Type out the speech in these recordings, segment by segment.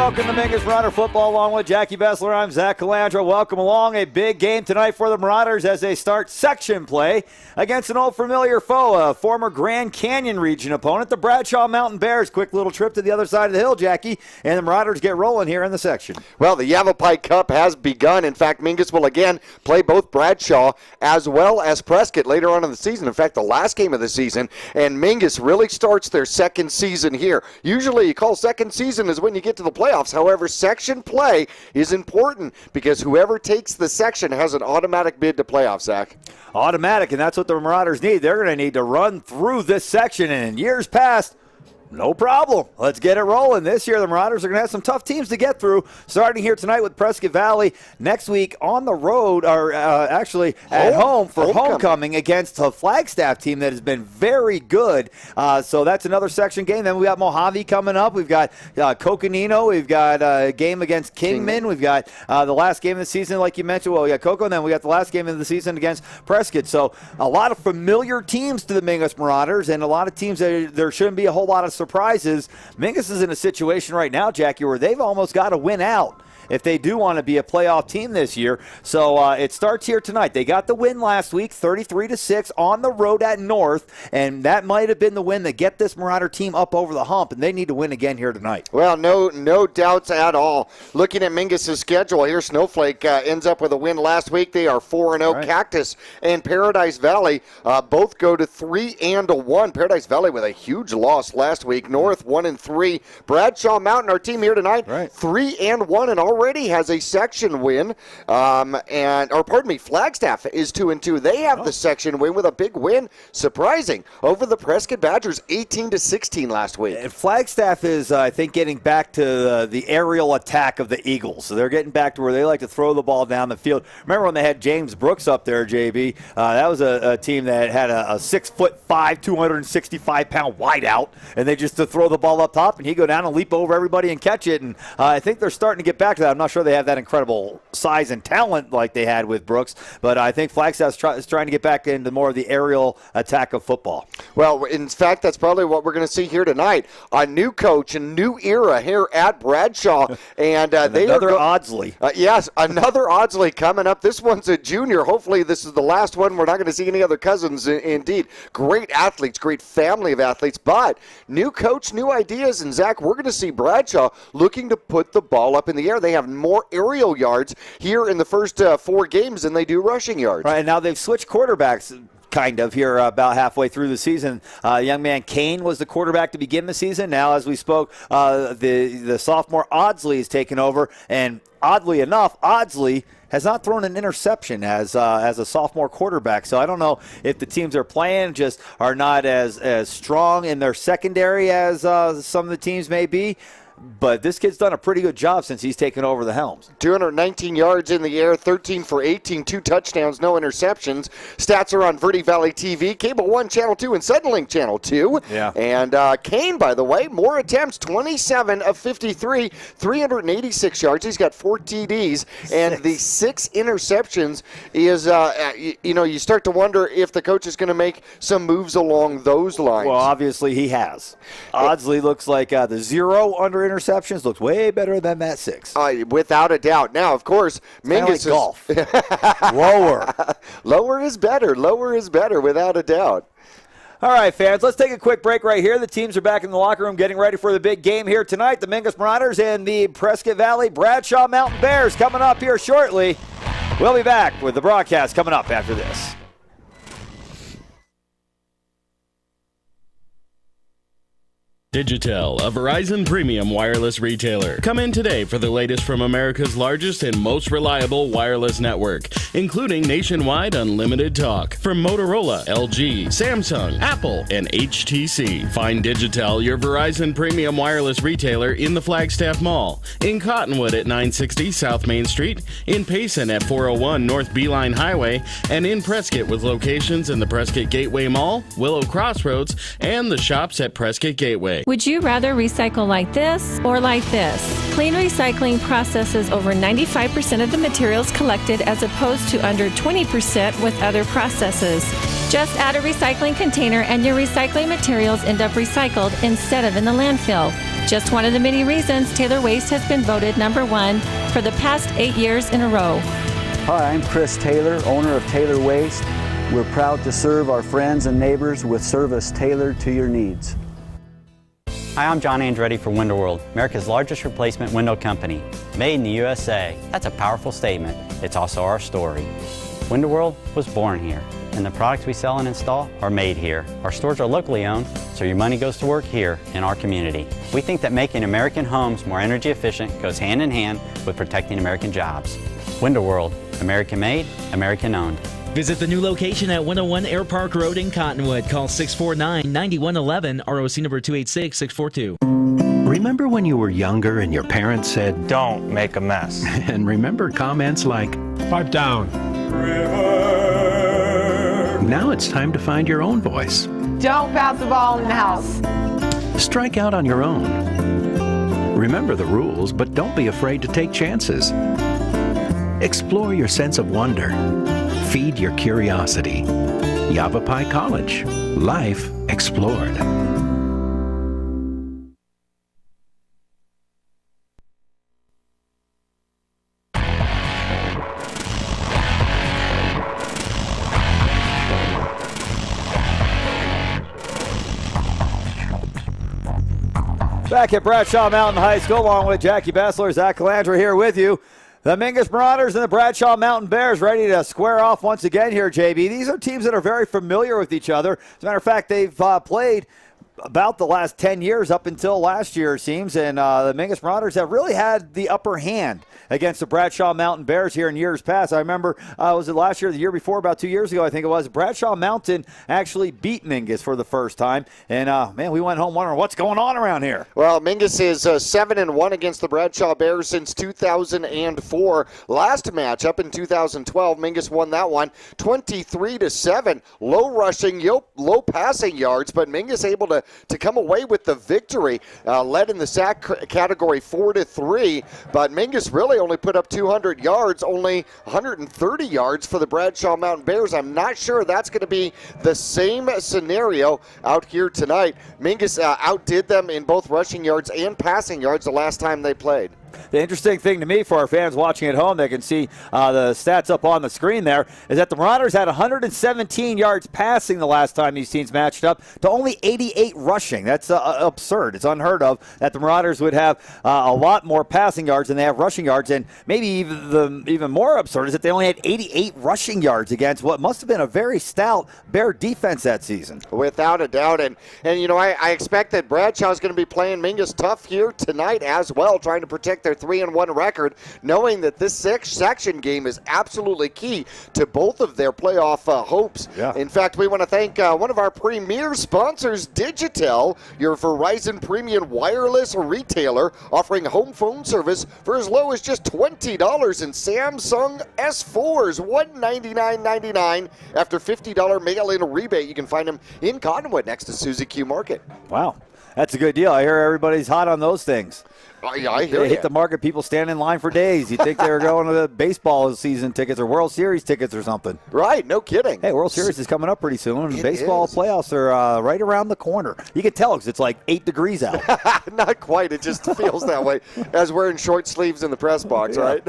welcome to Mingus Marauder Football along with Jackie Bessler. I'm Zach Calandra. Welcome along. A big game tonight for the Marauders as they start section play against an old familiar foe, a former Grand Canyon region opponent, the Bradshaw Mountain Bears. Quick little trip to the other side of the hill, Jackie, and the Marauders get rolling here in the section. Well, the Yavapai Cup has begun. In fact, Mingus will again play both Bradshaw as well as Prescott later on in the season. In fact, the last game of the season, and Mingus really starts their second season here. Usually you call second season is when you get to the playoffs. However, section play is important because whoever takes the section has an automatic bid to playoffs, Zach. Automatic, and that's what the Marauders need. They're going to need to run through this section, and in years past, no problem. Let's get it rolling. This year, the Marauders are going to have some tough teams to get through, starting here tonight with Prescott Valley. Next week on the road, or actually at home for homecoming against a Flagstaff team that has been very good. So that's another section game. Then we got Mojave coming up. We've got Coconino. We've got a game against Kingman. We've got the last game of the season, like you mentioned. Well, we got Coco, and then we got the last game of the season against Prescott. So a lot of familiar teams to the Mingus Marauders, and a lot of teams that there shouldn't be a whole lot of surprises. Mingus is in a situation right now, Jackie, where they've almost got to win out if they do want to be a playoff team this year. So it starts here tonight. They got the win last week, 33-6 on the road at North, and that might have been the win that get this Marauder team up over the hump, and they need to win again here tonight. Well, no doubts at all. Looking at Mingus' schedule here, Snowflake ends up with a win last week. They are 4-0. Right. Cactus and Paradise Valley both go to 3-1. Paradise Valley with a huge loss last week. North 1-3. Bradshaw Mountain, our team here tonight, 3-1 and already has a section win. Flagstaff is 2-2. They have the section win with a big win, surprising, over the Prescott Badgers, 18-16 last week. And Flagstaff is, I think, getting back to the aerial attack of the Eagles. So they're getting back to where they like to throw the ball down the field. Remember when they had James Brooks up there, JB? That was a team that had a 6'5", 265-pound wideout, and they just to throw the ball up top, and he'd go down and leap over everybody and catch it. And I think they're starting to get back to that. I'm not sure they have that incredible size and talent like they had with Brooks, but I think Flagstaff is trying to get back into more of the aerial attack of football. Well, in fact, that's probably what we're going to see here tonight. A new coach, a new era here at Bradshaw. And another Audsley. Yes, another Audsley coming up. This one's a junior. Hopefully this is the last one. We're not going to see any other cousins, indeed. Great athletes, great family of athletes, but new coach, new ideas. And, Zach, we're going to see Bradshaw looking to put the ball up in the air. They have more aerial yards here in the first 4 games than they do rushing yards. Right, and now they've switched quarterbacks kind of here about halfway through the season. Young man Kane was the quarterback to begin the season. Now, as we spoke, the sophomore Audsley is taking over, and oddly enough, Audsley has not thrown an interception as a sophomore quarterback. So I don't know if the teams they're playing just are not as strong in their secondary as some of the teams may be. But this kid's done a pretty good job since he's taken over the helms. 219 yards in the air, 13 for 18, 2 touchdowns, no interceptions. Stats are on Verde Valley TV, Cable 1, Channel 2, and Suddenlink Channel 2. Yeah. And Kane, by the way, more attempts, 27 of 53, 386 yards. He's got 4 TDs. And the 6 interceptions is, you start to wonder if the coach is going to make some moves along those lines. Well, obviously he has. Audsley looks like the 0 under interceptions looks way better than that 6. Without a doubt. Now, of course, Mingus golf. Lower. Lower is better, without a doubt. All right, fans, let's take a quick break right here. The teams are back in the locker room getting ready for the big game here tonight. The Mingus Marauders and the Prescott Valley Bradshaw Mountain Bears coming up here shortly. We'll be back with the broadcast coming up after this. Digitel, a Verizon premium wireless retailer. Come in today for the latest from America's largest and most reliable wireless network, including nationwide unlimited talk from Motorola, LG, Samsung, Apple, and HTC. Find Digitel, your Verizon premium wireless retailer, in the Flagstaff Mall, in Cottonwood at 960 South Main Street, in Payson at 401 North Beeline Highway, and in Prescott with locations in the Prescott Gateway Mall, Willow Crossroads, and the shops at Prescott Gateway. Would you rather recycle like this or like this? Clean Recycling processes over 95% of the materials collected as opposed to under 20% with other processes. Just add a recycling container and your recycling materials end up recycled instead of in the landfill. Just one of the many reasons Taylor Waste has been voted #1 for the past 8 years in a row. Hi, I'm Chris Taylor, owner of Taylor Waste. We're proud to serve our friends and neighbors with service tailored to your needs. Hi, I'm John Andretti for Window World, America's largest replacement window company. Made in the USA. That's a powerful statement. It's also our story. Window World was born here, and the products we sell and install are made here. Our stores are locally owned, so your money goes to work here in our community. We think that making American homes more energy efficient goes hand in hand with protecting American jobs. Window World, American made, American owned. Visit the new location at 101 Air Park Road in Cottonwood. Call 649-9111, ROC number 286642. Remember when you were younger and your parents said, "Don't make a mess." And remember comments like, "Pipe down." Now it's time to find your own voice. Don't bounce the ball in the house. Strike out on your own. Remember the rules, but don't be afraid to take chances. Explore your sense of wonder. Feed your curiosity. Yavapai College. Life explored. Back at Bradshaw Mountain High School, along with Jackie Bessler, Zach Calandra here with you. The Mingus Marauders and the Bradshaw Mountain Bears ready to square off once again here, JB. These are teams that are very familiar with each other. As a matter of fact, they've played about the last 10 years up until last year, it seems, and the Mingus Marauders have really had the upper hand against the Bradshaw Mountain Bears here in years past. I remember, was it last year, the year before, about 2 years ago, I think it was, Bradshaw Mountain actually beat Mingus for the first time, and man, we went home wondering what's going on around here. Well, Mingus is 7-1 against the Bradshaw Bears since 2004. Last match up in 2012, Mingus won that one 23-7. Low rushing, low passing yards, but Mingus able to come away with the victory. Led in the sack category 4-3, but Mingus really only put up 200 yards, only 130 yards for the Bradshaw Mountain Bears. I'm not sure that's going to be the same scenario out here tonight. Mingus outdid them in both rushing yards and passing yards the last time they played. The interesting thing to me, for our fans watching at home, they can see the stats up on the screen there, is that the Marauders had 117 yards passing the last time these teams matched up to only 88 rushing. That's absurd. It's unheard of that the Marauders would have a lot more passing yards than they have rushing yards, and maybe even more absurd is that they only had 88 rushing yards against what must have been a very stout Bear defense that season. Without a doubt, and you know, I expect that Bradshaw is going to be playing Mingus tough here tonight as well, trying to protect their 3-1 record, knowing that this section game is absolutely key to both of their playoff hopes. Yeah. In fact, we want to thank one of our premier sponsors, Digitel, your Verizon premium wireless retailer, offering home phone service for as low as just $20 in Samsung S4s, $199.99 after $50 mail-in rebate. You can find them in Cottonwood next to Suzy Q Market. Wow, that's a good deal. I hear everybody's hot on those things. I hear they hit the market. People stand in line for days. You think they were going to the baseball season tickets or World Series tickets or something. Right, no kidding. Hey, World Series is coming up pretty soon. Baseball playoffs are right around the corner. You can tell because it's like 8 degrees out. Not quite. It just feels that way as we're in short sleeves in the press box, right?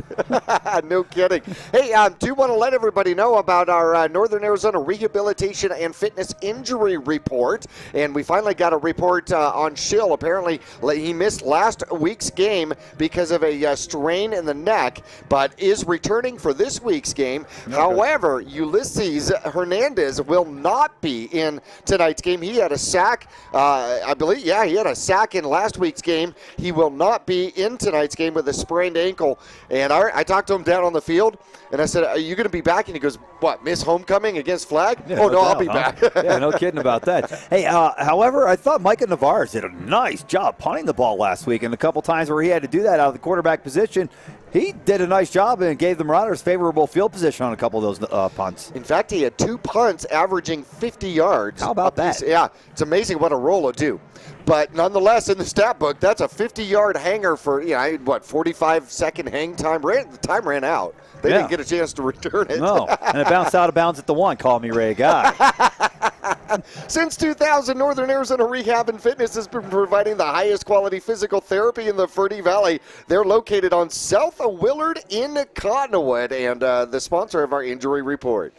No kidding. Hey, do want to let everybody know about our Northern Arizona Rehabilitation and Fitness Injury Report. And we finally got a report on Schill. Apparently, he missed last week's game because of a strain in the neck, but is returning for this week's game. Okay. However, Ulysses Hernandez will not be in tonight's game. He had a sack, I believe, yeah, he had a sack in last week's game. He will not be in tonight's game with a sprained ankle. And I talked to him down on the field, and I said, "Are you going to be back?" And he goes, "What, miss homecoming against Flag?" Yeah, oh, no, doubt, I'll be back. Yeah, no kidding about that. Hey, however, I thought Micah Navarez did a nice job punting the ball last week, and a couple times where he had to do that out of the quarterback position, he did a nice job and gave the Marauders favorable field position on a couple of those punts. In fact, he had 2 punts averaging 50 yards. How about that? Yeah, it's amazing what a roll will do. But nonetheless, in the stat book, that's a 50-yard hanger for, 45-second hang time. The time ran out. They didn't get a chance to return it. No, and it bounced out of bounds at the 1. Call me Ray Guy. Since 2000, Northern Arizona Rehab and Fitness has been providing the highest quality physical therapy in the Ferdy Valley. They're located on South of Willard in Cottonwood, and the sponsor of our injury report.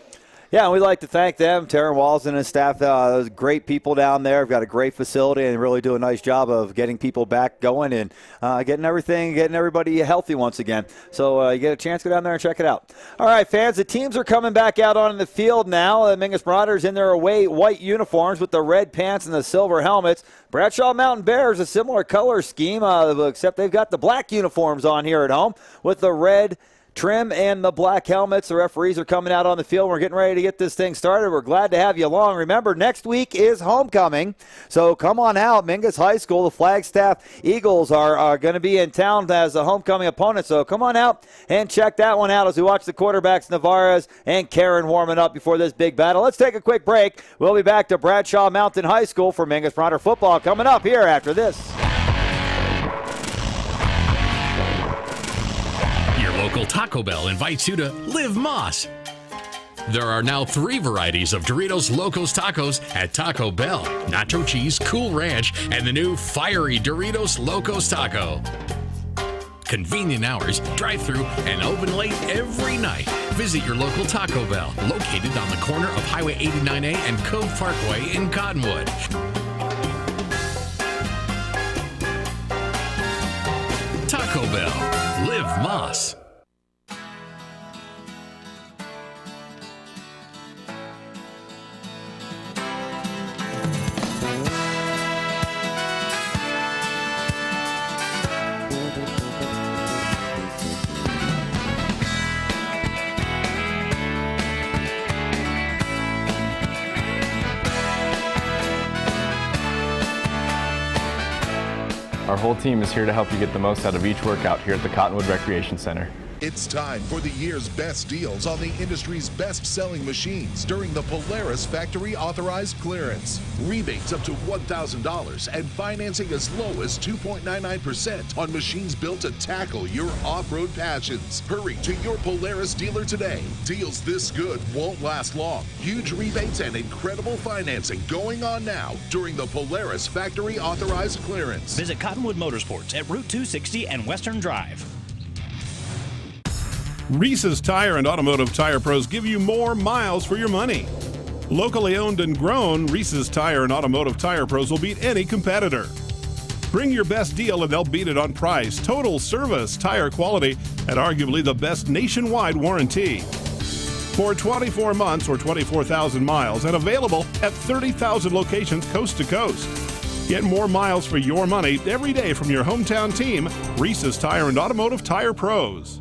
Yeah, and we'd like to thank them, Taryn Walls and his staff. Those great people down there. We've got a great facility and really do a nice job of getting people back going and getting everybody healthy once again. So you get a chance, go down there and check it out. All right, fans, the teams are coming back out on the field now. The Mingus Marauders in their away white uniforms with the red pants and the silver helmets. Bradshaw Mountain Bears, a similar color scheme, except they've got the black uniforms on here at home with the red trim and the black helmets. The referees are coming out on the field. We're getting ready to get this thing started. We're glad to have you along. Remember, next week is homecoming, so come on out. Mingus High School, the Flagstaff Eagles are going to be in town as a homecoming opponent, so come on out and check that one out as we watch the quarterbacks Navarez and Karen warming up before this big battle. Let's take a quick break. We'll be back to Bradshaw Mountain High School for Mingus Marauder football coming up here after this. Local Taco Bell invites you to Live Moss. There are now 3 varieties of Doritos Locos Tacos at Taco Bell: Nacho Cheese, Cool Ranch, and the new Fiery Doritos Locos Taco. Convenient hours, drive-through, and open late every night. Visit your local Taco Bell, located on the corner of Highway 89A and Cove Parkway in Cottonwood. Taco Bell. Live Moss. Our whole team is here to help you get the most out of each workout here at the Cottonwood Recreation Center. It's time for the year's best deals on the industry's best-selling machines during the Polaris Factory Authorized Clearance. Rebates up to $1,000 and financing as low as 2.99% on machines built to tackle your off-road passions. Hurry to your Polaris dealer today. Deals this good won't last long. Huge rebates and incredible financing going on now during the Polaris Factory Authorized Clearance. Visit Cottonwood Motorsports at Route 260 and Western Drive. Reese's Tire and Automotive Tire Pros give you more miles for your money. Locally owned and grown, Reese's Tire and Automotive Tire Pros will beat any competitor. Bring your best deal and they'll beat it on price, total service, tire quality, and arguably the best nationwide warranty. For 24 months or 24,000 miles and available at 30,000 locations coast to coast. Get more miles for your money every day from your hometown team, Reese's Tire and Automotive Tire Pros.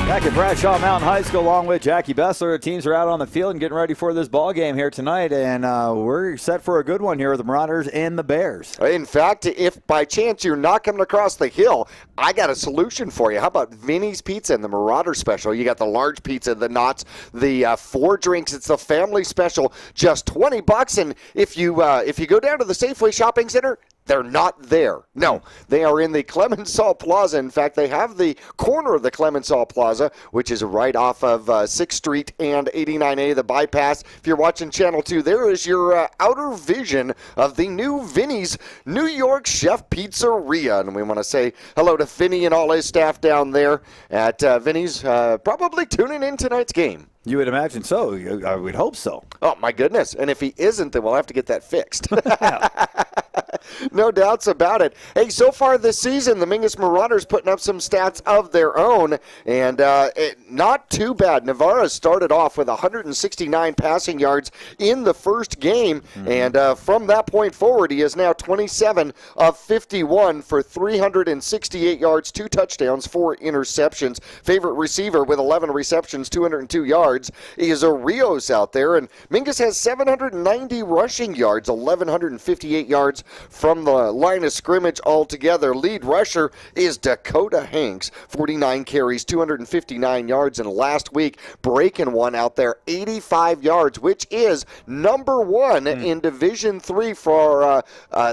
Back at Bradshaw Mountain High School, along with Jackie Bessler, the teams are out on the field and getting ready for this ball game here tonight, and we're set for a good one here with the Marauders and the Bears. In fact, if by chance you're not coming across the hill, I got a solution for you. How about Vinny's Pizza and the Marauder Special? You got the large pizza, the knots, the 4 drinks. It's the family special, just $20. And if you go down to the Safeway Shopping Center, they're not there. No, they are in the Clemenceau Plaza. In fact, they have the corner of the Clemenceau Plaza, which is right off of 6th Street and 89A, the bypass. If you're watching Channel 2, there is your outer vision of the new Vinny's New York Chef Pizzeria. And we want to say hello to Vinny and all his staff down there at Vinny's, probably tuning in tonight's game. You would imagine so. I would hope so. Oh, my goodness. And if he isn't, then we'll have to get that fixed. No doubts about it. Hey, so far this season, the Mingus Marauders putting up some stats of their own, and not too bad. Navarra started off with 169 passing yards in the first game, and from that point forward, he is now 27 of 51 for 368 yards, 2 touchdowns, 4 interceptions. Favorite receiver with 11 receptions, 202 yards is a Rios out there, and Mingus has 790 rushing yards, 1,158 yards from the line of scrimmage altogether. Lead rusher is Dakota Hanks, 49 carries, 259 yards in last week, breaking one out there, 85 yards, which is number one in Division III for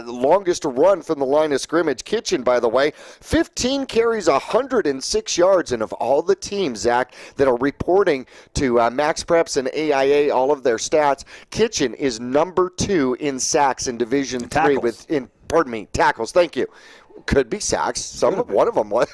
longest run from the line of scrimmage. Kitchen, by the way, 15 carries, 106 yards, and of all the teams, Zach, that are reporting to Max Preps and AIA all of their stats, Kitchen is number 2 in sacks in Division III tackles. Thank you. Could be sacks. One of them was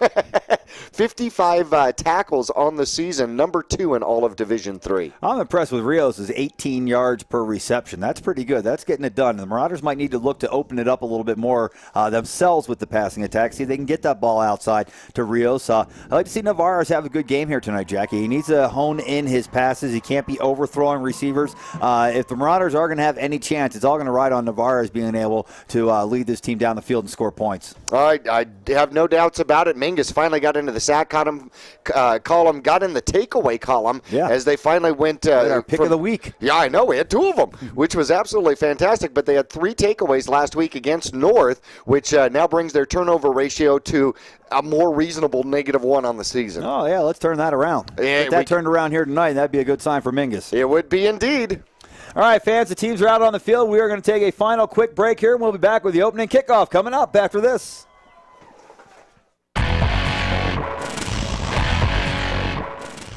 55 tackles on the season, number 2 in all of Division III. I'm impressed with Rios' 18 yards per reception. That's pretty good. That's getting it done. The Marauders might need to look to open it up a little bit more themselves with the passing attack. See if they can get that ball outside to Rios. I'd like to see Navarez have a good game here tonight, Jackie. He needs to hone in his passes. He can't be overthrowing receivers. If the Marauders are going to have any chance, it's all going to ride on Navarez being able to lead this team down the field and score points. I have no doubts about it. Mingus finally got into the sack column, got in the takeaway column as they finally went. Our pick of the week. Yeah, I know. We had 2 of them, which was absolutely fantastic. But they had 3 takeaways last week against North, which now brings their turnover ratio to a more reasonable -1 on the season. Oh, yeah, let's turn that around. Get that turned around here tonight, and that'd be a good sign for Mingus. It would be indeed. All right, fans, the teams are out on the field. We are going to take a final quick break here, and we'll be back with the opening kickoff coming up after this.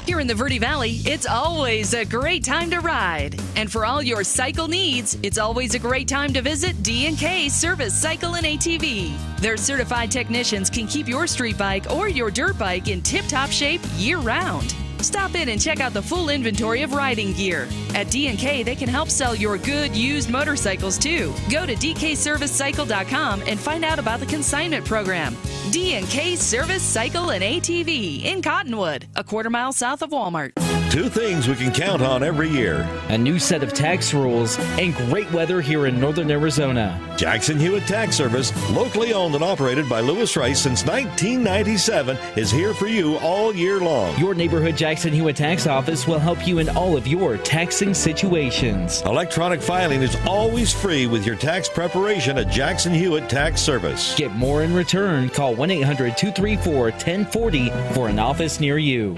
Here in the Verde Valley, it's always a great time to ride. And for all your cycle needs, it's always a great time to visit D&K Service Cycle and ATV. Their certified technicians can keep your street bike or your dirt bike in tip-top shape year-round. Stop in and check out the full inventory of riding gear. At D&K, they can help sell your good used motorcycles too. Go to dkservicecycle.com and find out about the consignment program. D&K Service Cycle and ATV in Cottonwood, a quarter-mile south of Walmart. 2 things we can count on every year: a new set of tax rules and great weather here in northern Arizona. Jackson Hewitt Tax Service, locally owned and operated by Lewis Rice since 1997, is here for you all year long. Your neighborhood Jackson Hewitt Tax Office will help you in all of your taxing situations. Electronic filing is always free with your tax preparation at Jackson Hewitt Tax Service. Get more in return. Call 1-800-234-1040 for an office near you.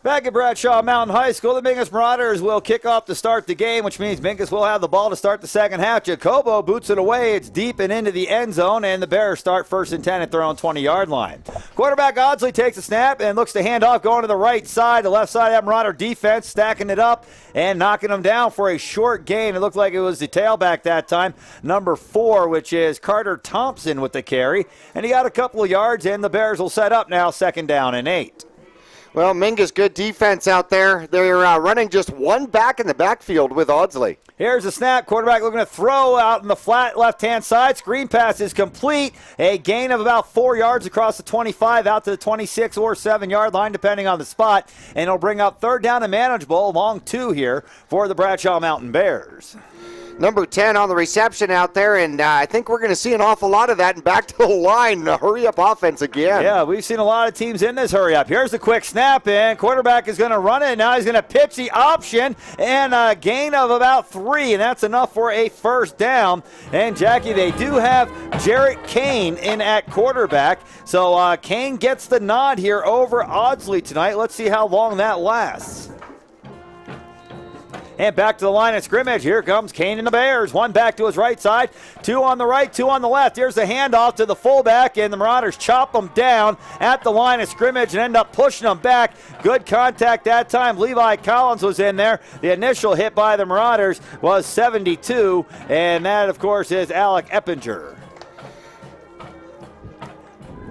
Back at Bradshaw Mountain High School, the Mingus Marauders will kick off to start the game, which means Mingus will have the ball to start the second half. Jacobo boots it away. It's deep and into the end zone, and the Bears start 1st and 10 at their own 20-yard line. Quarterback Audsley takes a snap and looks to hand off, going to the right side. The left side of that Marauder defense stacking it up and knocking them down for a short gain. It looked like it was the tailback that time, number 4, which is Carter Thompson with the carry. And he got a couple of yards, and the Bears will set up now 2nd down and 8. Well, Mingus, good defense out there. They're running just one back in the backfield with Audsley. Here's a snap. Quarterback looking to throw out in the flat left-hand side. Screen pass is complete. A gain of about 4 yards across the 25 out to the 26 or 7-yard line, depending on the spot. And it'll bring up 3rd down and manageable, long 2 here for the Bradshaw Mountain Bears. Number 10 on the reception out there, and I think we're going to see an awful lot of that. And back to the line, hurry-up offense again. Yeah, we've seen a lot of teams in this hurry-up. Here's the quick snap, and quarterback is going to run it. Now he's going to pitch the option, and a gain of about 3, and that's enough for a 1st down. And, Jackie, they do have Jarrett Kane in at quarterback, so Kane gets the nod here over Audsley tonight. Let's see how long that lasts. And back to the line of scrimmage. Here comes Kane and the Bears. 1 back to his right side, 2 on the right, 2 on the left. Here's the handoff to the fullback, and the Marauders chop them down at the line of scrimmage and end up pushing them back. Good contact that time. Levi Collins was in there. The initial hit by the Marauders was 72, and that, of course, is Alec Eppinger.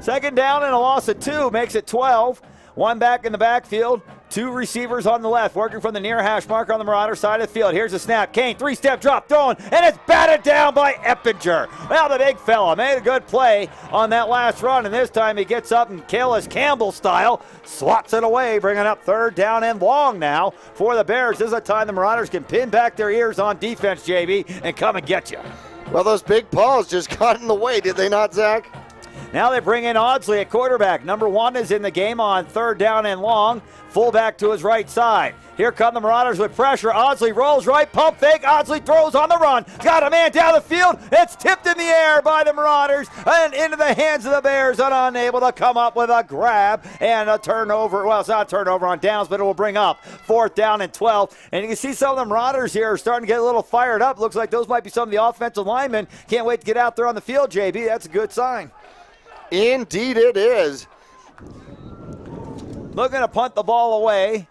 2nd down and a loss of 2 makes it 12. 1 back in the backfield. 2 receivers on the left, working from the near hash mark on the Marauder side of the field. Here's a snap. Kane, 3-step drop, throwing, and it's batted down by Eppinger. Well, the big fella made a good play on that last run, and this time he gets up and Kalis Campbell style swats it away, bringing up 3rd down and long now for the Bears. This is a time the Marauders can pin back their ears on defense, JB, and come and get you. Well, those big paws just got in the way, did they not, Zach? Now they bring in Audsley at quarterback. Number 1 is in the game on 3rd down and long. Fullback to his right side. Here come the Marauders with pressure. Audsley rolls right, pump fake. Audsley throws on the run. Got a man down the field. It's tipped in the air by the Marauders and into the hands of the Bears, and unable to come up with a grab and a turnover. Well, it's not a turnover on downs, but it will bring up 4th down and 12. And you can see some of the Marauders here are starting to get a little fired up. Looks like those might be some of the offensive linemen. Can't wait to get out there on the field, JB. That's a good sign. Indeed it is. Looking to punt the ball away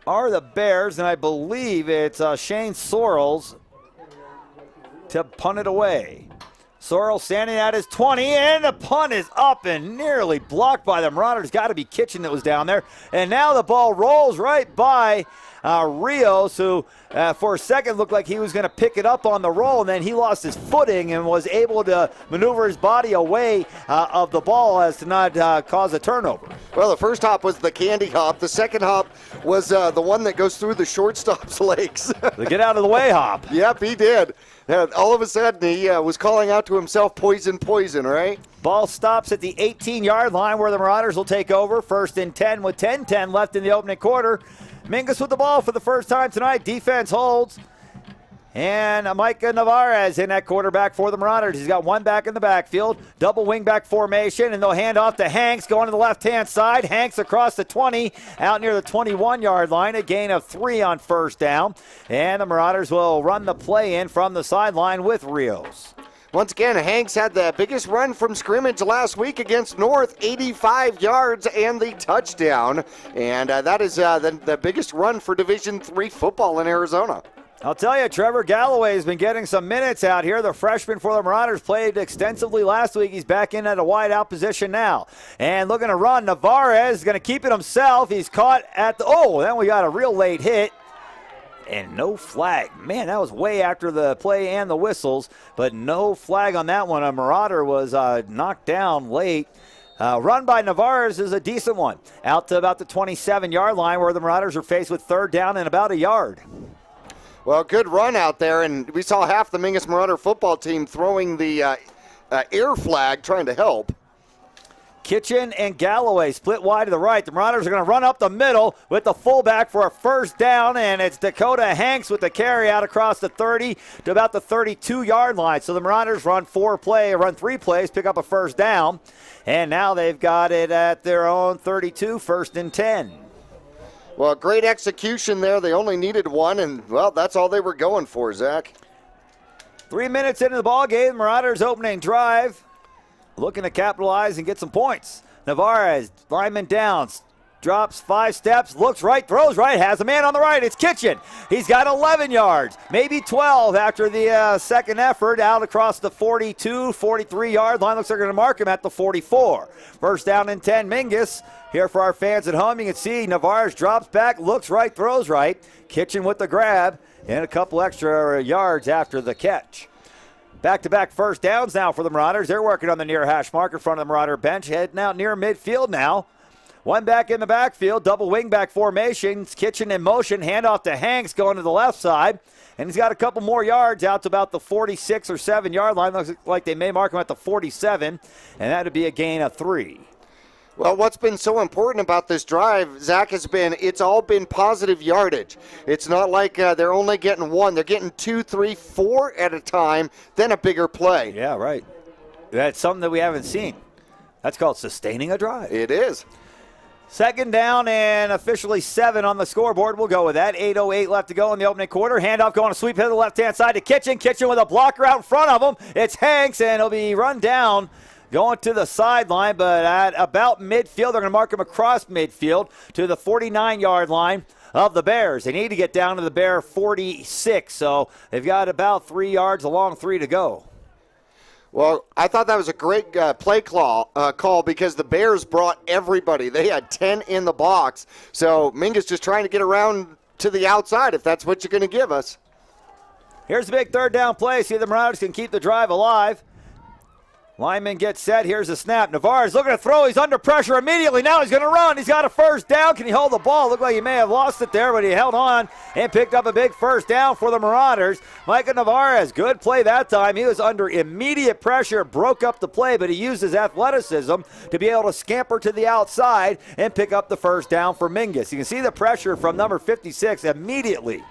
are the Bears, and I believe it's Shane Sorrells to punt it away. Sorrells standing at his 20, and the punt is up and nearly blocked by the Marauders. Got to be Kitchen that was down there. And now the ball rolls right by Rios, who for a second looked like he was going to pick it up on the roll, and then he lost his footing and was able to maneuver his body away of the ball as to not cause a turnover. Well, the first hop was the candy hop. The second hop was the one that goes through the shortstop's legs. The get out of the way hop. Yep, he did. All of a sudden, he was calling out to himself, poison, poison, right? Ball stops at the 18-yard line where the Marauders will take over. 1st and 10 with 10-10 left in the opening quarter. Mingus with the ball for the first time tonight. Defense holds. And Micah Navarez in at quarterback for the Marauders. He's got one back in the backfield. Double wingback formation, and they'll hand off to Hanks going to the left-hand side. Hanks across the 20, out near the 21-yard line. A gain of 3 on 1st down. And the Marauders will run the play in from the sideline with Rios. Once again, Hanks had the biggest run from scrimmage last week against North, 85 yards and the touchdown. And that is the biggest run for Division III football in Arizona. I'll tell you, Trevor Galloway has been getting some minutes out here. The freshman for the Marauders played extensively last week. He's back in at a wide-out position now. And looking to run, Navarez is going to keep it himself. He's caught at the – oh, then we got a real late hit. And no flag. Man, that was way after the play and the whistles, but no flag on that one. A Marauder was knocked down late. Run by Navarez is a decent one. Out to about the 27-yard line where the Marauders are faced with 3rd down and about a yard. Well, good run out there, and we saw half the Mingus Marauder football team throwing the air flag trying to help. Kitchen and Galloway split wide to the right. The Marauders are going to run up the middle with the fullback for a 1st down, and it's Dakota Hanks with the carry out across the 30 to about the 32-yard line. So the Marauders run 3 plays, pick up a 1st down, and now they've got it at their own 32, 1st and 10. Well, great execution there. They only needed 1, and, well, that's all they were going for, Zach. 3 minutes into the ball game, Marauders opening drive. Looking to capitalize and get some points. Navarez, lineman down, drops 5 steps, looks right, throws right, has a man on the right. It's Kitchen. He's got 11 yards, maybe 12 after the second effort, out across the 42, 43-yard line. Looks like they're going to mark him at the 44. 1st down and 10, Mingus. Here for our fans at home, you can see Navarez drops back, looks right, throws right. Kitchen with the grab and a couple extra yards after the catch. Back-to-back 1st downs now for the Marauders. They're working on the near hash mark in front of the Marauder bench, heading out near midfield now. One back in the backfield, double wingback formations. Kitchen in motion, handoff to Hanks going to the left side. And he's got a couple more yards out to about the 46 or 7-yard line. Looks like they may mark him at the 47, and that would be a gain of 3. Well, what's been so important about this drive, Zach, it's all been positive yardage. It's not like they're only getting 1. They're getting 2, 3, 4 at a time, then a bigger play. Yeah, right. That's something that we haven't seen. That's called sustaining a drive. It is. 2nd down and officially 7 on the scoreboard. We'll go with that. 8:08 left to go in the opening quarter. Handoff going to sweep to the left-hand side to Kitchen. Kitchen with a blocker out in front of him. It's Hanks, and he'll be run down. Going to the sideline, but at about midfield, they're going to mark him across midfield to the 49-yard line of the Bears. They need to get down to the Bear 46, so they've got about 3 yards, a long 3 to go. Well, I thought that was a great play call because the Bears brought everybody. They had 10 in the box, so Mingus just trying to get around to the outside if that's what you're going to give us. Here's the big 3rd down play. See if the Marauders can keep the drive alive. Lineman gets set. Here's the snap. Navarre's looking to throw. He's under pressure immediately. Now he's going to run. He's got a first down. Can he hold the ball? Looked like he may have lost it there, but he held on and picked up a big first down for the Marauders. Micah Navarre, good play that time. He was under immediate pressure, broke up the play, but he used his athleticism to be able to scamper to the outside and pick up the first down for Mingus. You can see the pressure from number 56 immediately.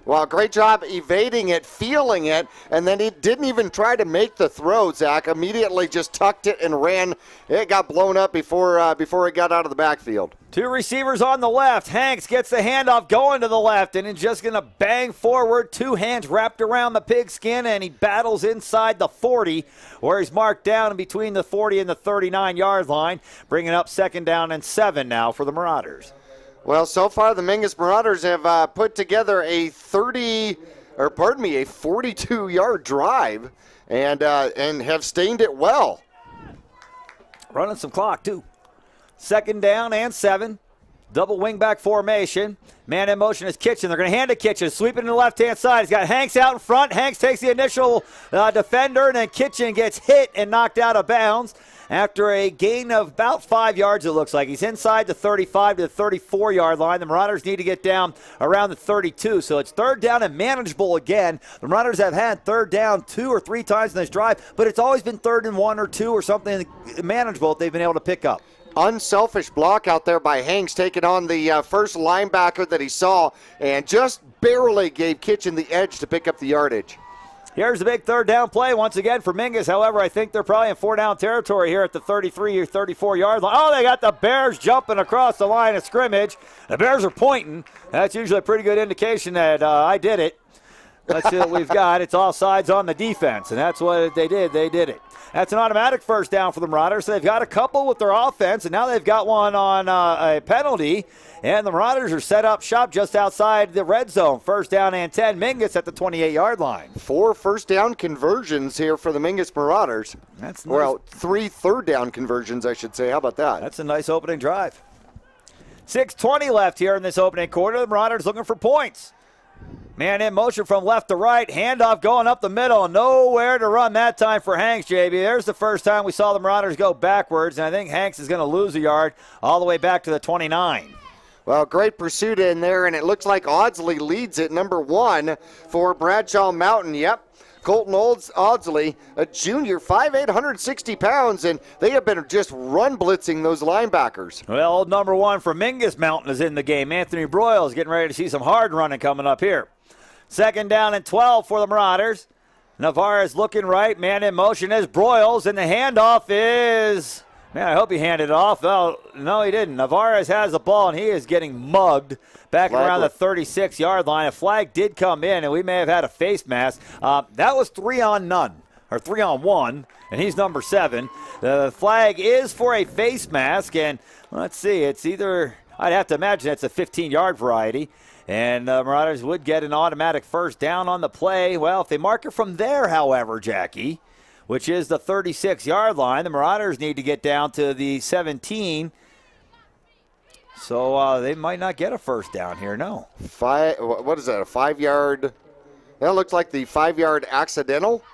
Well, great job evading it, feeling it, and then he didn't even try to make the throw, Zach. Immediately just tucked it and ran. It got blown up before it got out of the backfield. Two receivers on the left. Hanks gets the handoff going to the left, and he's just going to bang forward. Two hands wrapped around the pigskin, and he battles inside the 40, where he's marked down between the 40 and the 39-yard line, bringing up 2nd down and 7 now for the Marauders. Well, so far the Mingus Marauders have put together a 42-yard drive and have stained it well. Running some clock, too. 2nd down and 7. Double wingback formation. Man in motion is Kitchen. They're going to hand it Kitchen. Sweeping to the left-hand side. He's got Hanks out in front. Hanks takes the initial defender, and then Kitchen gets hit and knocked out of bounds. After a gain of about 5 yards, it looks like. He's inside the 35 to the 34-yard line. The Marauders need to get down around the 32, so it's 3rd down and manageable again. The Marauders have had 3rd down 2 or 3 times in this drive, but it's always been 3rd and 1 or 2 or something manageable that they've been able to pick up. Unselfish block out there by Hanks, taking on the first linebacker that he saw, and just barely gave Kitchen the edge to pick up the yardage. Here's the big 3rd down play once again for Mingus. However, I think they're probably in 4-down territory here at the 33 or 34-yard line. Oh, they got the Bears jumping across the line of scrimmage. The Bears are pointing. That's usually a pretty good indication that I did it. Let's see what we've got. It's all sides on the defense, and that's what they did. They did it. That's an automatic 1st down for the Marauders. So they've got a couple with their offense, and now they've got one on a penalty. And the Marauders are set up shop just outside the red zone. 1st down and 10. Mingus at the 28-yard line. 4 first-down conversions here for the Mingus Marauders. That's nice. Well, 3 third-down conversions, I should say. How about that? That's a nice opening drive. 6:20 left here in this opening quarter. The Marauders looking for points. Man in motion from left to right. Handoff going up the middle. Nowhere to run that time for Hanks, JB. There's the first time we saw the Marauders go backwards, and I think Hanks is going to lose a yard all the way back to the 29. Well, great pursuit in there, and it looks like Audsley leads it, number 1 for Bradshaw Mountain. Yep, Colton Audsley, a junior, 5'8", 160 pounds, and they have been just run blitzing those linebackers. Well, old number 1 for Mingus Mountain is in the game. Anthony Broyle is getting ready to see some hard running coming up here. 2nd down and 12 for the Marauders. Navarre is looking right. Man in motion is Broyles, and the handoff is... Man, I hope he handed it off. Oh, no, he didn't. Navarre has the ball, and he is getting mugged back around the 36-yard line. A flag did come in, and we may have had a face mask. That was 3-on-none, or 3-on-1, and he's number 7. The flag is for a face mask, and let's see. It's either, I'd have to imagine it's a 15-yard variety. And Marauders would get an automatic 1st down on the play. Well, if they mark it from there, however, Jackie, which is the 36-yard line, the Marauders need to get down to the 17. So they might not get a 1st down here, no. What is that, a 5-yard? That looks like the 5-yard accidental.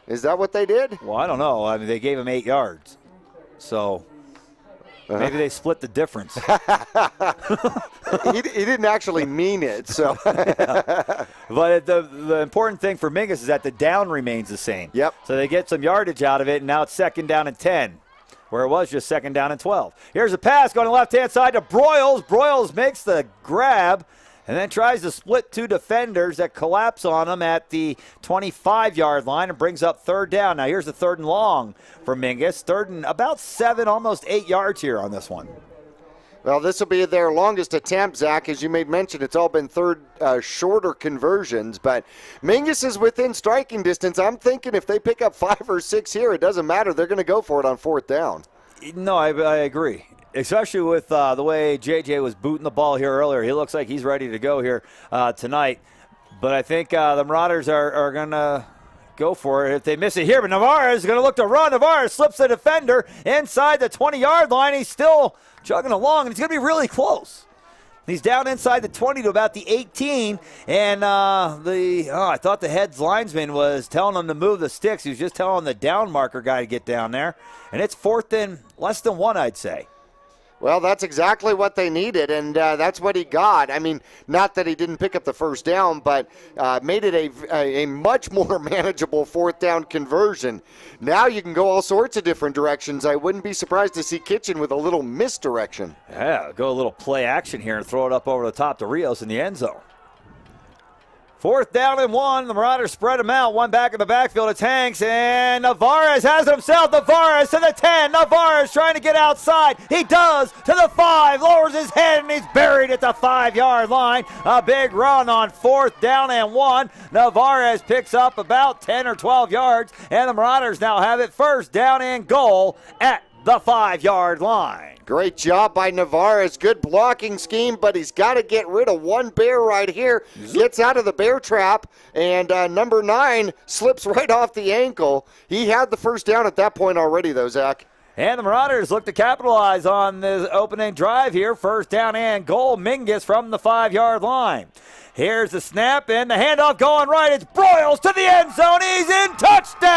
Is that what they did? Well, I don't know. I mean, they gave him 8 yards. So... maybe they split the difference. he didn't actually mean it. So, yeah. But the important thing for Mingus is that the down remains the same. Yep. So they get some yardage out of it, and now it's 2nd down and 10, where it was just 2nd down and 12. Here's a pass going to the left-hand side to Broyles. Broyles makes the grab and then tries to split 2 defenders that collapse on him at the 25-yard line and brings up 3rd down. Now here's the 3rd and long for Mingus. 3rd and about 7, almost 8 yards here on this one. Well, this will be their longest attempt, Zach. As you made mention, it's all been shorter conversions, but Mingus is within striking distance. I'm thinking if they pick up 5 or 6 here, it doesn't matter. They're going to go for it on 4th down. No, I agree. Especially with the way JJ was booting the ball here earlier. He looks like he's ready to go here tonight. But I think the Marauders are going to go for it if they miss it here. But Navarre is going to look to run. Navarre slips the defender inside the 20-yard line. He's still chugging along, and he's going to be really close. He's down inside the 20 to about the 18, and I thought the head's linesman was telling him to move the sticks. He was just telling the down marker guy to get down there, and it's 4th and less than 1, I'd say. Well, that's exactly what they needed, and that's what he got. I mean, not that he didn't pick up the first down, but made it a much more manageable 4th down conversion. Now you can go all sorts of different directions. I wouldn't be surprised to see Kitchen with a little misdirection. Yeah, go a little play action here and throw it up over the top to Rios in the end zone. 4th down and 1. The Marauders spread them out. One back in the backfield. It's Hanks, and Navarez has it himself. Navarez to the 10. Navarez trying to get outside. He does to the 5. Lowers his head, and he's buried at the 5-yard line. A big run on 4th down and 1. Navarez picks up about 10 or 12 yards, and the Marauders now have it 1st down and goal at the 5-yard line. Great job by Navarez. Good blocking scheme, but he's got to get rid of one bear right here. Gets out of the bear trap, and number 9 slips right off the ankle. He had the 1st down at that point already, though, Zach. And the Marauders look to capitalize on this opening drive here. 1st down and goal. Mingus from the 5-yard line. Here's the snap and the handoff going right. It's Broyles to the end zone. He's in. Touchdown!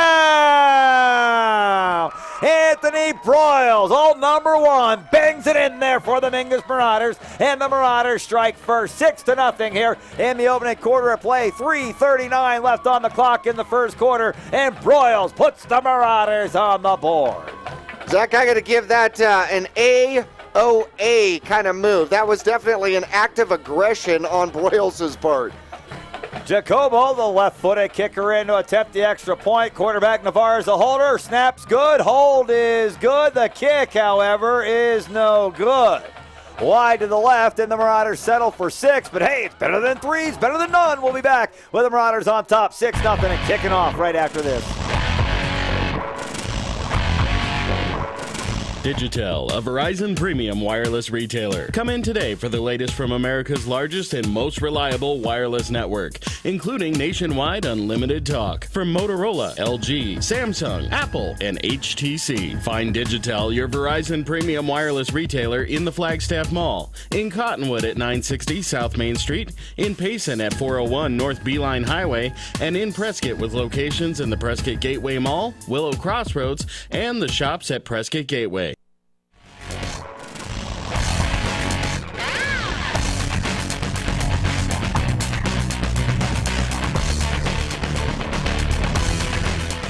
Anthony Broyles, old number 1, bangs it in there for the Mingus Marauders. And the Marauders strike first. 6-0 here in the opening quarter of play. 3:39 left on the clock in the first quarter. And Broyles puts the Marauders on the board. Zach, I got to give that an AOA kind of move. That was definitely an act of aggression on Broyles' part. Jacobo, the left-footed kicker in to attempt the extra point. Quarterback Navarez, the holder. Snap's good. Hold is good. The kick, however, is no good. Wide to the left, and the Marauders settle for 6. But, hey, it's better than 3. It's better than none. We'll be back with the Marauders on top. 6-0 and kicking off right after this. Digitel, a Verizon premium wireless retailer. Come in today for the latest from America's largest and most reliable wireless network, including nationwide unlimited talk from Motorola, LG, Samsung, Apple, and HTC. Find Digitel, your Verizon premium wireless retailer, in the Flagstaff Mall, in Cottonwood at 960 South Main Street, in Payson at 401 North Beeline Highway, and in Prescott with locations in the Prescott Gateway Mall, Willow Crossroads, and the shops at Prescott Gateway.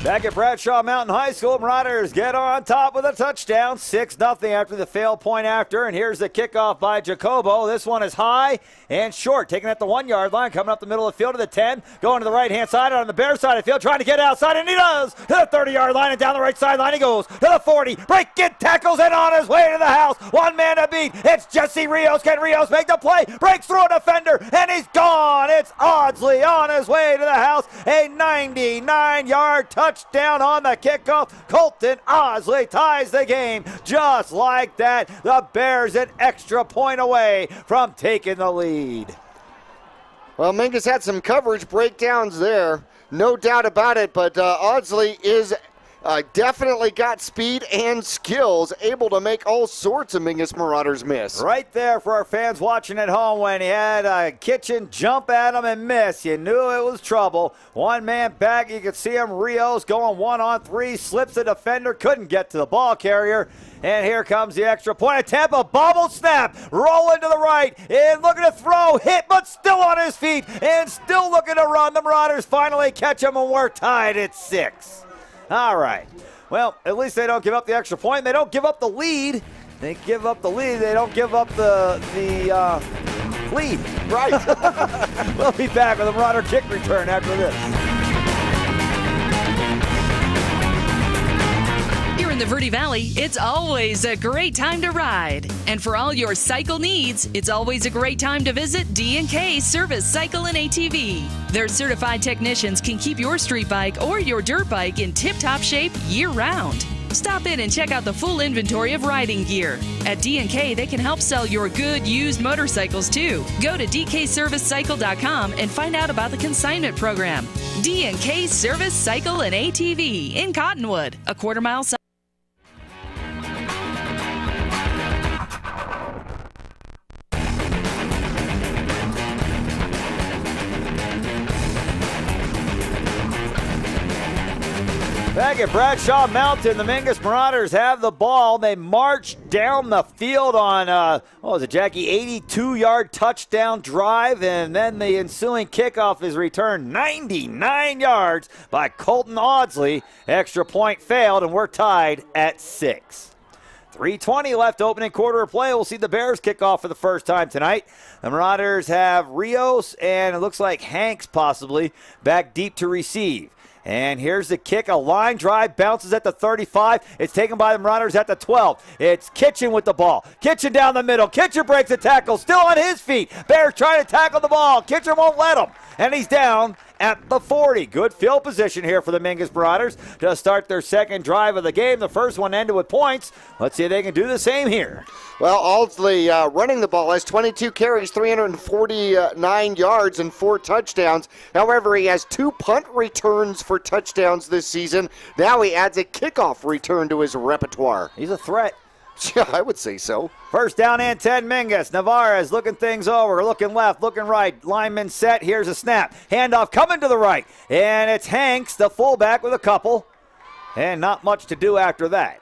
Back at Bradshaw Mountain High School, Marauders get on top with a touchdown. 6-0 after the failed point after. And here's the kickoff by Jacobo. This one is high and short. Taking it at the 1-yard line. Coming up the middle of the field to the 10. Going to the right-hand side on the Bear side of the field. Trying to get outside. And he does. To the 30-yard line and down the right sideline he goes. To the 40. Breaking tackles and on his way to the house. One man to beat. It's Jesse Rios. Can Rios make the play? Breaks through a defender. And he's gone. It's Audsley on his way to the house. A 99-yard touchdown on the kickoff. Colton Audsley ties the game just like that. The Bears an extra point away from taking the lead. Well, Mingus had some coverage breakdowns there, no doubt about it, but Audsley is definitely got speed and skills, able to make all sorts of Mingus Marauders miss. Right there for our fans watching at home when he had Kitchen jump at him and miss. You knew it was trouble. One man back, you could see him. Rios going 1-on-3, slips the defender, couldn't get to the ball carrier. And here comes the extra point attempt, a bobble snap, rolling to the right, and looking to throw, hit, but still on his feet, and still looking to run. The Marauders finally catch him, and we're tied at 6. All right. Well, at least they don't give up the extra point. They don't give up the lead. They give up the lead. They don't give up the lead. Right. We'll be back with a Marauder kick return after this. Here in the Verde Valley, it's always a great time to ride. And for all your cycle needs, it's always a great time to visit D&K Service Cycle and ATV. Their certified technicians can keep your street bike or your dirt bike in tip-top shape year-round. Stop in and check out the full inventory of riding gear. At D&K, they can help sell your good used motorcycles too. Go to dkservicecycle.com and find out about the consignment program. D&K Service Cycle and ATV in Cottonwood, a quarter-mile south. Back at Bradshaw Mountain, the Mingus Marauders have the ball. They march down the field on, what was it, Jackie? 82-yard touchdown drive, and then the ensuing kickoff is returned 99 yards by Colton Audsley. Extra point failed, and we're tied at 6. 3:20 left, opening quarter of play. We'll see the Bears kick off for the first time tonight. The Marauders have Rios and it looks like Hanks possibly back deep to receive. And here's the kick. A line drive bounces at the 35. It's taken by the Marauders at the 12. It's Kitchen with the ball. Kitchen down the middle. Kitchen breaks the tackle. Still on his feet. Bears trying to tackle the ball. Kitchen won't let him. And he's down at the 40. Good field position here for the Mingus Marauders to start their second drive of the game. The first one ended with points. Let's see if they can do the same here. Well, Audsley running the ball has 22 carries, 349 yards, and 4 touchdowns. However, he has 2 punt returns for touchdowns this season. Now he adds a kickoff return to his repertoire. He's a threat. Yeah, I would say so. First down and 10, Mingus. Navarez looking things over, looking left, looking right. Lineman set. Here's a snap. Handoff coming to the right. And it's Hanks, the fullback, with a couple. And not much to do after that.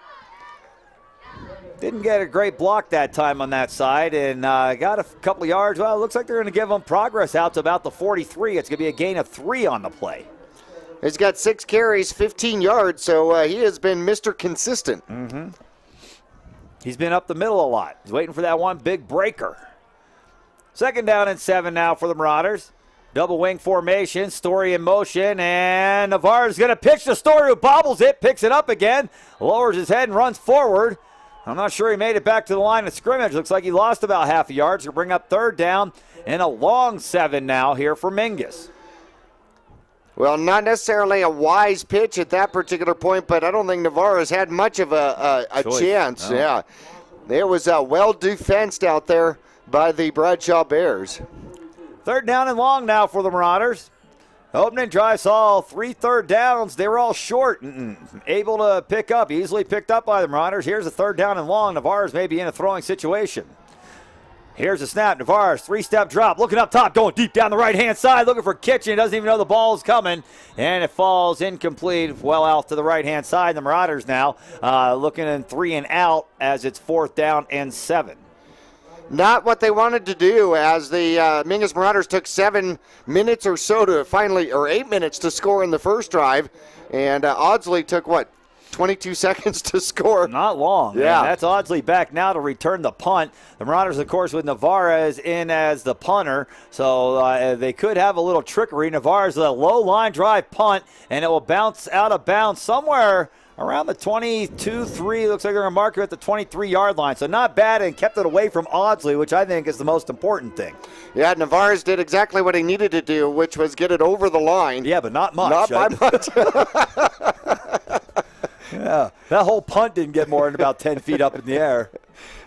Didn't get a great block that time on that side and got a couple yards. Well, it looks like they're going to give him progress out to about the 43. It's going to be a gain of 3 on the play. He's got 6 carries, 15 yards, so he has been Mr. Consistent. Mm-hmm. He's been up the middle a lot. He's waiting for that one big breaker. Second down and 7 now for the Marauders. Double wing formation, Story in motion, and Navarre's going to pitch to Story, who bobbles it, picks it up again, lowers his head and runs forward. I'm not sure he made it back to the line of scrimmage. Looks like he lost about half a yard. So bring up third down and a long 7 now here for Mingus. Well, not necessarily a wise pitch at that particular point, but I don't think Navarro's had much of a chance. No. Yeah, it was well defensed out there by the Bradshaw Bears. Third down and long now for the Marauders. Opening drive saw 3 third downs. They were all short and able to pick up, easily picked up by the Marauders. Here's a third down and long. Navarre's maybe in a throwing situation. Here's a snap. Navarre's 3-step drop, looking up top, going deep down the right-hand side, looking for Kitchen. He doesn't even know the ball is coming, and it falls incomplete, well out to the right-hand side. The Marauders now looking in 3 and out as it's 4th down and 7. Not what they wanted to do, as the Mingus Marauders took 7 minutes or so to finally, or 8 minutes to score in the first drive, and Audsley took, 22 seconds to score. Not long. Yeah. And that's Audsley back now to return the punt. The Marauders, of course, with Navarez in as the punter, so they could have a little trickery. Navarez with a low line drive punt, and it will bounce out of bounds somewhere around the 22-3. Looks like they're going to mark it at the 23-yard line. So not bad, and kept it away from Audsley, which I think is the most important thing. Yeah, Navarez did exactly what he needed to do, which was get it over the line. Yeah, but not much. Not by much. Yeah, that whole punt didn't get more than about 10 feet up in the air.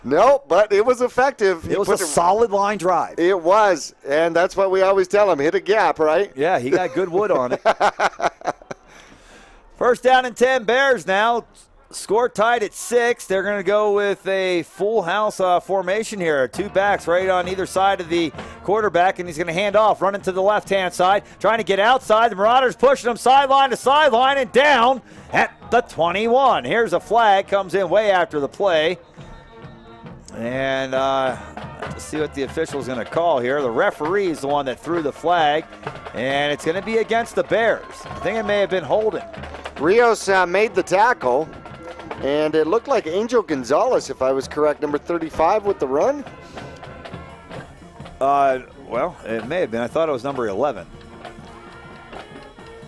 No, but it was effective. It was a solid line drive. It was, and that's what we always tell him, hit a gap, right? Yeah, he got good wood on it. First down and 10, Bears now. Score tied at 6. They're going to go with a full house formation here. 2 backs right on either side of the quarterback, and he's going to hand off, running to the left-hand side, trying to get outside. The Marauders pushing him sideline to sideline and down at the 21. Here's a flag, comes in way after the play. And let's see what the official's going to call here. The referee is the one that threw the flag, and it's going to be against the Bears. I think it may have been holding. Rios made the tackle. And it looked like Angel Gonzalez, if I was correct, number 35 with the run. Well, it may have been. I thought it was number 11.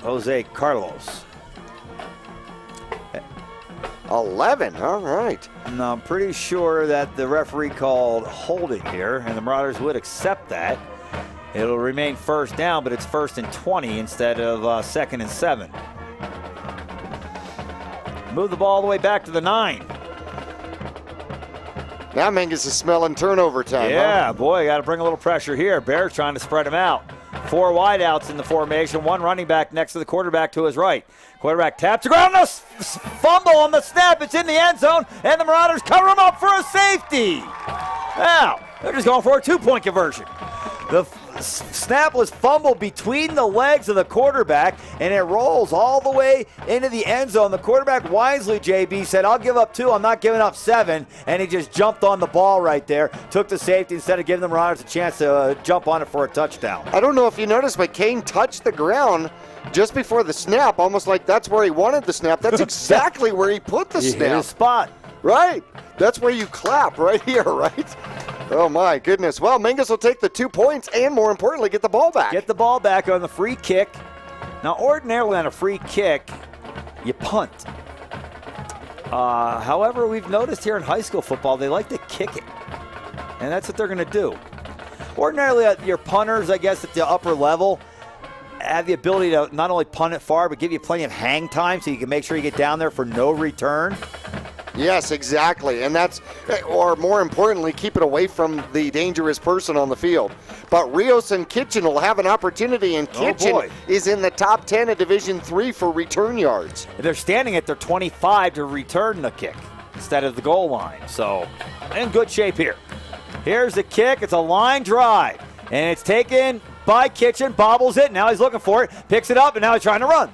Jose Carlos. 11, all right. Now, I'm pretty sure that the referee called holding here, and the Marauders would accept that. It'll remain first down, but it's 1st and 20 instead of 2nd and 7. Move the ball all the way back to the 9. Now Mingus is smelling turnover time. Yeah, huh? Boy, got to bring a little pressure here. Bears trying to spread him out. 4 wideouts in the formation. 1 running back next to the quarterback to his right. Quarterback taps the ground. Fumble on the snap. It's in the end zone, and the Marauders cover him up for a safety. Now, they're just going for a 2-point conversion. snap was fumbled between the legs of the quarterback, and it rolls all the way into the end zone. The quarterback wisely, JB, said, I'll give up 2, I'm not giving up 7, and he just jumped on the ball right there, took the safety instead of giving the Marauders a chance to jump on it for a touchdown. I don't know if you noticed, but Kane touched the ground just before the snap, almost like that's where he wanted the snap. That's exactly where he put the snap. Hit his spot. Right. That's where you clap, right here, right? Oh, my goodness. Well, Mingus will take the 2 points and, more importantly, get the ball back. Get the ball back on the free kick. Now, ordinarily on a free kick, you punt. However, we've noticed here in high school football, they like to kick it. And that's what they're going to do. Ordinarily, your punters, I guess, at the upper level, have the ability to not only punt it far, but give you plenty of hang time so you can make sure you get down there for no return. Yes, exactly. And that's, or more importantly, keep it away from the dangerous person on the field. But Rios and Kitchen will have an opportunity, and Kitchen is in the top 10 of Division III for return yards. They're standing at their 25 to return the kick instead of the goal line. So, in good shape here. Here's the kick. It's a line drive, and it's taken by Kitchen, bobbles it, now he's looking for it, picks it up, and now he's trying to run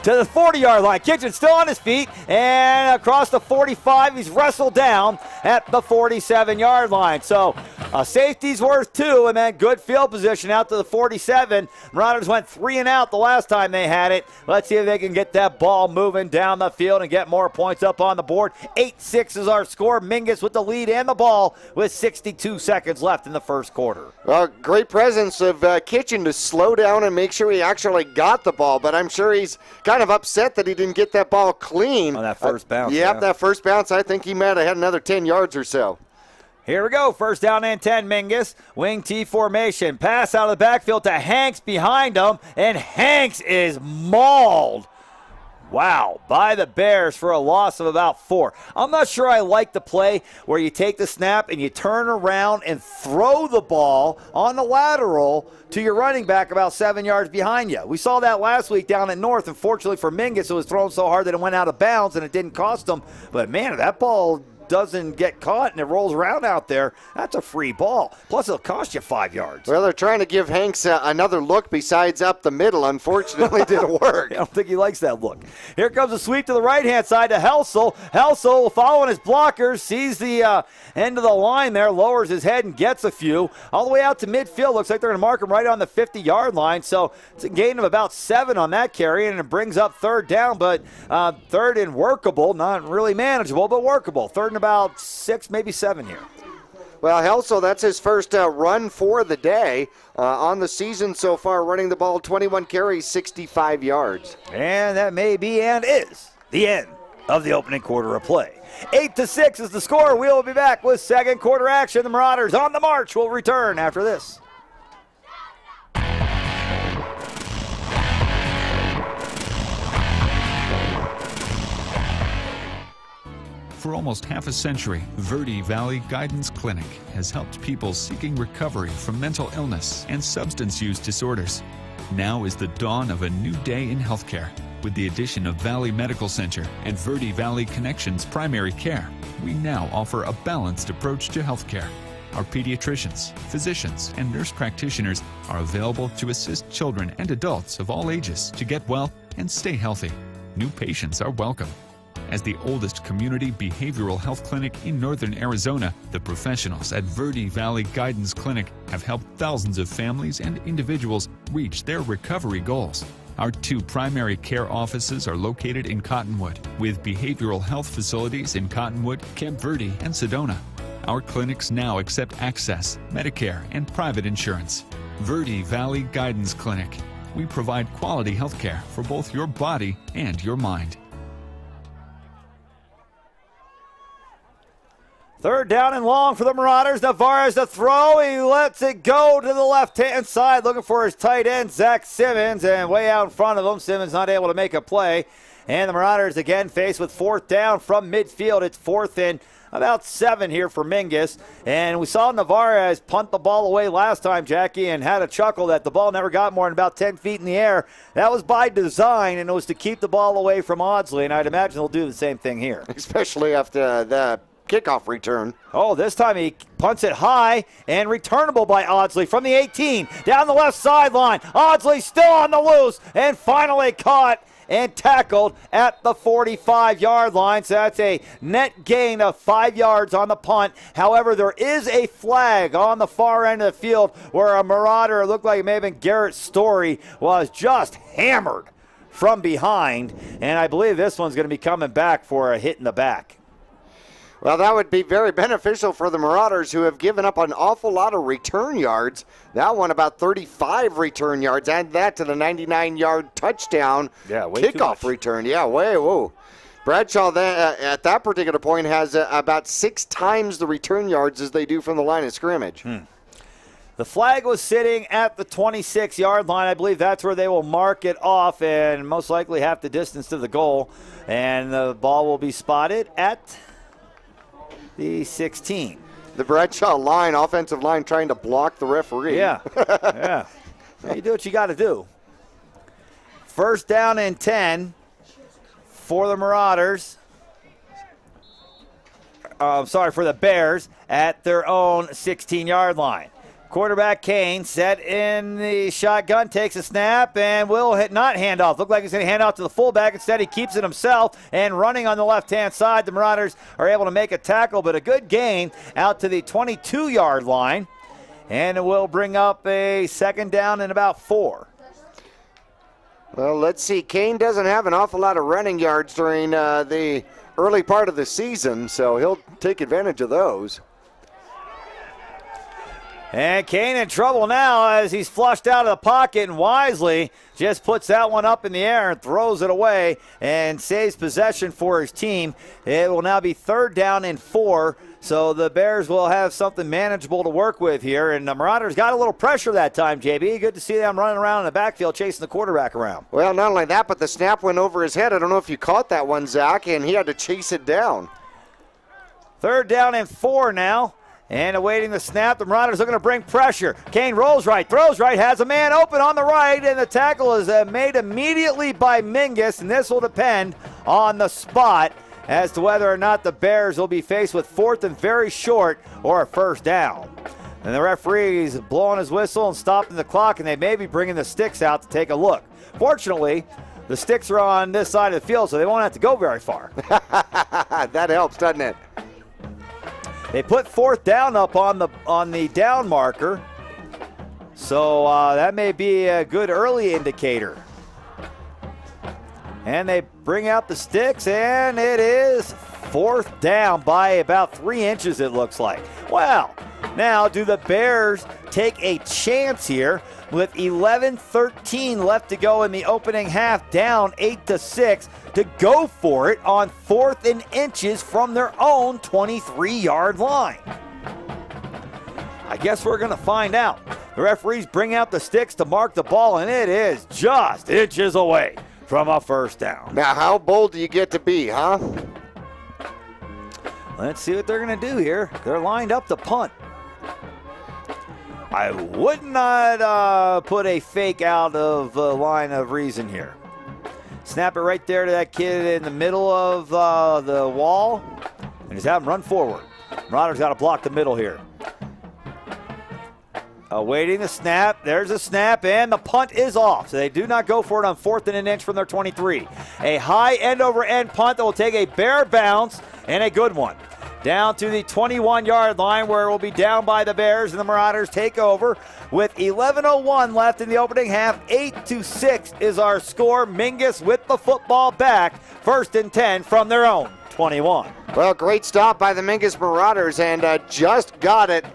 to the 40-yard line. Kitchen still on his feet, and across the 45, he's wrestled down at the 47-yard line. So a safety's worth 2, and then good field position out to the 47. Marauders went 3 and out the last time they had it. Let's see if they can get that ball moving down the field and get more points up on the board. 8-6 is our score. Mingus with the lead and the ball with 62 seconds left in the first quarter. Great presence of Kitchen to slow down and make sure he actually got the ball, but I'm sure he's kind of upset that he didn't get that ball clean. On that first bounce. Yeah, that first bounce, I think he might have had another 10 yards or so. Here we go, first down and 10, Mingus. Wing T formation, pass out of the backfield to Hanks behind him, and Hanks is mauled. Wow, by the Bears for a loss of about 4. I'm not sure I like the play where you take the snap and you turn around and throw the ball on the lateral to your running back about 7 yards behind you. We saw that last week down at North, and fortunately for Mingus, it was thrown so hard that it went out of bounds and it didn't cost him. But man, if that ball doesn't get caught and it rolls around out there, that's a free ball. Plus, it'll cost you 5 yards. Well, they're trying to give Hanks another look besides up the middle. Unfortunately, it didn't work. I don't think he likes that look. Here comes a sweep to the right-hand side to Helsel. Helsel, following his blockers, sees the end of the line there, lowers his head and gets a few. All the way out to midfield. Looks like they're going to mark him right on the 50-yard line. So it's a gain of about 7 on that carry, and it brings up third down, but third and workable. Not really manageable, but workable. Third and about 6, maybe 7 here. Well, Helsel, that's his first run for the day on the season so far, running the ball 21 carries, 65 yards. And that may be and is the end of the opening quarter of play. 8-6 is the score. We will be back with second quarter action. The Marauders on the march will return after this. For almost half a century, Verde Valley Guidance Clinic has helped people seeking recovery from mental illness and substance use disorders. Now is the dawn of a new day in healthcare. With the addition of Valley Medical Center and Verde Valley Connections Primary Care, we now offer a balanced approach to healthcare. Our pediatricians, physicians, and nurse practitioners are available to assist children and adults of all ages to get well and stay healthy. New patients are welcome. As the oldest community behavioral health clinic in northern Arizona, the professionals at Verde Valley Guidance Clinic have helped thousands of families and individuals reach their recovery goals. Our 2 primary care offices are located in Cottonwood, with behavioral health facilities in Cottonwood, Camp Verde, and Sedona. Our clinics now accept Access, Medicare, and private insurance. Verde Valley Guidance Clinic. We provide quality health care for both your body and your mind. Third down and long for the Marauders. Navarez to throw. He lets it go to the left-hand side, looking for his tight end, Zach Simmons, and way out in front of him, Simmons not able to make a play. And the Marauders again faced with fourth down from midfield. It's 4th and about 7 here for Mingus. And we saw Navarez punt the ball away last time, Jackie, and had a chuckle that the ball never got more than about 10 feet in the air. That was by design, and it was to keep the ball away from Audsley, and I'd imagine they'll do the same thing here. Especially after the kickoff return. Oh, this time he punts it high and returnable by Audsley from the 18 down the left sideline. Audsley still on the loose and finally caught and tackled at the 45-yard line. So that's a net gain of 5 yards on the punt. However, there is a flag on the far end of the field where a Marauder, it looked like it may have been Garrett Story, was just hammered from behind. And I believe this one's going to be coming back for a hit in the back. Well, that would be very beneficial for the Marauders, who have given up an awful lot of return yards. That one about 35 return yards. Add that to the 99-yard touchdown kickoff return. Yeah, whoa. Bradshaw then, at that particular point has about 6 times the return yards as they do from the line of scrimmage. The flag was sitting at the 26-yard line. I believe that's where they will mark it off and most likely half the distance to the goal. And the ball will be spotted at the 16. The Bradshaw line, offensive line, trying to block the referee. Yeah. You do what you got to do. First down and 10 for the Marauders. For the Bears at their own 16-yard line. Quarterback Kane set in the shotgun, takes a snap, and will not hand off. Looked like he's going to hand off to the fullback. Instead, he keeps it himself, and running on the left-hand side, the Marauders are able to make a tackle, but a good gain out to the 22-yard line, and it will bring up a second down and about 4. Well, let's see. Kane doesn't have an awful lot of running yards during the early part of the season, so he'll take advantage of those. And Kane in trouble now as he's flushed out of the pocket, and wisely just puts that one up in the air and throws it away and saves possession for his team. It will now be third down and 4, so the Bears will have something manageable to work with here. And the Marauders got a little pressure that time, JB. Good to see them running around in the backfield chasing the quarterback around. Well, not only that, but the snap went over his head. I don't know if you caught that one, Zach, and he had to chase it down. Third down and 4 now. And awaiting the snap, the Marauders looking to bring pressure. Kane rolls right, throws right, has a man open on the right, and the tackle is made immediately by Mingus, and this will depend on the spot as to whether or not the Bears will be faced with fourth and very short or a first down. And the referee is blowing his whistle and stopping the clock, and they may be bringing the sticks out to take a look. Fortunately, the sticks are on this side of the field, so they won't have to go very far. That helps, doesn't it? They put fourth down up on the down marker, so that may be a good early indicator. And they bring out the sticks, and it is fourth down by about 3 inches, it looks like. Well, now do the Bears take a chance here with 11:13 left to go in the opening half, down 8-6, to go for it on 4th and inches from their own 23-yard line? I guess we're going to find out. The referees bring out the sticks to mark the ball, and it is just inches away from a first down. Now, how bold do you get to be, huh? Let's see what they're going to do here. They're lined up to punt. I would not put a fake out of line of reason here. Snap it right there to that kid in the middle of the wall, and just have him run forward. Marauders got to block the middle here. Awaiting the snap. There's a snap, and the punt is off. So they do not go for it on 4th and an inch from their 23. A high end-over-end punt that will take a bare bounce, and a good one. Down to the 21-yard line, where it will be down by the Bears, and the Marauders take over with 11:01 left in the opening half. 8-6 is our score. Mingus with the football back. 1st and 10 from their own 21. Well, great stop by the Mingus Marauders, and just got it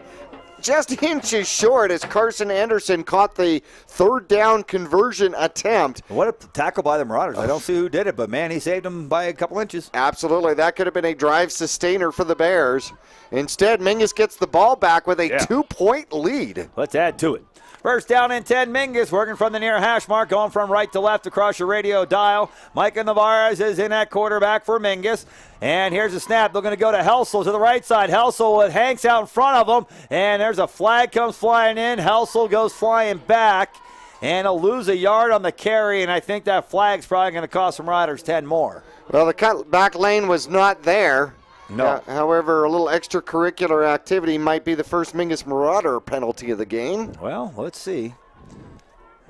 just inches short as Carson Anderson caught the third down conversion attempt. What a tackle by the Marauders. I don't see who did it, but man, he saved them by a couple inches. Absolutely. That could have been a drive sustainer for the Bears. Instead, Mingus gets the ball back with a 2-point lead. Let's add to it. First down and 10, Mingus working from the near hash mark, going from right to left across your radio dial. Micah Navarez is in at quarterback for Mingus. And here's a snap. They're going to go to Helsel to the right side. Helsel with Hanks out in front of him. And there's a flag comes flying in. Helsel goes flying back. And he'll lose a yard on the carry. And I think that flag's probably going to cost some Riders 10 more. Well, the cut back lane was not there. No. However, a little extracurricular activity might be the first Mingus Marauder penalty of the game. Well, let's see.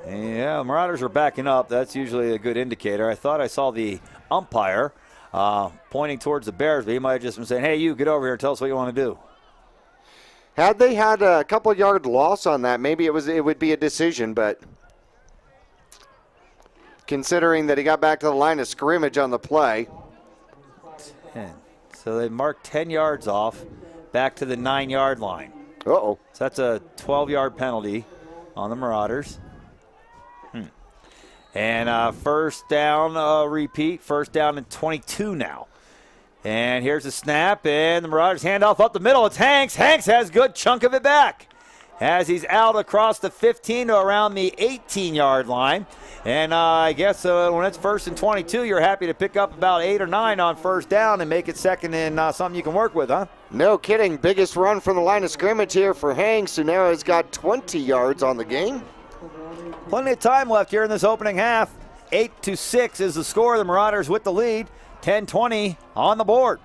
Yeah, Marauders are backing up. That's usually a good indicator. I thought I saw the umpire pointing towards the Bears, but he might have just been saying, hey, you, get over here and tell us what you want to do. Had they had a couple yard loss on that, maybe it would be a decision, but considering that he got back to the line of scrimmage on the play. 10. So they marked 10 yards off, back to the 9-yard line. Uh-oh. So that's a 12-yard penalty on the Marauders. And first down, repeat, first down and 22 now. And here's the snap, and the Marauders handoff up the middle. It's Hanks. Hanks has a good chunk of it back as he's out across the 15 to around the 18-yard line. And I guess when it's first and 22, you're happy to pick up about 8 or 9 on first down and make it second and something you can work with, huh? No kidding. Biggest run from the line of scrimmage here for Hanks, who now has got 20 yards on the game. Plenty of time left here in this opening half. 8-6 is the score. The Marauders with the lead. 10-20 on the board.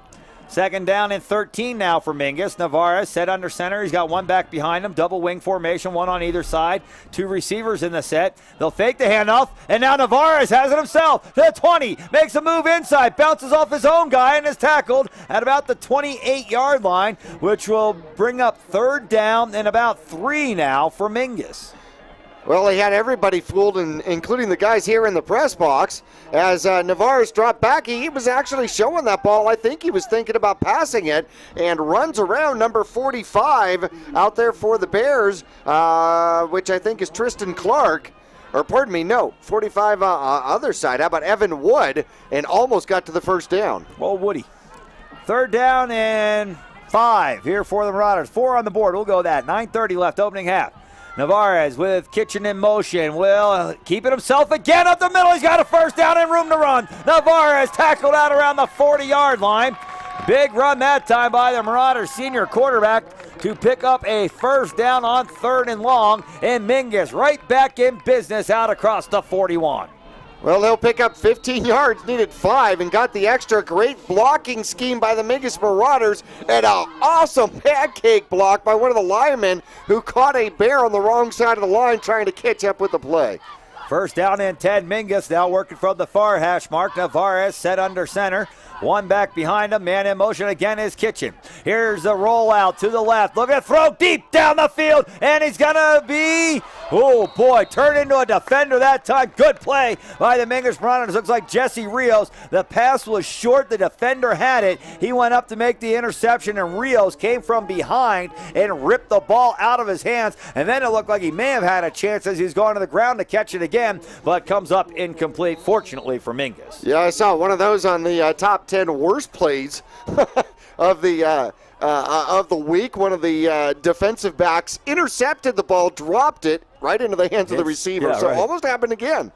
Second down and 13 now for Mingus. Navarez set under center. He's got one back behind him. Double wing formation, one on either side. 2 receivers in the set. They'll fake the handoff, and now Navarez has it himself. The 20, makes a move inside, bounces off his own guy, and is tackled at about the 28-yard line, which will bring up third down and about 3 now for Mingus. Well, he had everybody fooled, including the guys here in the press box. As Navarez dropped back, he was actually showing that ball. I think he was thinking about passing it, and runs around number 45 out there for the Bears, which I think is Tristan Clark. Or pardon me, no, 45 other side. How about Evan Wood? And almost got to the first down. Well, Woody. Third down and 5 here for the Marauders. 4 on the board. We'll go that. 9:30 left, opening half. Navarez with Kitchen in motion will keep it himself again up the middle. He's got a first down and room to run. Navarez tackled out around the 40-yard line. Big run that time by the Marauders senior quarterback to pick up a first down on 3rd and long. And Mingus right back in business out across the 41. Well, they'll pick up 15 yards, needed 5, and got the extra. Great blocking scheme by the Mingus Marauders, and an awesome pancake block by one of the linemen who caught a bear on the wrong side of the line trying to catch up with the play. First down and 10, Mingus now working from the far hash mark. Navarez set under center. One back behind him, man in motion again is Kitchen. Here's the rollout to the left. Look at throw deep down the field, and he's gonna be, oh boy, turned into a defender that time. Good play by the Mingus Marauders. Looks like Jesse Rios. The pass was short, the defender had it. He went up to make the interception, and Rios came from behind and ripped the ball out of his hands. And then it looked like he may have had a chance as he's going to the ground to catch it again, but comes up incomplete, fortunately for Mingus. Yeah, I saw one of those on the top 10 worst plays of the week. One of the defensive backs intercepted the ball, dropped it right into the hands of the receiver. Yeah, so right. Almost happened again.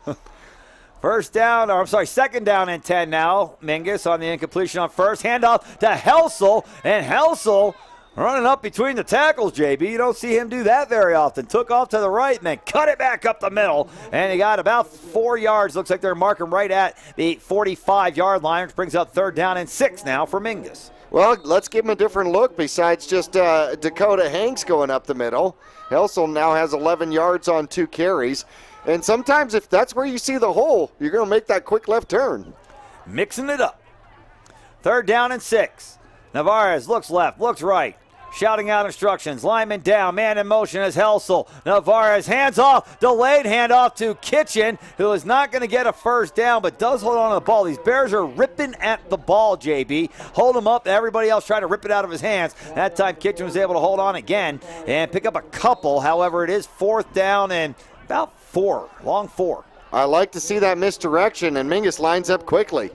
Second down and 10 now. Mingus on the incompletion on first. Handoff to Helsel, and Helsel running up between the tackles, JB. You don't see him do that very often. Took off to the right and then cut it back up the middle. And he got about 4 yards. Looks like they're marking right at the 45-yard line, which brings up third down and 6 now for Mingus. Well, let's give him a different look besides just Dakota Hanks going up the middle. Helsel now has 11 yards on 2 carries. And sometimes if that's where you see the hole, you're going to make that quick left turn. Mixing it up. Third down and 6. Navarez looks left, looks right. Shouting out instructions. Lineman down. Man in motion is Helsel. Navarez hands off. Delayed handoff to Kitchen, who is not going to get a first down, but does hold on to the ball. These Bears are ripping at the ball, JB. Hold him up. Everybody else trying to rip it out of his hands. That time Kitchen was able to hold on again and pick up a couple. However, it is 4th down and about 4. Long 4. I like to see that misdirection, and Mingus lines up quickly.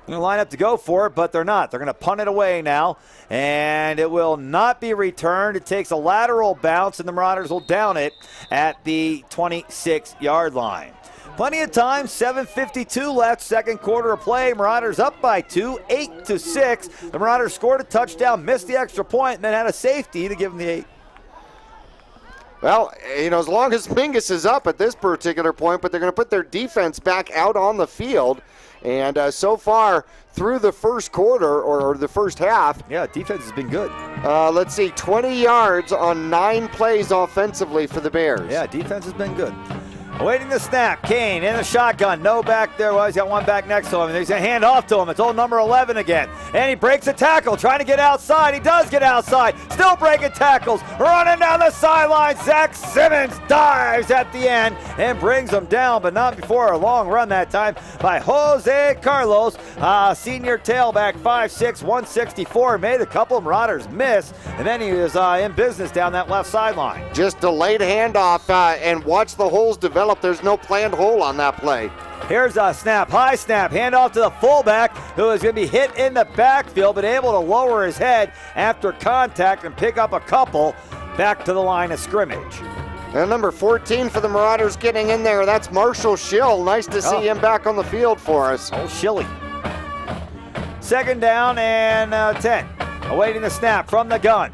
Going to line up to go for it, but they're not. They're going to punt it away now, and it will not be returned. It takes a lateral bounce, and the Marauders will down it at the 26-yard line. Plenty of time, 7:52 left, second quarter of play. Marauders up by 2, 8-6. The Marauders scored a touchdown, missed the extra point, and then had a safety to give them the 8. Well, as long as Mingus is up at this particular point, but they're going to put their defense back out on the field. And so far, through the first quarter, or the first half. Yeah, defense has been good. Let's see, 20 yards on 9 plays offensively for the Bears. Yeah, defense has been good. Awaiting the snap, Kane in the shotgun. No back there. Well, he's got one back next to him. And he's going to hand off to him. It's old number 11 again. And he breaks a tackle, trying to get outside. He does get outside. Still breaking tackles. Running down the sideline. Zach Simmons dives at the end and brings him down, but not before a long run that time by Jose Carlos. Senior tailback, 5'6", 164. Made a couple of Marauders miss. And then he was in business down that left sideline. Just delayed handoff and watch the holes develop. There's no planned hole on that play. Here's a snap, high snap, handoff to the fullback, who is going to be hit in the backfield, but able to lower his head after contact and pick up a couple back to the line of scrimmage. And number 14 for the Marauders getting in there. That's Marshall Schill. Nice to see him back on the field for us. Oh, Schilly. Second down and 10. Awaiting the snap from the gun.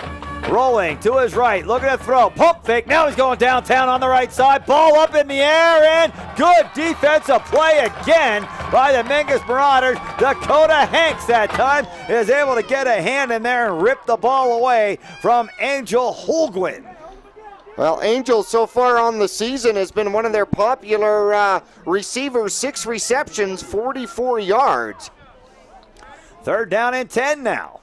Rolling to his right, looking to throw, pump fake, now he's going downtown on the right side, ball up in the air, and good defensive play again by the Mingus Marauders. Dakota Hanks that time is able to get a hand in there and rip the ball away from Angel Holguin. Well, Angel so far on the season has been one of their popular receivers, 6 receptions, 44 yards. Third down and 10 now.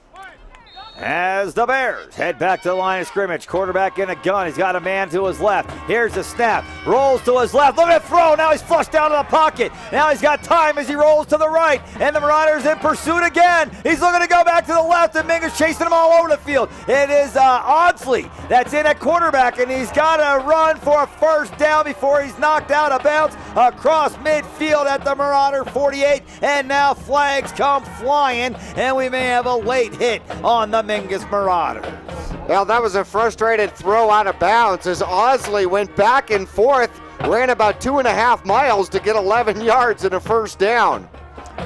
As the Bears head back to the line of scrimmage. Quarterback in a gun. He's got a man to his left. Here's the snap. Rolls to his left. Look at the throw. Now he's flushed down to the pocket. Now he's got time as he rolls to the right. And the Marauders in pursuit again. He's looking to go back to the left, and Mingus chasing him all over the field. It is Audsley that's in at quarterback, and he's got to run for a first down before he's knocked out of bounds across midfield at the Marauder 48. And now flags come flying, and we may have a late hit on the Mingus Marauders. Well, that was a frustrated throw out of bounds as Audsley went back and forth, ran about 2.5 miles to get 11 yards and a first down.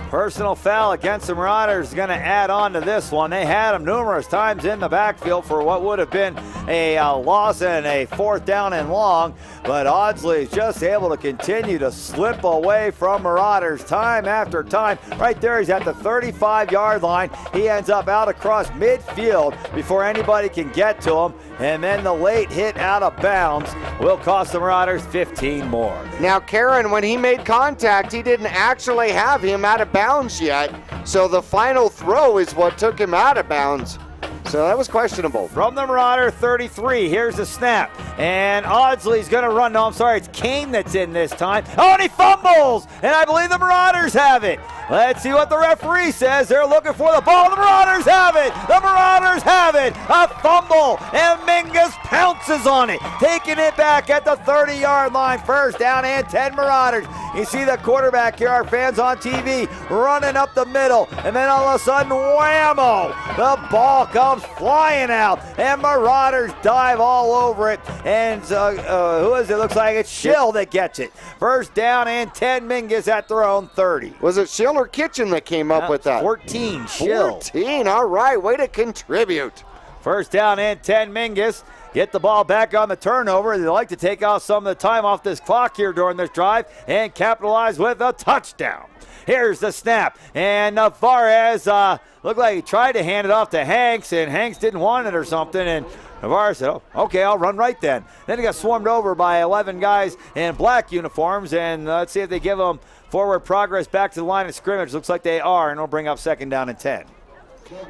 Personal foul against the Marauders is going to add on to this one. They had him numerous times in the backfield for what would have been a loss and a fourth down and long, but Audsley is just able to continue to slip away from Marauders time after time. Right there, he's at the 35-yard line. He ends up out across midfield before anybody can get to him, and then the late hit out of bounds will cost the Marauders 15 more. Now, Karen, when he made contact, he didn't actually have him out of bounds yet, so the final throw is what took him out of bounds. So that was questionable. From the Marauder 33, here's the snap. And Audsley's going to run. No, I'm sorry, it's Kane that's in this time. Oh, and he fumbles! And I believe the Marauders have it. Let's see what the referee says. They're looking for the ball. The Marauders have it. The Marauders have it. A fumble, and Mingus pounces on it, taking it back at the 30-yard line. First down and 10 Marauders. You see the quarterback here, our fans on TV, running up the middle, and then all of a sudden, whammo! The ball comes flying out, and Marauders dive all over it. And who is it? Looks like it's Schill that gets it. First down and 10 Mingus at their own 30. Was it Schill or Kitchen that came up with that? 14, Schill. 14, all right, way to contribute. First down and 10 Mingus. Get the ball back on the turnover. They like to take out some of the time off this clock here during this drive and capitalize with a touchdown. Here's the snap, and Navarez looked like he tried to hand it off to Hanks, and Hanks didn't want it or something, and Navarez said, oh, okay, I'll run right then. Then he got swarmed over by 11 guys in black uniforms, and let's see if they give him forward progress back to the line of scrimmage. Looks like they are, and it'll bring up second down and 10.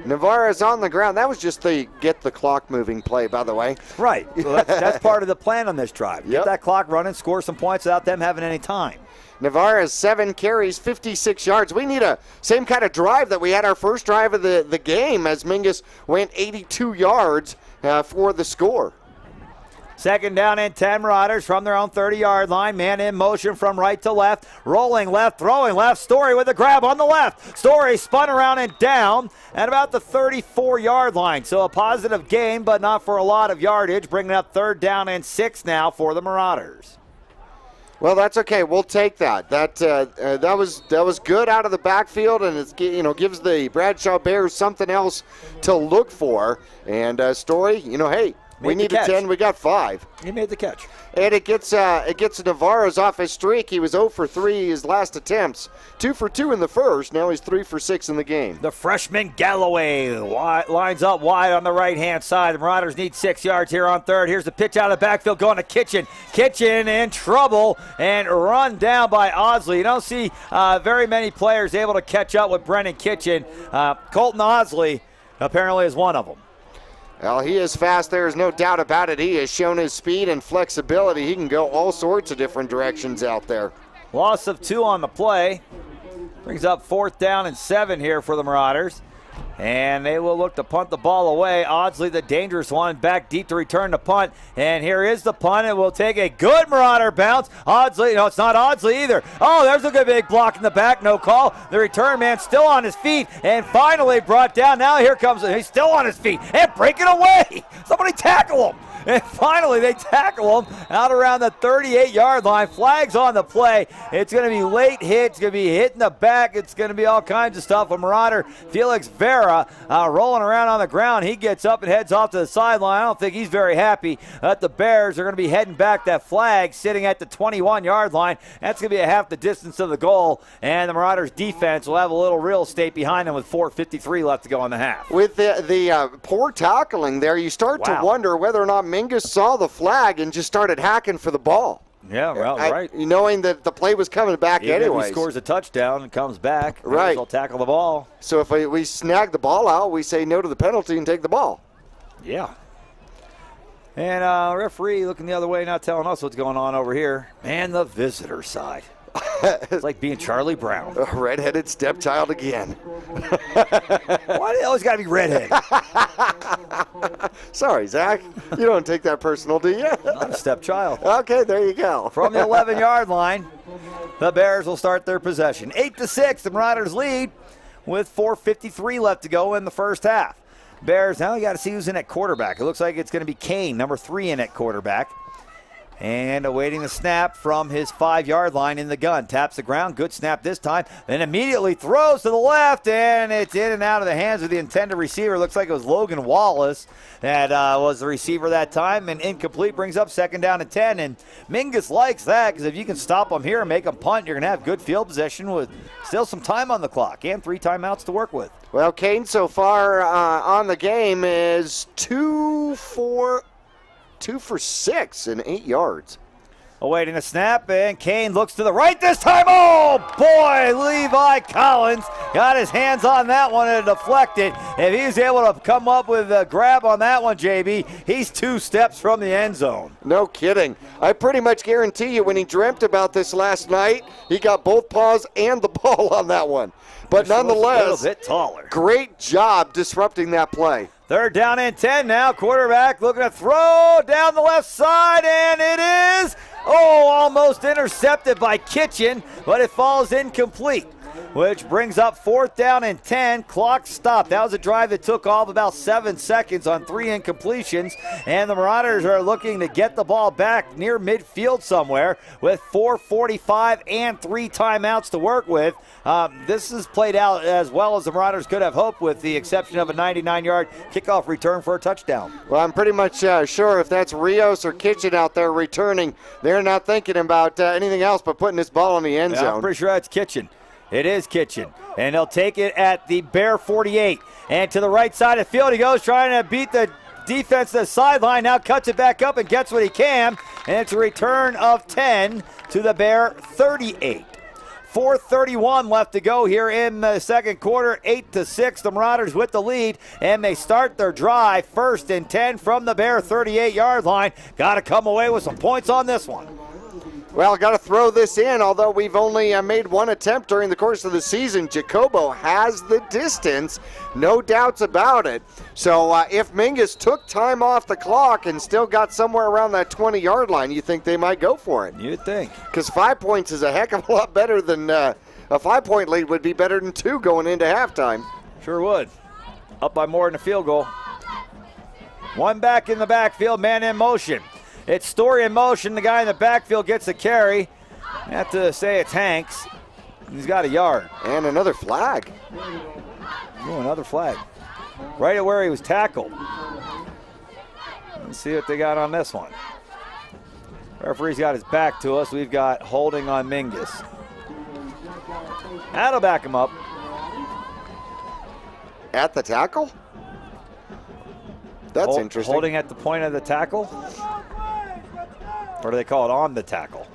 Navarez on the ground. That was just the get the clock moving play, by the way. Right. Well, that's part of the plan on this drive. Get that clock running, score some points without them having any time. Navarez, 7 carries, 56 yards. We need a same kind of drive that we had our first drive of the game as Mingus went 82 yards for the score. Second down and 10 Marauders from their own 30-yard line. Man in motion from right to left. Rolling left, throwing left. Story with a grab on the left. Story spun around and down at about the 34-yard line. So a positive gain, but not for a lot of yardage. Bringing up third down and 6 now for the Marauders. Well, that's okay. We'll take that. That was good out of the backfield, and it's gives the Bradshaw Bears something else to look for. And Story, hey, We needed 10. We got 5. He made the catch. And it gets Navarro's off his streak. He was 0 for 3 his last attempts. 2 for 2 in the first. Now he's 3 for 6 in the game. The freshman Galloway lines up wide on the right-hand side. The Marauders need 6 yards here on third. Here's the pitch out of the backfield going to Kitchen. Kitchen in trouble and run down by Osley. You don't see very many players able to catch up with Brennan Kitchen. Colton Osley apparently is one of them. Well, he is fast. There is no doubt about it. He has shown his speed and flexibility. He can go all sorts of different directions out there. Loss of 2 on the play. Brings up 4th down and 7 here for the Marauders. And they will look to punt the ball away. Oddsley, the dangerous one, back deep to return the punt. And here is the punt. It will take a good Marauder bounce. Oddsley, no, it's not Oddsley either. Oh, there's a good big block in the back. No call. The return man still on his feet and finally brought down. Now here comes, he's still on his feet and breaking away. Somebody tackle him. And finally, they tackle him out around the 38-yard line. Flags on the play. It's going to be late hit. It's going to be hit in the back. It's going to be all kinds of stuff. A Marauder, Felix Vera, rolling around on the ground. He gets up and heads off to the sideline. I don't think he's very happy that the Bears are going to be heading back. That flag sitting at the 21-yard line. That's going to be a half the distance of the goal. And the Marauders' defense will have a little real estate behind them with 4:53 left to go in the half. With the poor tackling there, you start to wonder whether or not Mingus saw the flag and just started hacking for the ball. Yeah, well, right. Knowing that the play was coming back anyway. If he scores a touchdown and comes back, right, he'll tackle the ball. So if we snag the ball out, we say no to the penalty and take the ball. Yeah. And referee looking the other way, not telling us what's going on over here. And the visitor side. It's like being Charlie Brown. A redheaded stepchild again. Why do they always got to be redheaded? Sorry, Zach. You don't take that personal, do you? Not a stepchild. Okay, there you go. From the 11-yard line, the Bears will start their possession. 8-6, the Marauders lead with 4:53 left to go in the first half. Bears, now you got to see who's in at quarterback. It looks like it's going to be Kane, number 3 in at quarterback. And awaiting the snap from his 5-yard line in the gun. Taps the ground. Good snap this time. Then immediately throws to the left, and it's in and out of the hands of the intended receiver. Looks like it was Logan Wallace that was the receiver that time. And incomplete brings up 2nd down and 10. And Mingus likes that because if you can stop them here and make them punt, you're going to have good field possession with still some time on the clock and 3 timeouts to work with. Well, Kane so far on the game is 2 for 6 and 8 yards. Awaiting a snap, and Kane looks to the right this time. Oh, boy, Levi Collins got his hands on that one and deflected. If he's able to come up with a grab on that one, JB, he's 2 steps from the end zone. No kidding. I pretty much guarantee you when he dreamt about this last night, he got both paws and the ball on that one. But nonetheless, a little bit taller. Great job disrupting that play. 3rd down and 10 now. Quarterback looking to throw down the left side, and it is, almost intercepted by Kitchen, but it falls incomplete, which brings up 4th down and 10. Clock stopped. That was a drive that took off about 7 seconds on 3 incompletions, and the Marauders are looking to get the ball back near midfield somewhere with 4:45 and 3 timeouts to work with. This has played out as well as the Marauders could have hoped, with the exception of a 99-yard kickoff return for a touchdown. Well, I'm pretty much sure if that's Rios or Kitchen out there returning, they're not thinking about anything else but putting this ball in the end zone. I'm pretty sure that's Kitchen. It is Kitchen, and they'll take it at the Bear 48. And to the right side of the field he goes, trying to beat the defense to the sideline. Now cuts it back up and gets what he can, and it's a return of 10 to the Bear 38. 4:31 left to go here in the second quarter. 8-6, the Marauders with the lead, and they start their drive 1st and 10 from the Bear 38-yard line. Got to come away with some points on this one. Well, got to throw this in, although we've only made 1 attempt during the course of the season. Jacobo has the distance, no doubts about it. So if Mingus took time off the clock and still got somewhere around that 20-yard line, you think they might go for it? You'd think. Because 5 points is a heck of a lot better than a 5-point lead would be better than 2 going into halftime. Sure would. Up by more than a field goal. 1 back in the backfield, man in motion. It's Story in motion. The guy in the backfield gets a carry. I have to say it's Hanks. He's got a yard. And another flag. Oh, another flag. Right at where he was tackled. Let's see what they got on this one. Referee's got his back to us. We've got holding on Mingus. That'll back him up. At the tackle? That's interesting. Holding at the point of the tackle? Or do they call it on the tackle?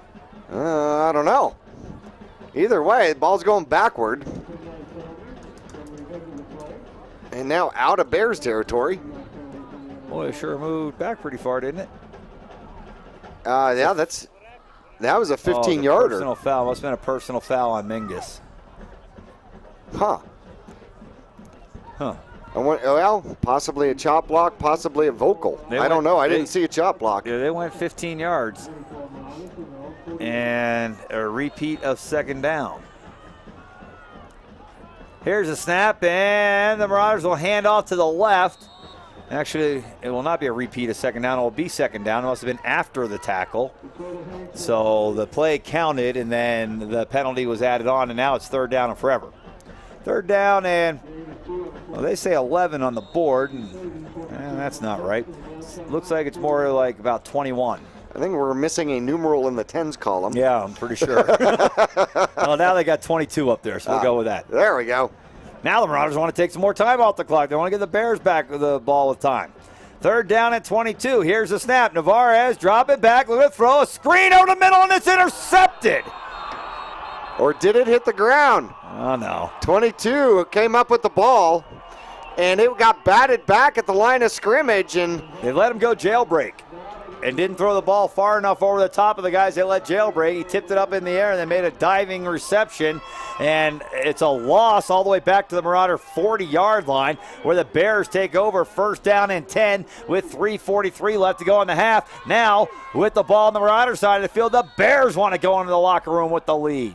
I don't know. Either way, the ball's going backward. And now out of Bears territory. Boy, it sure moved back pretty far, didn't it? Yeah, that was a 15-yarder. Personal foul. Must have been a personal foul on Mingus. Huh. Well, possibly a chop block, possibly a vocal. I don't know. I didn't see a chop block. Yeah, they went 15 yards. And a repeat of second down. Here's a snap, and the Marauders will hand off to the left. Actually, it will not be a repeat of second down. It will be second down. It must have been after the tackle. So the play counted, and then the penalty was added on, and now it's third down and forever. Third down, and well, they say 11 on the board, and that's not right. Looks like it's more like about 21. I think we're missing a numeral in the tens column. Yeah, I'm pretty sure. Well, now they got 22 up there, so we'll go with that. There we go. Now the Marauders want to take some more time off the clock. They want to get the Bears back with the ball with time. Third down at 22. Here's the snap. Navarez drop it back. Look at the throw. A screen over the middle, and it's intercepted. Or did it hit the ground? Oh, no. 22 came up with the ball, and it got batted back at the line of scrimmage. And they let him go jailbreak and didn't throw the ball far enough over the top of the guys they let jailbreak. He tipped it up in the air, and they made a diving reception. And it's a loss all the way back to the Marauder 40-yard line, where the Bears take over first down and 10 with 3:43 left to go in the half. Now, with the ball on the Marauder side of the field, the Bears want to go into the locker room with the lead.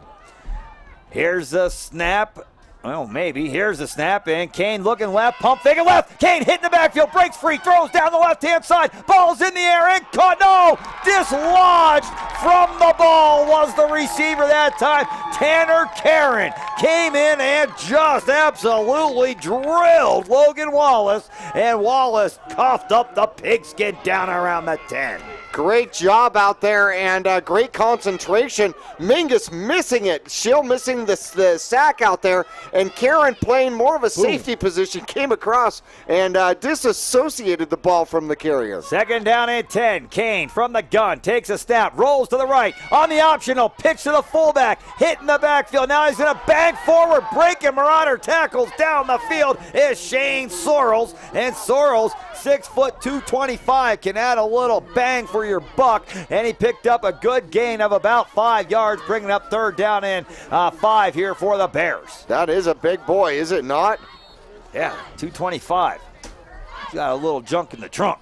Here's the snap. Well, maybe. Here's the snap, and Kane looking left, pump faking left. Kane hitting the backfield, breaks free, throws down the left-hand side. Ball's in the air and caught. No! Dislodged from the ball was the receiver that time. Tanner Karen came in and just absolutely drilled Logan Wallace, and Wallace coughed up the pigskin down around the 10. Great job out there, and great concentration. Mingus missing it. Schill missing the sack out there, and Karen playing more of a safety position, came across and disassociated the ball from the carrier. Second down and 10. Kane from the gun takes a snap, rolls to the right. On the optional, pitch to the fullback, hitting the backfield. Now he's going to bang forward, breaking Marauder tackles down the field is Shane Sorrells, and Sorrells, 6 foot 225, can add a little bang for your buck, and he picked up a good gain of about 5 yards, bringing up third down and 5 here for the Bears. That is a big boy, is it not? Yeah, 225. He's got a little junk in the trunk.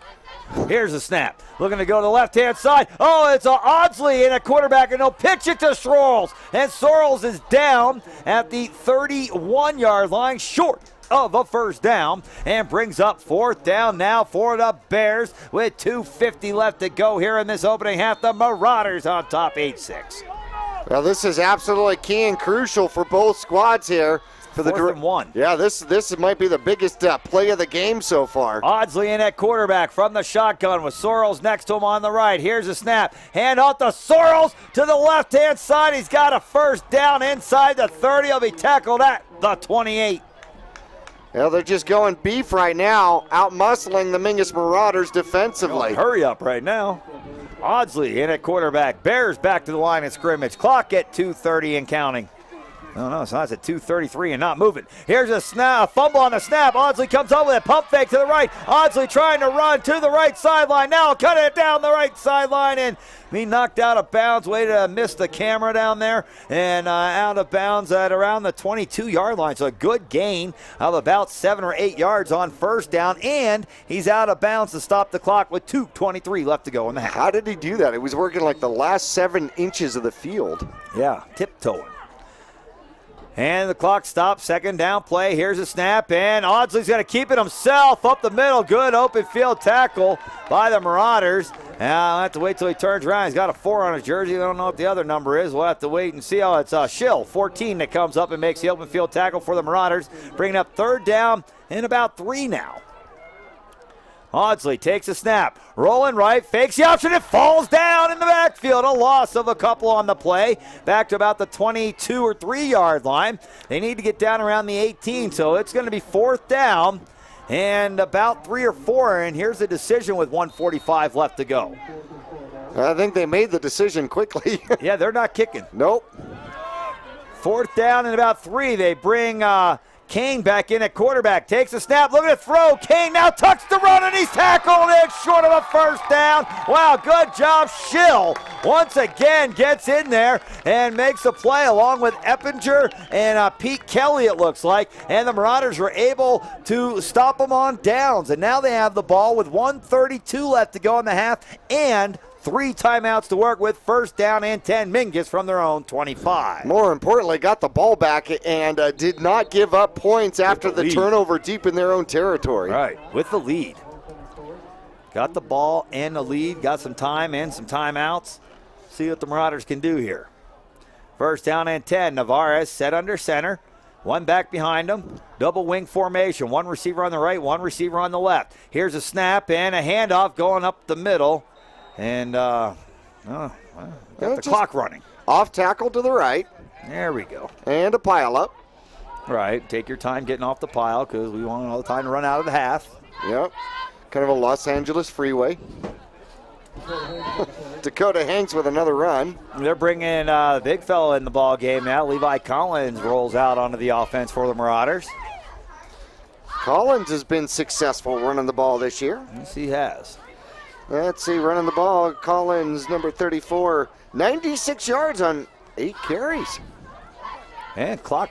Here's the snap. Looking to go to the left-hand side. Oh, it's Audsley in a quarterback, and he'll pitch it to Sorrells. And Sorrells is down at the 31-yard line, short of a first down, and brings up fourth down now for the Bears with 2:50 left to go here in this opening half. The Marauders on top 8-6. Well, this is absolutely key and crucial for both squads here. For the Fourth and 1. Yeah, this might be the biggest play of the game so far. Audsley in at quarterback from the shotgun with Sorrells next to him on the right. Here's a snap. Hand off to Sorrells to the left-hand side. He's got a first down inside the 30. He'll be tackled at the 28. Well, they're just going beef right now, out-muscling the Mingus Marauders defensively. Hurry up right now. Audsley in at quarterback. Bears back to the line of scrimmage. Clock at 2:30 and counting. No, it's not at 2:33 and not moving. Here's a snap, a fumble on the snap. Audsley comes up with a pump fake to the right. Audsley trying to run to the right sideline. Now cut it down the right sideline, and he knocked out of bounds. Way to miss the camera down there, and out of bounds at around the 22-yard line. So a good gain of about 7 or 8 yards on first down, and he's out of bounds to stop the clock with 2:23 left to go in the half. How did he do that? He was working like the last 7 inches of the field. Yeah, tiptoeing. And the clock stops, second down play. Here's a snap, and Audsley's going to keep it himself up the middle. Good open field tackle by the Marauders. Now I'll have to wait till he turns around. He's got a 4 on his jersey. I don't know what the other number is. We'll have to wait and see. How it's Schill, 14, that comes up and makes the open field tackle for the Marauders, bringing up third down and about 3 now. Audsley takes a snap, rolling right, fakes the option, it falls down in the backfield. A loss of a couple on the play, back to about the 22 or 3-yard line. They need to get down around the 18, so it's going to be 4th down and about 3 or 4, and here's the decision with 1:45 left to go. I think they made the decision quickly. Yeah, they're not kicking. Nope. 4th down and about 3. They bring Kane back in at quarterback. Takes a snap. Look at the throw. Kane now tucks the run, and he's tackled it short of a 1st down. Wow, good job. Schill once again gets in there and makes a play along with Eppinger and Pete Kelly, it looks like. And the Marauders were able to stop them on downs. And now they have the ball with 1:32 left to go in the half and 3 timeouts to work with. 1st down and 10. Mingus from their own 25. More importantly, got the ball back and did not give up points after the turnover deep in their own territory. Right, with the lead. Got the ball and the lead. Got some time and some timeouts. See what the Marauders can do here. 1st down and 10. Navarez set under center. One back behind him. Double wing formation. One receiver on the right, one receiver on the left. Here's a snap and a handoff going up the middle. And got the clock running. Off tackle to the right. There we go. And a pile up. Right. Take your time getting off the pile because we want all the time to run out of the half. Yep. Kind of a Los Angeles freeway. Dakota Hanks with another run. They're bringing the big fellow in the ball game now. Levi Collins rolls out onto the offense for the Marauders. Collins has been successful running the ball this year. Yes, he has. Let's see, running the ball, Collins, number 34, 96 yards on 8 carries. And clock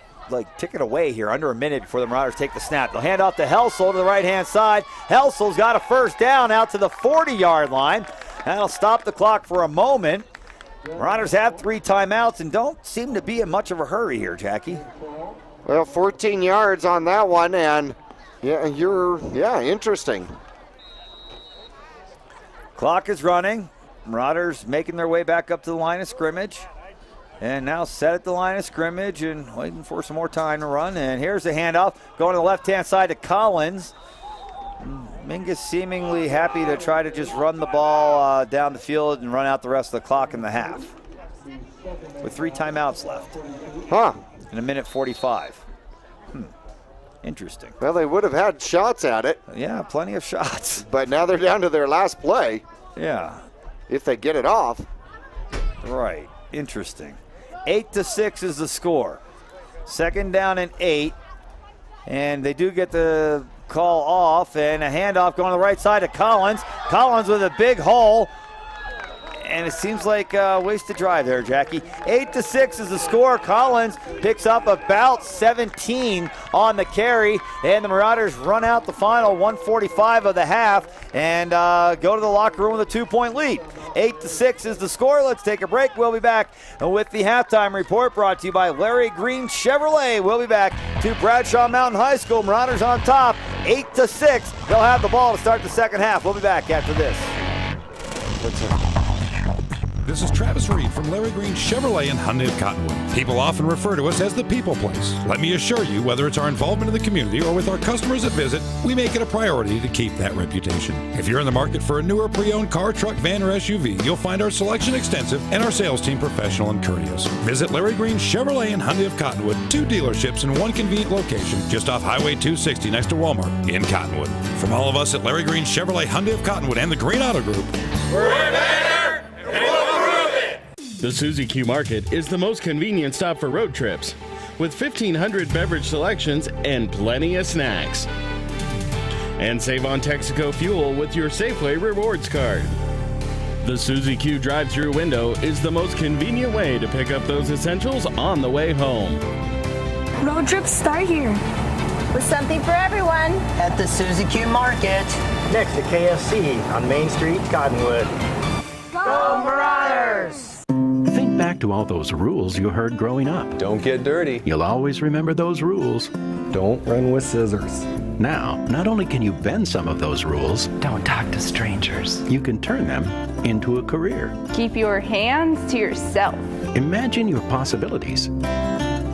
ticking away here, under a minute before the Marauders take the snap. They'll hand off to Helsel to the right-hand side. Helsel's got a 1st down out to the 40-yard line. That'll stop the clock for a moment. Marauders have 3 timeouts and don't seem to be in much of a hurry here, Jackie. Well, 14 yards on that one, and interesting. Clock is running. Marauders making their way back up to the line of scrimmage. And now set at the line of scrimmage and waiting for some more time to run. And here's the handoff going to the left-hand side to Collins. Mingus seemingly happy to try to just run the ball down the field and run out the rest of the clock in the half. With 3 timeouts left. In 1:45. Interesting. Well, they would have had shots at it. Yeah, plenty of shots. But now they're down to their last play. Yeah. If they get it off. Right. Interesting. 8-6 is the score. 2nd down and 8. And they do get the call off. And a handoff going to the right side to Collins. Collins with a big hole. And it seems like a wasted drive there, Jackie. 8-6 is the score. Collins picks up about 17 on the carry, and the Marauders run out the final 1:45 of the half and go to the locker room with a 2-point lead. 8-6 is the score. Let's take a break. We'll be back with the halftime report brought to you by Larry Green Chevrolet. We'll be back to Bradshaw Mountain High School. Marauders on top, 8-6. They'll have the ball to start the second half. We'll be back after this. This is Travis Reed from Larry Green Chevrolet in Hyundai of Cottonwood. People often refer to us as the people place. Let me assure you, whether it's our involvement in the community or with our customers that visit, we make it a priority to keep that reputation. If you're in the market for a newer pre-owned car, truck, van, or SUV, you'll find our selection extensive and our sales team professional and courteous. Visit Larry Green Chevrolet in Hyundai of Cottonwood, 2 dealerships in 1 convenient location just off Highway 260 next to Walmart in Cottonwood. From all of us at Larry Green Chevrolet Hyundai of Cottonwood and the Green Auto Group, we're better! The Suzy Q Market is the most convenient stop for road trips, with 1,500 beverage selections and plenty of snacks. And save on Texaco fuel with your Safeway Rewards card. The Suzy Q drive-thru window is the most convenient way to pick up those essentials on the way home. Road trips start here. With something for everyone. At the Suzy Q Market. Next to KFC on Main Street, Cottonwood. Go Marauders! Think back to all those rules you heard growing up. Don't get dirty. You'll always remember those rules. Don't run with scissors. Now, not only can you bend some of those rules, don't talk to strangers. You can turn them into a career. Keep your hands to yourself. Imagine your possibilities.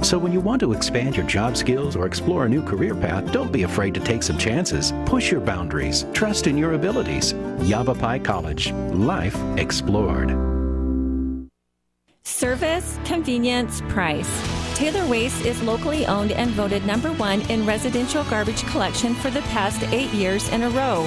So when you want to expand your job skills or explore a new career path, don't be afraid to take some chances. Push your boundaries. Trust in your abilities. Yavapai College. Life explored. Service, convenience, price. Taylor Waste is locally owned and voted #1 in residential garbage collection for the past 8 years in a row.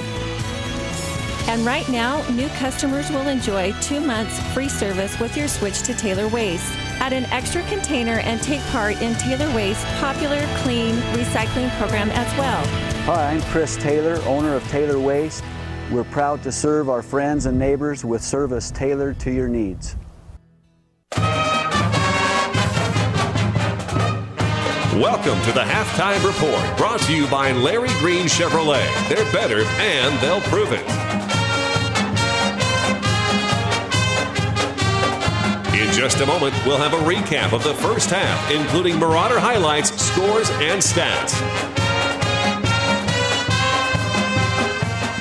And right now, new customers will enjoy 2 months free service with your switch to Taylor Waste. Add an extra container and take part in Taylor Waste's popular clean recycling program as well. Hi, I'm Chris Taylor, owner of Taylor Waste. We're proud to serve our friends and neighbors with service tailored to your needs. Welcome to the Halftime Report, brought to you by Larry Green Chevrolet. They're better and they'll prove it. In just a moment, we'll have a recap of the first half, including Marauder highlights, scores, and stats.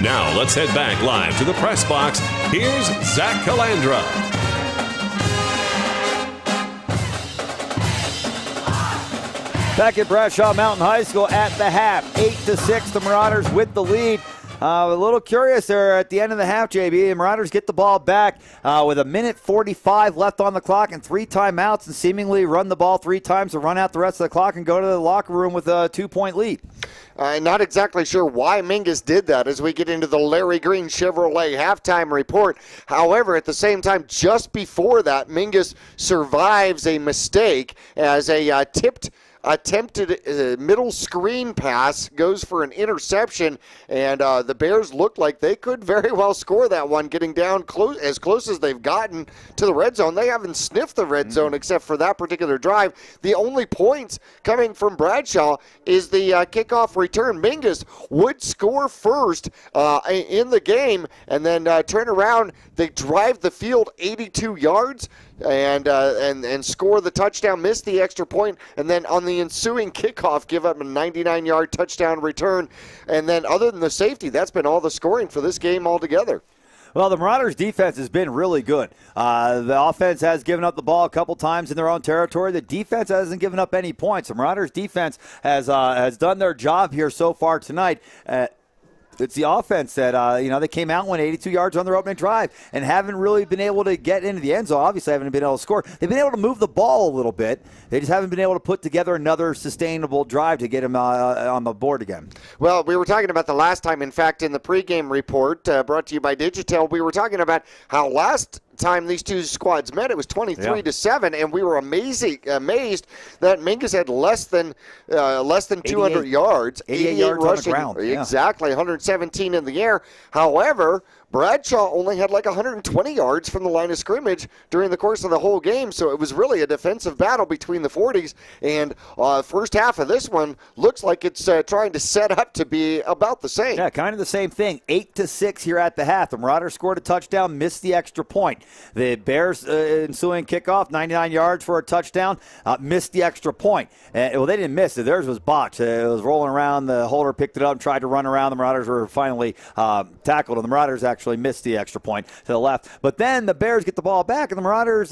Now, let's head back live to the press box. Here's Zach Calandra. Back at Bradshaw Mountain High School at the half, 8-6, the Marauders with the lead. A little curious there at the end of the half, JB. The Marauders get the ball back with 1:45 left on the clock and 3 timeouts, and seemingly run the ball 3 times to run out the rest of the clock and go to the locker room with a 2-point lead. Not exactly sure why Mingus did that as we get into the Larry Green Chevrolet halftime report. However, at the same time, just before that, Mingus survives a mistake as a attempted middle screen pass goes for an interception, and the Bears look like they could very well score that one, getting down as close as they've gotten to the red zone. They haven't sniffed the red zone except for that particular drive. The only points coming from Bradshaw is the kickoff return. Mingus would score first in the game and then turn around. They drive the field 82 yards and score the touchdown, miss the extra point, and then on the ensuing kickoff give up a 99-yard touchdown return. And then other than the safety, that's been all the scoring for this game altogether. Well, the Marauders' defense has been really good. The offense has given up the ball a couple times in their own territory. The defense hasn't given up any points. The Marauders' defense has done their job here so far tonight. It's the offense that, they came out and went 82 yards on their opening drive and haven't really been able to get into the end zone. Obviously, haven't been able to score. They've been able to move the ball a little bit. They just haven't been able to put together another sustainable drive to get them on the board again. Well, we were talking about the last time. In fact, in the pregame report brought to you by Digitel, we were talking about how last time these two squads met, it was 23-7, and we were amazed that Mingus had less than 200 yards, 88 yards rushing, on the ground. Exactly, 117 in the air. However, Bradshaw only had like 120 yards from the line of scrimmage during the course of the whole game, so it was really a defensive battle between the 40s, and first half of this one looks like it's trying to set up to be about the same. Yeah, kind of the same thing. 8-6 here at the half. The Marauders scored a touchdown, missed the extra point. The Bears ensuing kickoff, 99 yards for a touchdown, missed the extra point. Well, they didn't miss it. Theirs was botched. It was rolling around. The holder picked it up and tried to run around. The Marauders were finally tackled, and the Marauders actually missed the extra point to the left. But then the Bears get the ball back, and the Marauders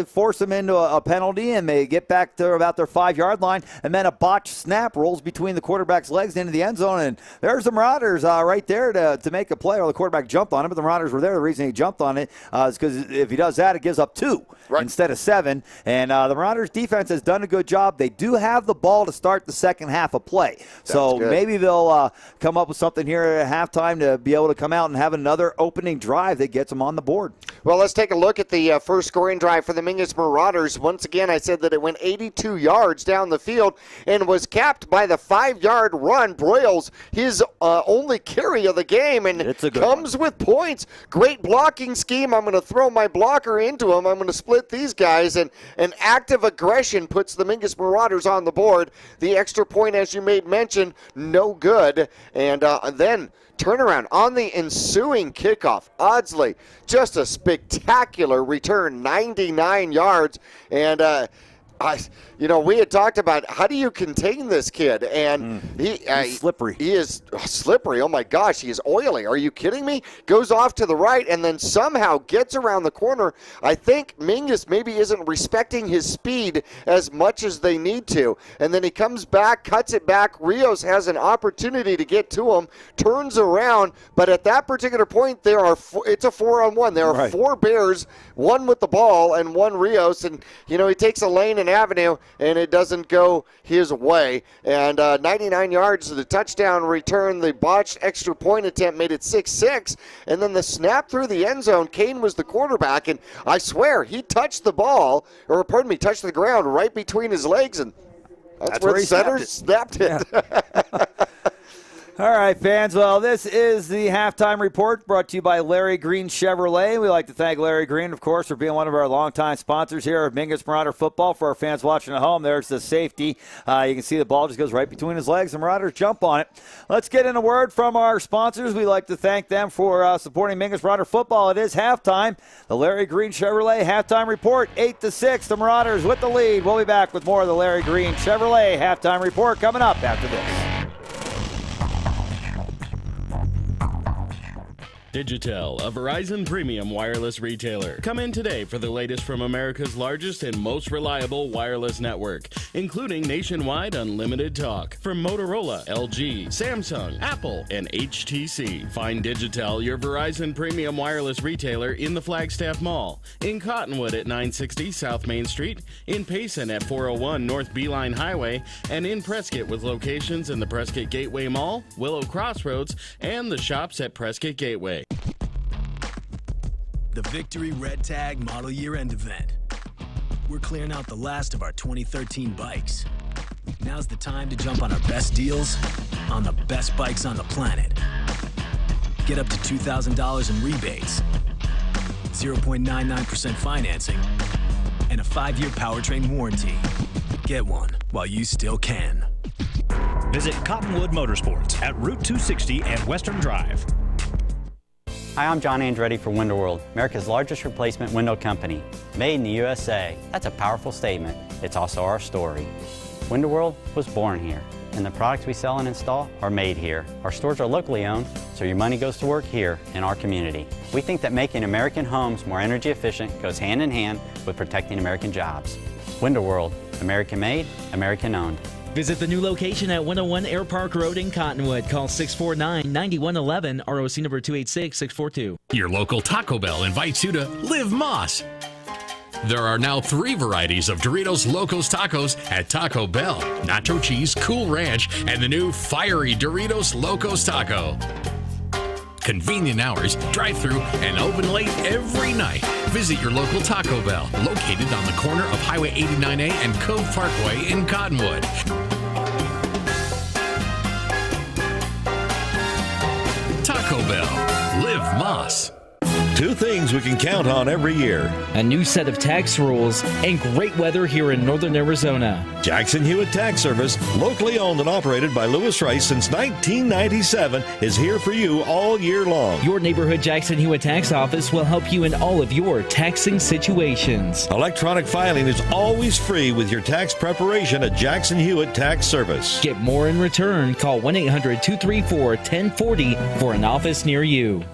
force them into a penalty, and they get back to about their 5-yard line, and then a botched snap rolls between the quarterback's legs into the end zone, and there's the Marauders right there to make a play. Or the quarterback jumped on it, but the Marauders were there. The reason he jumped on it is because if he does that, it gives up 2 instead of 7. And the Marauders' defense has done a good job. They do have the ball to start the second half of play. So maybe they'll come up with something here at halftime to be able to come out and have another opening drive that gets them on the board. Well, let's take a look at the first scoring drive for the Mingus Marauders. Once again, I said that it went 82 yards down the field and was capped by the 5-yard run. Broyles, his only carry of the game, and comes with points. Great blocking scheme. I'm going to throw my blocker into him. I'm going to split these guys, and an active aggression puts the Mingus Marauders on the board. The extra point, as you made mention, no good. And then turnaround on the ensuing kickoff. Audsley, just a spectacular return, 99 yards. And we had talked about how do you contain this kid, and he's slippery. He is slippery. Oh my gosh, he is oily. Are you kidding me? Goes off to the right and then somehow gets around the corner. I think Mingus maybe isn't respecting his speed as much as they need to, and then he comes back, cuts it back. Rios has an opportunity to get to him, turns around, but at that particular point, it's a 4-on-1. There are 4 Bears, one with the ball and one Rios, and he takes a lane and avenue, and it doesn't go his way. And 99 yards to the touchdown return. The botched extra point attempt made it 6-6, and then the snap through the end zone. Kane was the quarterback, and I swear he touched the ball, or pardon me, touched the ground right between his legs, and that's where the center snapped it. Yeah. All right, fans. Well, this is the halftime report brought to you by Larry Green Chevrolet. We'd like to thank Larry Green, of course, for being one of our longtime sponsors here of Mingus Marauder football. For our fans watching at home, there's the safety. You can see the ball just goes right between his legs. The Marauders jump on it. Let's get in a word from our sponsors. We'd like to thank them for supporting Mingus Marauder football. It is halftime. The Larry Green Chevrolet halftime report, 8-6. The Marauders with the lead. We'll be back with more of the Larry Green Chevrolet halftime report coming up after this. Digitel, a Verizon premium wireless retailer. Come in today for the latest from America's largest and most reliable wireless network, including nationwide unlimited talk from Motorola, LG, Samsung, Apple, and HTC. Find Digitel, your Verizon premium wireless retailer, in the Flagstaff Mall, in Cottonwood at 960 South Main Street, in Payson at 401 North Beeline Highway, and in Prescott with locations in the Prescott Gateway Mall, Willow Crossroads, and the shops at Prescott Gateway. The Victory Red Tag Model Year End event. We're clearing out the last of our 2013 bikes. Now's the time to jump on our best deals on the best bikes on the planet. Get up to $2,000 in rebates, 0.99% financing, and a 5-year powertrain warranty. Get one while you still can. Visit Cottonwood Motorsports at Route 260 and Western Drive. Hi, I'm John Andretti for Window World, America's largest replacement window company. Made in the USA. That's a powerful statement. It's also our story. Window World was born here, and the products we sell and install are made here. Our stores are locally owned, so your money goes to work here in our community. We think that making American homes more energy efficient goes hand in hand with protecting American jobs. Window World, American made, American owned. Visit the new location at 101 Air Park Road in Cottonwood. Call 649-9111, ROC number 286642. Your local Taco Bell invites you to Live Moss. There are now 3 varieties of Doritos Locos Tacos at Taco Bell: Nacho Cheese, Cool Ranch, and the new fiery Doritos Locos Taco. Convenient hours, drive-through, and open late every night. Visit your local Taco Bell, located on the corner of Highway 89A and Cove Parkway in Cottonwood. Taco Bell. Live Moss. 2 things we can count on every year: a new set of tax rules and great weather here in northern Arizona. Jackson Hewitt Tax Service, locally owned and operated by Lewis Rice since 1997, is here for you all year long. Your neighborhood Jackson Hewitt Tax Office will help you in all of your taxing situations. Electronic filing is always free with your tax preparation at Jackson Hewitt Tax Service. Get more in return. Call 1-800-234-1040 for an office near you.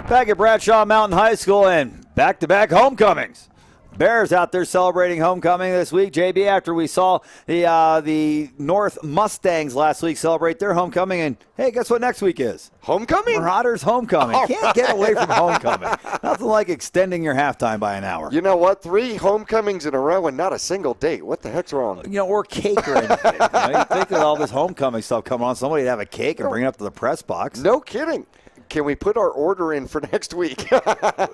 Back at Bradshaw Mountain High School and back-to-back homecomings. Bears out there celebrating homecoming this week. JB, after we saw the North Mustangs last week celebrate their homecoming, and hey, guess what next week is? Homecoming? Marauders homecoming. Can't get away from homecoming. Nothing like extending your halftime by an hour. You know what? 3 homecomings in a row and not a single date. What the heck's wrong? Or cake or anything. You think of all this homecoming stuff coming on, somebody'd have a cake and bring it up to the press box. No kidding. Can we put our order in for next week?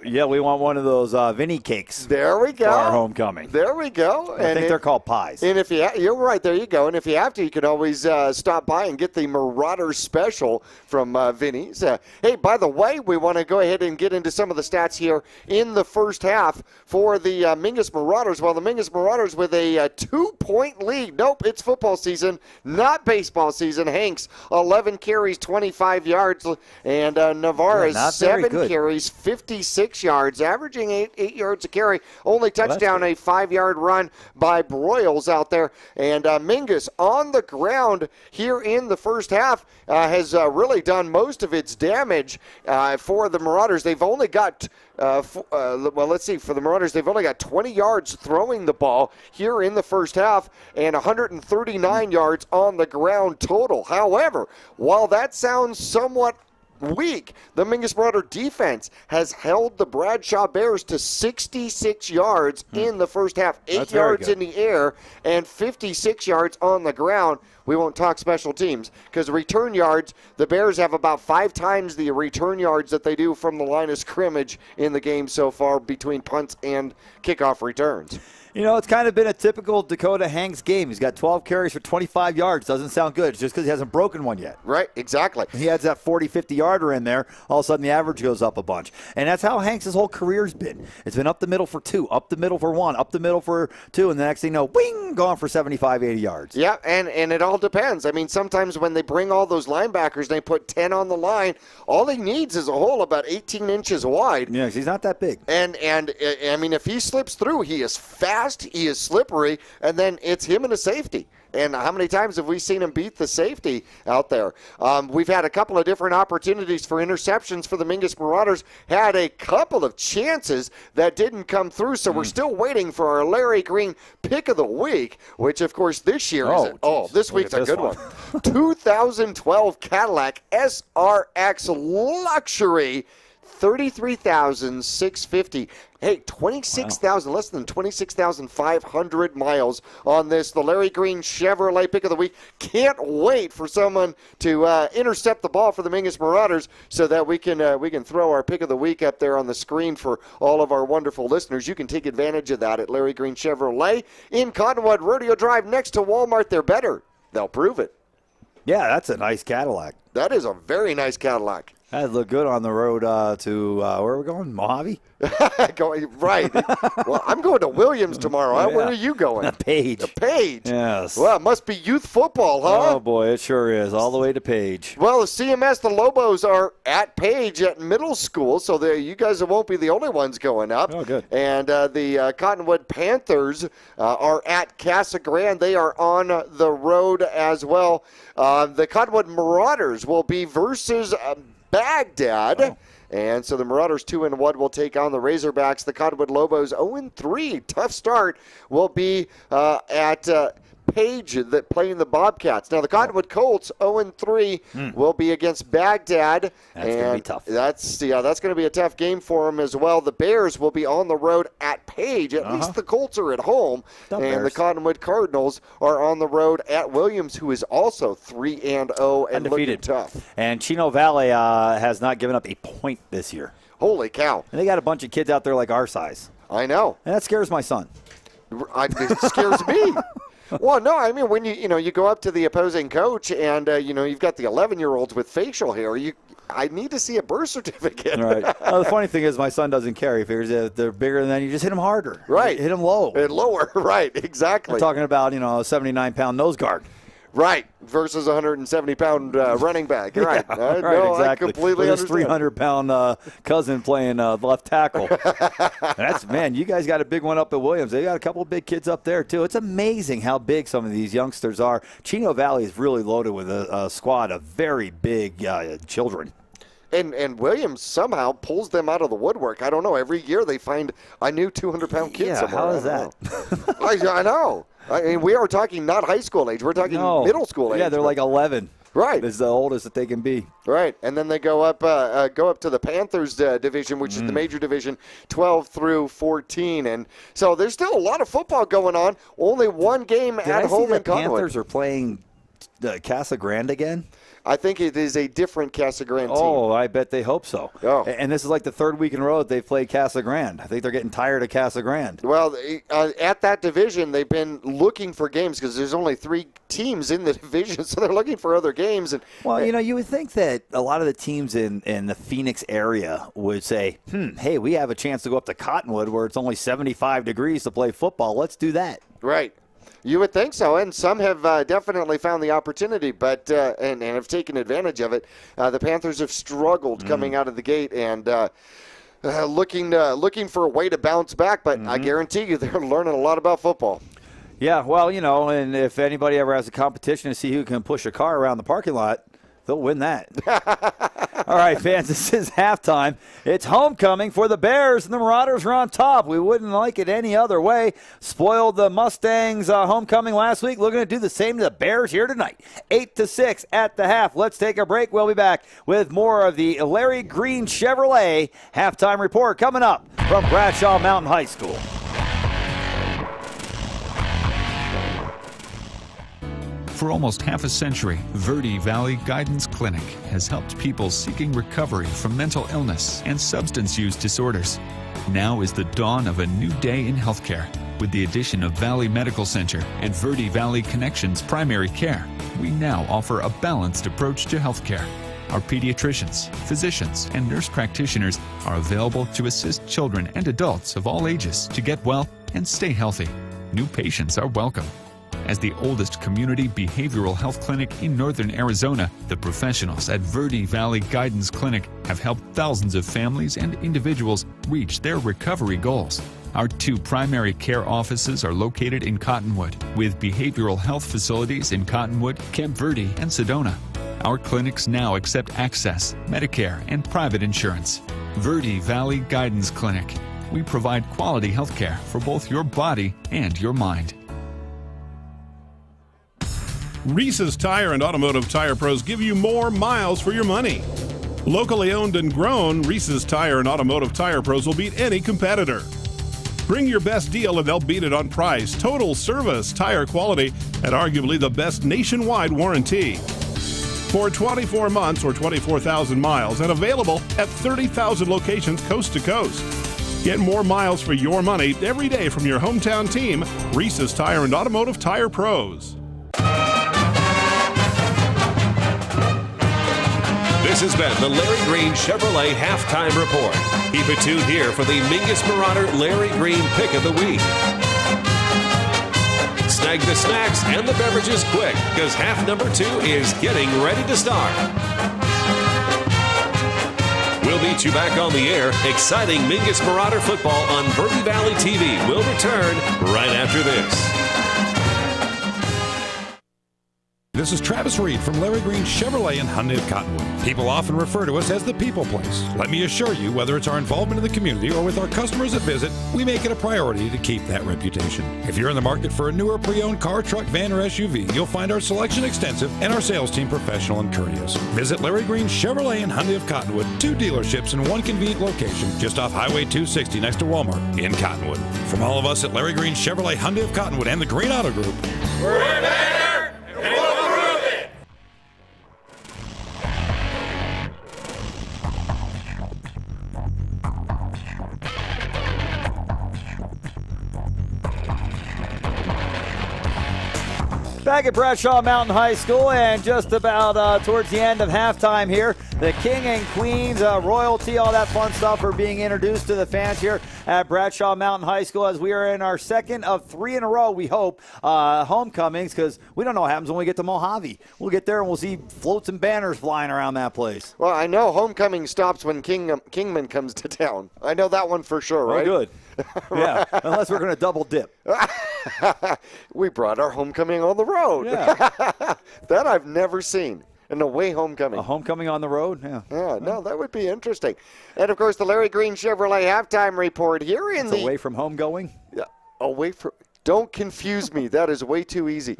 Yeah, we want one of those Vinny cakes. There we go. For our homecoming. There we go. I think they're called pies. And if you're right, there you go. And if you have to, you can always stop by and get the Marauders special from Vinny's. Hey, by the way, we want to go ahead and get into some of the stats here in the first half for the Mingus Marauders. Well, the Mingus Marauders with a 2-point lead. Nope, it's football season, not baseball season. Hanks, 11 carries, 25 yards, and Navarez, 7 carries, 56 yards, averaging 8 yards a carry. Only touchdown, a 5-yard run by Broyles out there. And Mingus on the ground here in the first half has really done most of its damage for the Marauders. They've only got let's see. For the Marauders, they've only got 20 yards throwing the ball here in the first half and 139 yards on the ground total. However, while that sounds somewhat weak, the Mingus Marauder defense has held the Bradshaw Bears to 66 yards in the first half, 8 yards in the air and 56 yards on the ground. We won't talk special teams because return yards, the Bears have about 5 times the return yards that they do from the line of scrimmage in the game so far between punts and kickoff returns. You know, it's kind of been a typical Dakota Hanks game. He's got 12 carries for 25 yards. Doesn't sound good just because he hasn't broken one yet. Right, exactly. He adds that 40, 50-yarder in there. All of a sudden, the average goes up a bunch. And that's how Hanks' whole career's been. It's been up the middle for 2, up the middle for 1, up the middle for 2, and the next thing you know, wing, gone for 75, 80 yards. Yeah, and it all depends. I mean, sometimes when they bring all those linebackers, they put 10 on the line, all he needs is a hole about 18 inches wide. Yeah, 'cause he's not that big. And I mean, if he slips through, he is fast, he is slippery, and then it's him and a safety. And how many times have we seen him beat the safety out there? We've had a couple of different opportunities for interceptions for the Mingus Marauders. Had a couple of chances that didn't come through, so we're still waiting for our Larry Green pick of the week, which, of course, this year this week's a good one. 2012 Cadillac SRX Luxury, $33,650. Hey, 26,000, less than 26,500 miles on this. The Larry Green Chevrolet pick of the week. Can't wait for someone to intercept the ball for the Mingus Marauders so that we can throw our pick of the week up there on the screen for all of our wonderful listeners. You can take advantage of that at Larry Green Chevrolet in Cottonwood Rodeo Drive next to Walmart. They're better. They'll prove it. Yeah, that's a nice Cadillac. That is a very nice Cadillac. That'd look good on the road to, where are we going, Mojave? Right. Well, I'm going to Williams tomorrow. Yeah. Where are you going? Page. Page. Yes. Well, it must be youth football, huh? Oh, boy, it sure is. All the way to Page. Well, the CMS, the Lobos are at Page at middle school, so you guys won't be the only ones going up. Oh, good. And the Cottonwood Panthers are at Casa Grande. They are on the road as well. The Cottonwood Marauders will be versus Baghdad. Oh. And so the Marauders 2-1 will take on the Razorbacks. The Cottonwood Lobos 0-3. Tough start will be at Page playing the Bobcats. Now the Cottonwood Colts 0-3 will be against Baghdad. That's going to be tough. That's going to be a tough game for them as well. The Bears will be on the road at Page. At least the Colts are at home. The Cottonwood Cardinals are on the road at Williams, who is also 3-0 and looking tough. And Chino Valley has not given up a point this year. Holy cow. And they got a bunch of kids out there like our size. I know. And that scares my son. It scares me. Well, no, I mean, when you go up to the opposing coach and, you've got the 11-year-olds with facial hair, I need to see a birth certificate. Right. Well, the funny thing is my son doesn't care. He figures if they're bigger than that, you just hit them harder. Right. Hit them low. And lower, right, exactly. We're talking about, a 79-pound nose guard. Right, versus a 170-pound running back. Right. Yeah, right, no, exactly. I completely With understand. His 300-pound cousin playing left tackle. You guys got a big one up at Williams. They got a couple of big kids up there, too. It's amazing how big some of these youngsters are. Chino Valley is really loaded with a squad of very big children. And Williams somehow pulls them out of the woodwork. I don't know. Every year they find a new 200-pound kid somewhere. How is that? I know. I mean, we are talking not high school age. We're talking middle school age. Yeah, they're like 11. Right. Is the oldest that they can be. Right. And then they go up to the Panthers division, which is the major division, 12 through 14. And so there's still a lot of football going on. Only one game at home in Cottonwood. Panthers are playing Casa Grande again? I think it is a different Casa Grande team. Oh, I bet they hope so. Oh. And this is like the third week in a row that they've played Casa Grande. I think they're getting tired of Casa Grande. Well, at that division, they've been looking for games because there's only 3 teams in the division, so they're looking for other games. And well, you would think that a lot of the teams in the Phoenix area would say, hey, we have a chance to go up to Cottonwood where it's only 75 degrees to play football. Let's do that. Right. You would think so, and some have definitely found the opportunity, but and have taken advantage of it. The Panthers have struggled coming out of the gate and looking for a way to bounce back, but I guarantee you they're learning a lot about football. Yeah, well, and if anybody ever has a competition to see who can push a car around the parking lot, they'll win that. All right, fans, this is halftime. It's homecoming for the Bears, and the Marauders are on top. We wouldn't like it any other way. Spoiled the Mustangs homecoming last week. Looking to do the same to the Bears here tonight. 8-6 at the half. Let's take a break. We'll be back with more of the Larry Green Chevrolet halftime report coming up from Bradshaw Mountain High School. For almost half a century, Verde Valley Guidance Clinic has helped people seeking recovery from mental illness and substance use disorders. Now is the dawn of a new day in healthcare. With the addition of Valley Medical Center and Verde Valley Connections Primary Care, we now offer a balanced approach to healthcare. Our pediatricians, physicians, and nurse practitioners are available to assist children and adults of all ages to get well and stay healthy. New patients are welcome. As the oldest community behavioral health clinic in northern Arizona, the professionals at Verde Valley Guidance Clinic have helped thousands of families and individuals reach their recovery goals. Our 2 primary care offices are located in Cottonwood, with behavioral health facilities in Cottonwood, Camp Verde, and Sedona. Our clinics now accept Access, Medicare, and private insurance. Verde Valley Guidance Clinic. We provide quality health care for both your body and your mind. Reese's Tire and Automotive Tire Pros give you more miles for your money. Locally owned and grown, Reese's Tire and Automotive Tire Pros will beat any competitor. Bring your best deal and they'll beat it on price, total service, tire quality, and arguably the best nationwide warranty. For 24 months or 24,000 miles and available at 30,000 locations coast to coast. Get more miles for your money every day from your hometown team, Reese's Tire and Automotive Tire Pros. This has been the Larry Green Chevrolet Halftime Report. Keep it tuned here for the Mingus Marauder Larry Green Pick of the Week. Snag the snacks and the beverages quick, because half number 2 is getting ready to start. We'll meet you back on the air. Exciting Mingus Marauder football on Verde Valley TV will return right after this. This is Travis Reed from Larry Green Chevrolet in Hyundai of Cottonwood. People often refer to us as the people place. Let me assure you, whether it's our involvement in the community or with our customers that visit, we make it a priority to keep that reputation. If you're in the market for a newer pre-owned car, truck, van, or SUV, you'll find our selection extensive and our sales team professional and courteous. Visit Larry Green Chevrolet in Hyundai of Cottonwood, 2 dealerships in 1 convenient location just off Highway 260 next to Walmart in Cottonwood. From all of us at Larry Green Chevrolet Hyundai of Cottonwood and the Green Auto Group, we're better and we'll prove it. Back at Bradshaw Mountain High School, and just about towards the end of halftime here, the King and Queens, royalty, all that fun stuff are being introduced to the fans here at Bradshaw Mountain High School as we are in our second of 3 in a row, we hope, homecomings, because we don't know what happens when we get to Mojave. We'll get there and we'll see floats and banners flying around that place. Well, I know homecoming stops when Kingman comes to town. I know that one for sure, right? Oh, good. Yeah, unless we're going to double dip. We brought our homecoming on the road. Yeah. That I've never seen. An away homecoming. A homecoming on the road? Yeah. Yeah, no, that would be interesting. And, of course, the Larry Green Chevrolet halftime report here in it's away from home going? Yeah, away from Don't confuse me. That is way too easy.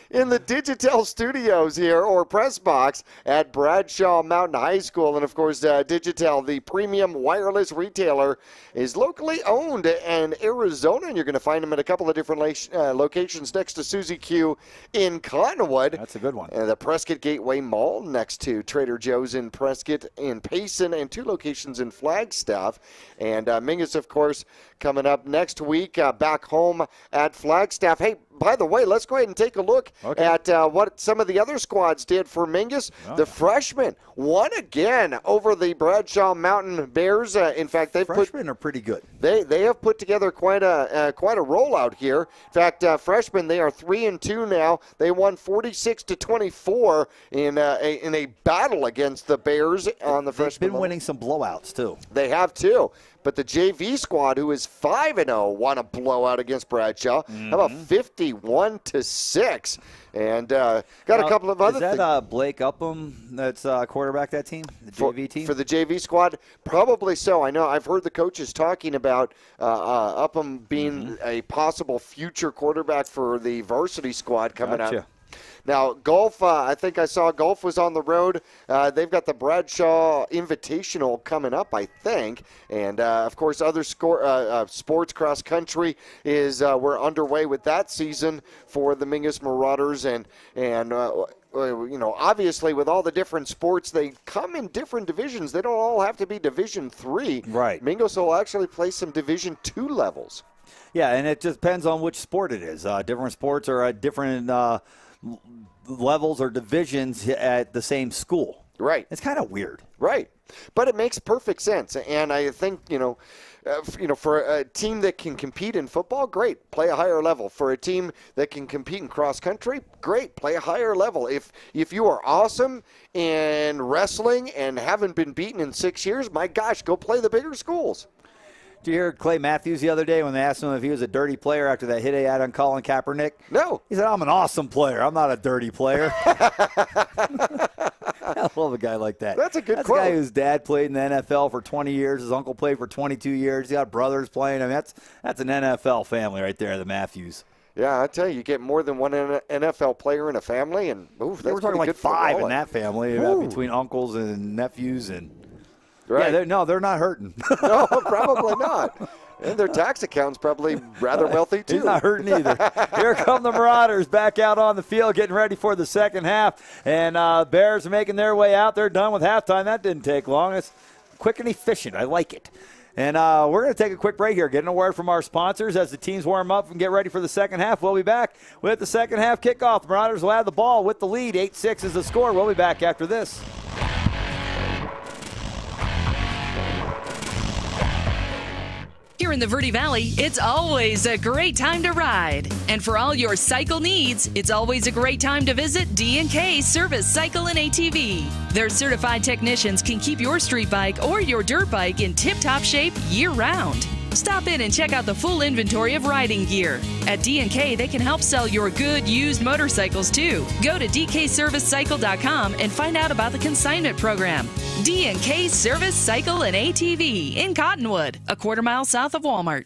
In the Digitel studios here, or press box at Bradshaw Mountain High School. And, of course, Digitel, the premium wireless retailer, is locally owned in Arizona. And you're going to find them at a couple of different locations next to Suzy Q in Cottonwood. That's a good one. And the Prescott Gateway Mall next to Trader Joe's in Prescott and Payson, and 2 locations in Flagstaff. And Mingus, of course, coming up next week back home at Flagstaff. Hey, by the way, let's go ahead and take a look at what some of the other squads did for Mingus. The freshmen won again over the Bradshaw Mountain Bears. In fact, freshmen are pretty good. They have put together quite a rollout here. In fact, freshmen, they are 3-2 now. They won 46-24 in a battle against the Bears on the freshman. They've been winning some blowouts too. They have too. But the JV squad, who is 5-0, won a blowout against Bradshaw. How about 51-6? And got a couple of other things. Is that Blake Upham that's quarterback that team, the JV team? For the JV squad? Probably so. I know I've heard the coaches talking about Upham being a possible future quarterback for the varsity squad coming out. Now, golf, I think I saw golf was on the road. They've got the Bradshaw Invitational coming up, I think. And, of course, other sports cross country is we're underway with that season for the Mingus Marauders. And you know, obviously with all the different sports, they come in different divisions. They don't all have to be Division III. Right. Mingus will actually play some Division II levels. Yeah, and it just depends on which sport it is. Different sports are at different levels or divisions at the same school. Right. It's kind of weird. Right. But it makes perfect sense. And I think, for a team that can compete in football, great, play a higher level. For a team that can compete in cross country, great, play a higher level. If you are awesome in wrestling and haven't been beaten in 6 years, my gosh, go play the bigger schools. Did you hear Clay Matthews the other day when they asked him if he was a dirty player after that hit he had on Colin Kaepernick? No. He said, I'm an awesome player. I'm not a dirty player. I love a guy like that. That's a good That's quote. a guy whose dad played in the NFL for 20 years. His uncle played for 22 years. He got brothers playing. I mean, that's an NFL family right there, the Matthews. Yeah, I tell you get more than one NFL player in a family, and that's we're talking like 5 in that family between uncles and nephews and. Right. Yeah, they're not hurting. No, probably not. And their tax account's probably rather wealthy, too. He's not hurting either. Here come the Marauders back out on the field getting ready for the second half. And Bears are making their way out. They're done with halftime. That didn't take long. It's quick and efficient. I like it. And we're going to take a quick break here, getting a word from our sponsors as the teams warm up and get ready for the second half. We'll be back with the second half kickoff. The Marauders will have the ball with the lead. 8-6 is the score. We'll be back after this. Here in the Verde Valley, it's always a great time to ride. And for all your cycle needs, it's always a great time to visit D&K Service Cycle and ATV. Their certified technicians can keep your street bike or your dirt bike in tip-top shape year-round. Stop in and check out the full inventory of riding gear. At D&K, they can help sell your good used motorcycles too. Go to dkservicecycle.com and find out about the consignment program. D&K Service Cycle and ATV in Cottonwood, a quarter-mile south of Walmart.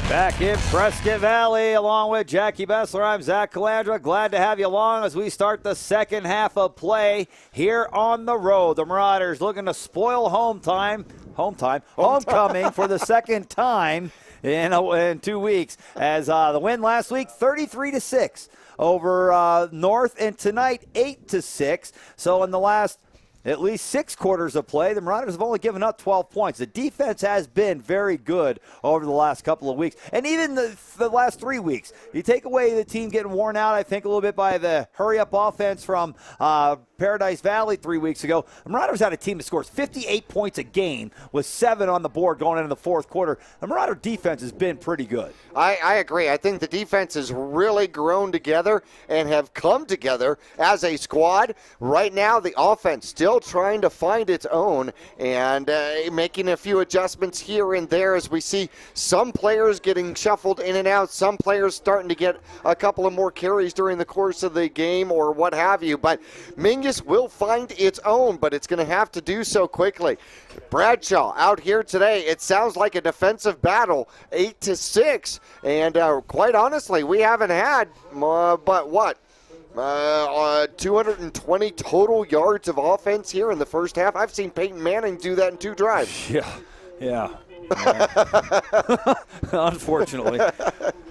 Back in Prescott Valley, along with Jackie Bessler, I'm Zach Calandra. Glad to have you along as we start the second half of play here on the road. The Marauders looking to spoil homecoming for the second time in 2 weeks. As the win last week, 33-6 over North, and tonight 8-6. So in the last at least 6 quarters of play, the Marauders have only given up 12 points. The defense has been very good over the last couple of weeks, and even the last 3 weeks. You take away the team getting worn out, I think, a little bit by the hurry-up offense from Paradise Valley 3 weeks ago. The Marauders had a team that scores 58 points a game with 7 on the board going into the fourth quarter. The Marauder defense has been pretty good. I agree. I think the defense has really grown together and have come together as a squad. Right now, the offense still still trying to find its own and making a few adjustments here and there as we see some players getting shuffled in and out, some players starting to get a couple of more carries during the course of the game or what have you. But Mingus will find its own, but it's going to have to do so quickly. Bradshaw out here today. It sounds like a defensive battle, 8-6, and quite honestly, we haven't had but what? 220 total yards of offense here in the first half. I've seen Peyton Manning do that in 2 drives. Yeah. Unfortunately.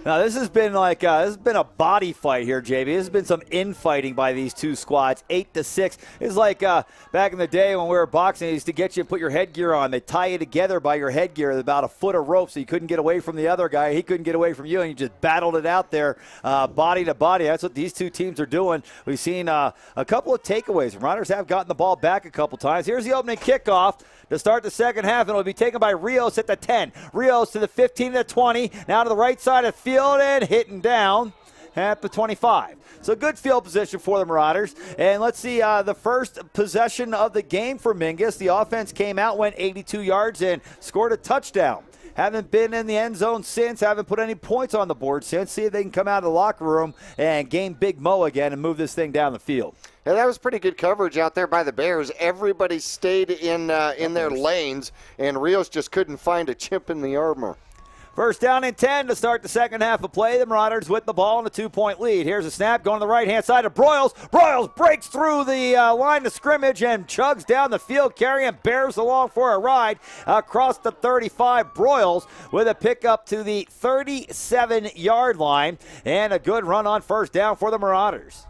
Now this has been like this has been a body fight here, JB. This has been some infighting by these two squads. 8-6. It's like back in the day when we were boxing, they used to get you to put your headgear on. They tie you together by your headgear with about a foot of rope, so you couldn't get away from the other guy. He couldn't get away from you, and you just battled it out there, body to body. That's what these two teams are doing. We've seen a couple of takeaways. Riders have gotten the ball back a couple times. Here's the opening kickoff to start the second half, and it'll be taken by Rios at the 10. Rios to the 15 to the 20. Now to the right side of the field and hitting down at the 25. So good field position for the Marauders. And let's see the first possession of the game for Mingus. The offense came out, went 82 yards, and scored a touchdown. Haven't been in the end zone since, haven't put any points on the board since. See if they can come out of the locker room and game Big Mo again and move this thing down the field. Yeah, that was pretty good coverage out there by the Bears. Everybody stayed in their lanes, and Rios just couldn't find a chip in the armor. First down and 10 to start the second half of play. The Marauders with the ball and a 2-point lead. Here's a snap going to the right-hand side of Broyles. Broyles breaks through the line of scrimmage and chugs down the field, carrying Bears along for a ride across the 35. Broyles with a pickup to the 37-yard line and a good run on first down for the Marauders.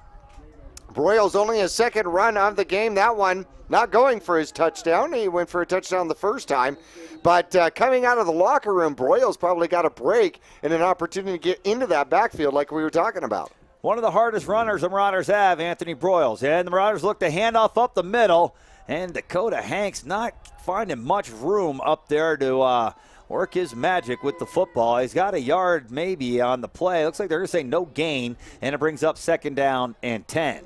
Broyles only his second run of the game. That one not going for his touchdown. He went for a touchdown the first time. But coming out of the locker room, Broyles probably got a break and an opportunity to get into that backfield like we were talking about. One of the hardest runners the Marauders have, Anthony Broyles. And the Marauders look to hand off up the middle. And Dakota Hanks not finding much room up there to work his magic with the football. He's got a yard maybe on the play. Looks like they're going to say no gain, and it brings up second down and 10.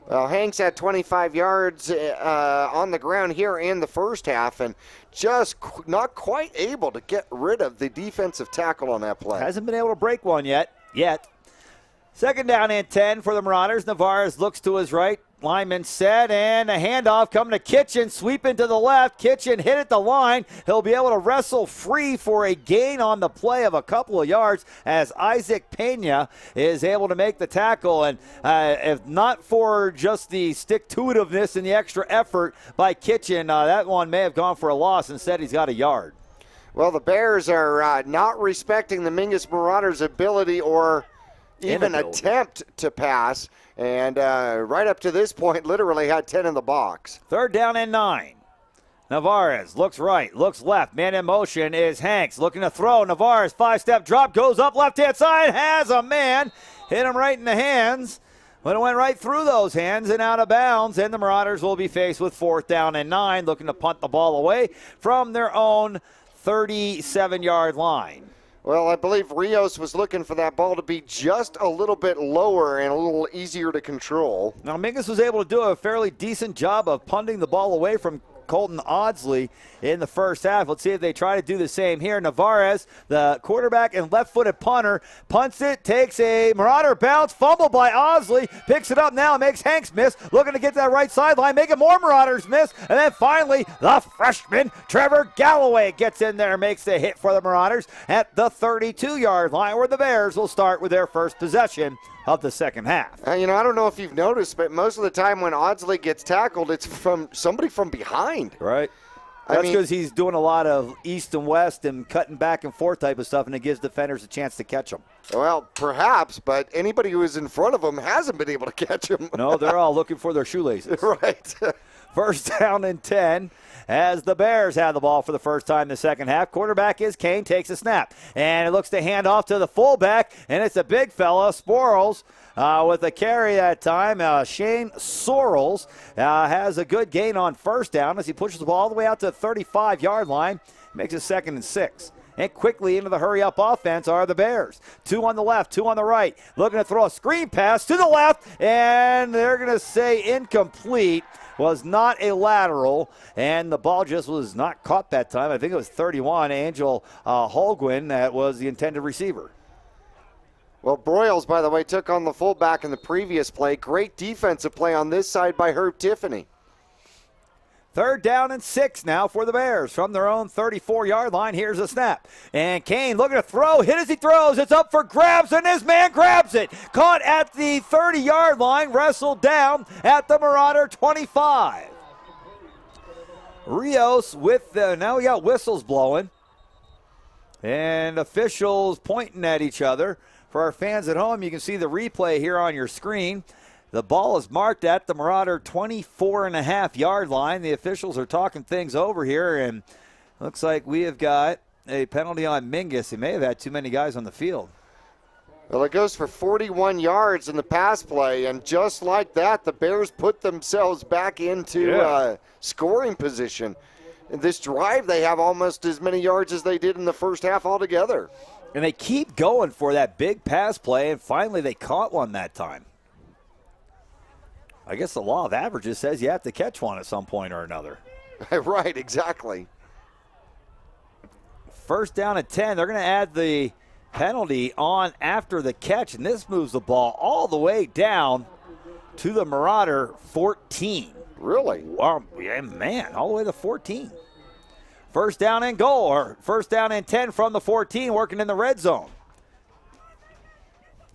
Well, Hanks had 25 yards on the ground here in the first half, and just not quite able to get rid of the defensive tackle on that play. Hasn't been able to break one yet. Second down and 10 for the Marauders. Navarez looks to his right. Lineman set, and a handoff coming to Kitchen, sweeping to the left. Kitchen hit at the line. He'll be able to wrestle free for a gain on the play of a couple of yards as Isaac Pena is able to make the tackle. And if not for just the stick-to-itiveness and the extra effort by Kitchen, that one may have gone for a loss. Instead, he's got a yard. Well, the Bears are not respecting the Mingus Marauders' ability or even attempt to pass. And right up to this point, literally had 10 in the box. Third down and 9. Navarez looks right, looks left. Man in motion is Hanks looking to throw. Navarez, 5-step drop, goes up left-hand side, has a man. Hit him right in the hands. But it went right through those hands and out of bounds. And the Marauders will be faced with fourth down and 9, looking to punt the ball away from their own 37-yard line. Well, I believe Rios was looking for that ball to be just a little bit lower and a little easier to control. Now, Mingus was able to do a fairly decent job of punting the ball away from Colton Audsley in the first half. Let's see if they try to do the same here. Navarez, the quarterback and left-footed punter, punts it, takes a Marauder bounce, fumbled by Audsley, picks it up now, makes Hanks miss, looking to get to that right sideline, making more Marauders miss, and then finally the freshman Trevor Galloway gets in there, makes the hit for the Marauders at the 32-yard line, where the Bears will start with their first possession of the second half. I don't know if you've noticed, but most of the time when Audsley gets tackled, it's from somebody from behind. Right. That's because he's doing a lot of east and west and cutting back and forth type of stuff, and it gives defenders a chance to catch him. Well, perhaps, but anybody who is in front of him hasn't been able to catch him. No, they're all looking for their shoelaces. Right. First down and 10 as the Bears have the ball for the first time in the second half. Quarterback is Kane, takes a snap, and it looks to hand off to the fullback, and it's a big fella, Sporles, with a carry that time. Shane Sorrells has a good gain on first down as he pushes the ball all the way out to the 35-yard line, makes it 2nd and 6. And quickly into the hurry-up offense are the Bears. 2 on the left, 2 on the right. Looking to throw a screen pass to the left, and they're going to say incomplete. was not a lateral, and the ball just was not caught that time. I think it was 31, Angel Holguin, that was the intended receiver. Well, Broyles, by the way, took on the fullback in the previous play. Great defensive play on this side by Herb Tiffany. 3rd down and 6 now for the Bears from their own 34-yard line. Here's a snap. And Kane looking to throw. Hit as he throws. It's up for grabs, and this man grabs it. Caught at the 30-yard line. Wrestled down at the Marauder 25. Rios with now we got whistles blowing. And officials pointing at each other. For our fans at home, you can see the replay here on your screen. The ball is marked at the Marauder 24.5-yard line. The officials are talking things over here, and looks like we have got a penalty on Mingus. He may have had too many guys on the field. Well, it goes for 41 yards in the pass play, and just like that, the Bears put themselves back into scoring position. In this drive, they have almost as many yards as they did in the first half altogether. And they keep going for that big pass play, and finally they caught one that time. I guess the law of averages says you have to catch one at some point or another. Right, exactly. 1st down and 10. They're going to add the penalty on after the catch, and this moves the ball all the way down to the Marauder 14. Really? Yeah, man, all the way to 14. 1st down and goal, or 1st down and 10 from the 14, working in the red zone.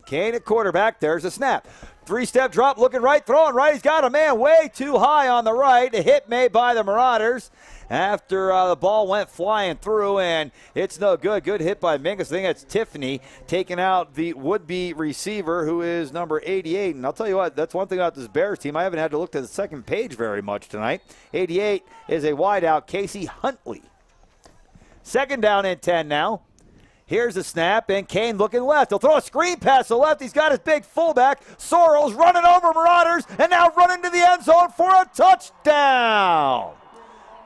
Kane at quarterback. There's a snap. 3-step drop, looking right, throwing right. He's got a man way too high on the right. A hit made by the Marauders after the ball went flying through, and it's no good. Good hit by Mingus. I think that's Tiffany taking out the would-be receiver, who is number 88. And I'll tell you what, that's one thing about this Bears team. I haven't had to look to the second page very much tonight. 88 is a wideout, Casey Huntley. 2nd down and 10 now. Here's the snap, and Kane looking left. He'll throw a screen pass to left. He's got his big fullback. Sorrells running over Marauders, and now running to the end zone for a touchdown.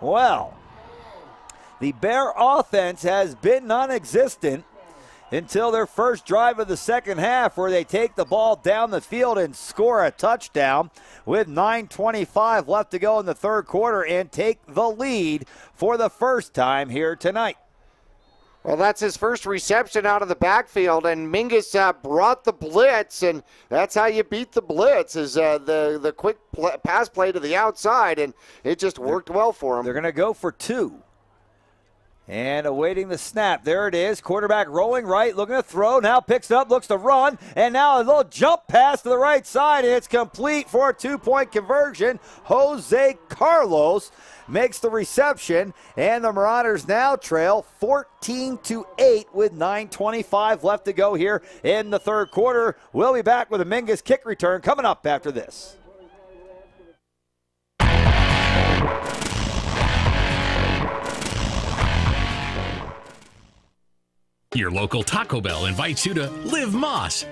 Well, the Bear offense has been non-existent until their first drive of the second half, where they take the ball down the field and score a touchdown with 9:25 left to go in the 3rd quarter and take the lead for the first time here tonight. Well, that's his first reception out of the backfield, and Mingus brought the blitz, and that's how you beat the blitz, is the quick pass play to the outside, and it just worked well for him. They're going to go for 2. And awaiting the snap. There it is. Quarterback rolling right, looking to throw. Now picks it up, looks to run. And now a little jump pass to the right side, and it's complete for a 2-point conversion. Jose Carlos makes the reception, and the Marauders now trail 14-8 with 9:25 left to go here in the 3rd quarter. We'll be back with a Mingus kick return coming up after this. Your local Taco Bell invites you to Live Moss.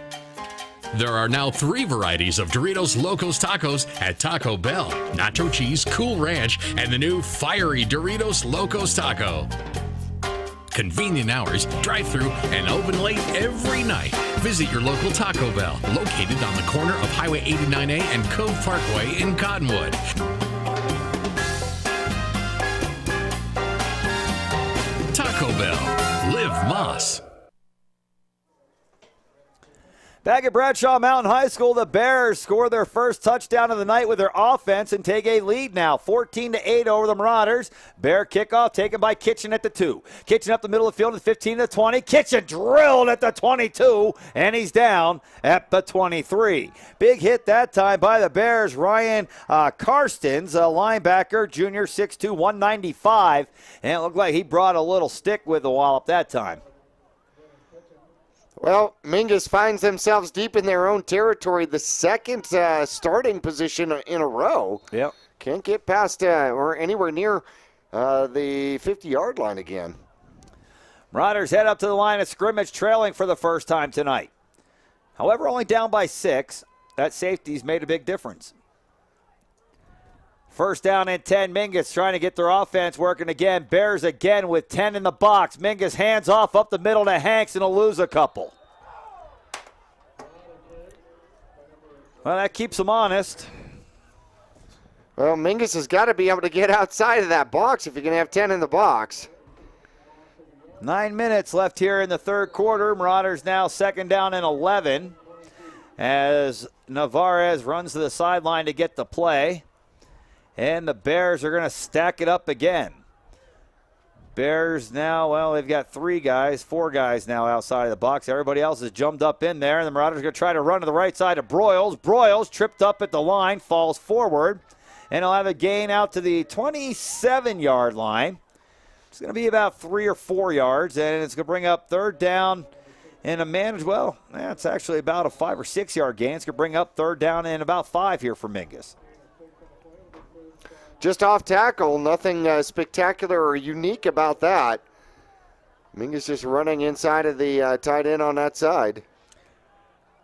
There are now 3 varieties of Doritos Locos Tacos at Taco Bell: Nacho Cheese, Cool Ranch, and the new fiery Doritos Locos Taco. Convenient hours, drive-through, and open late every night. Visit your local Taco Bell, located on the corner of Highway 89A and Cove Parkway in Cottonwood. Taco Bell. Live Moss. Back at Bradshaw Mountain High School, the Bears score their first touchdown of the night with their offense and take a lead now, 14-8 over the Marauders. Bear kickoff taken by Kitchen at the 2. Kitchen up the middle of the field at 15-20. Kitchen drilled at the 22, and he's down at the 23. Big hit that time by the Bears. Ryan Karstens, a linebacker, junior, 6'2", 195, and it looked like he brought a little stick with the wallop that time. Well, Mingus finds themselves deep in their own territory, the second starting position in a row. Yep. Can't get past or anywhere near the 50-yard line again. Marauders head up to the line of scrimmage, trailing for the first time tonight. However, only down by 6. That safety's made a big difference. 1st down and 10. Mingus trying to get their offense working again. Bears again with 10 in the box. Mingus hands off up the middle to Hanks, and he'll lose a couple. Well, that keeps them honest. Well, Mingus has got to be able to get outside of that box if you're going to have 10 in the box. 9 minutes left here in the third quarter. Marauders now second down and 11 as Navarez runs to the sideline to get the play. And the Bears are going to stack it up again. Bears now, well, they've got 4 guys now outside of the box. Everybody else has jumped up in there, and the Marauders are going to try to run to the right side of Broyles. Broyles tripped up at the line, falls forward, and he'll have a gain out to the 27-yard line. It's going to be about 3 or 4 yards, and it's going to bring up third down and a manage. Well, that's actually about a 5 or 6 yard gain. It's going to bring up third down and about 5 here for Mingus. Just off tackle, nothing spectacular or unique about that. Mingus just running inside of the tight end on that side.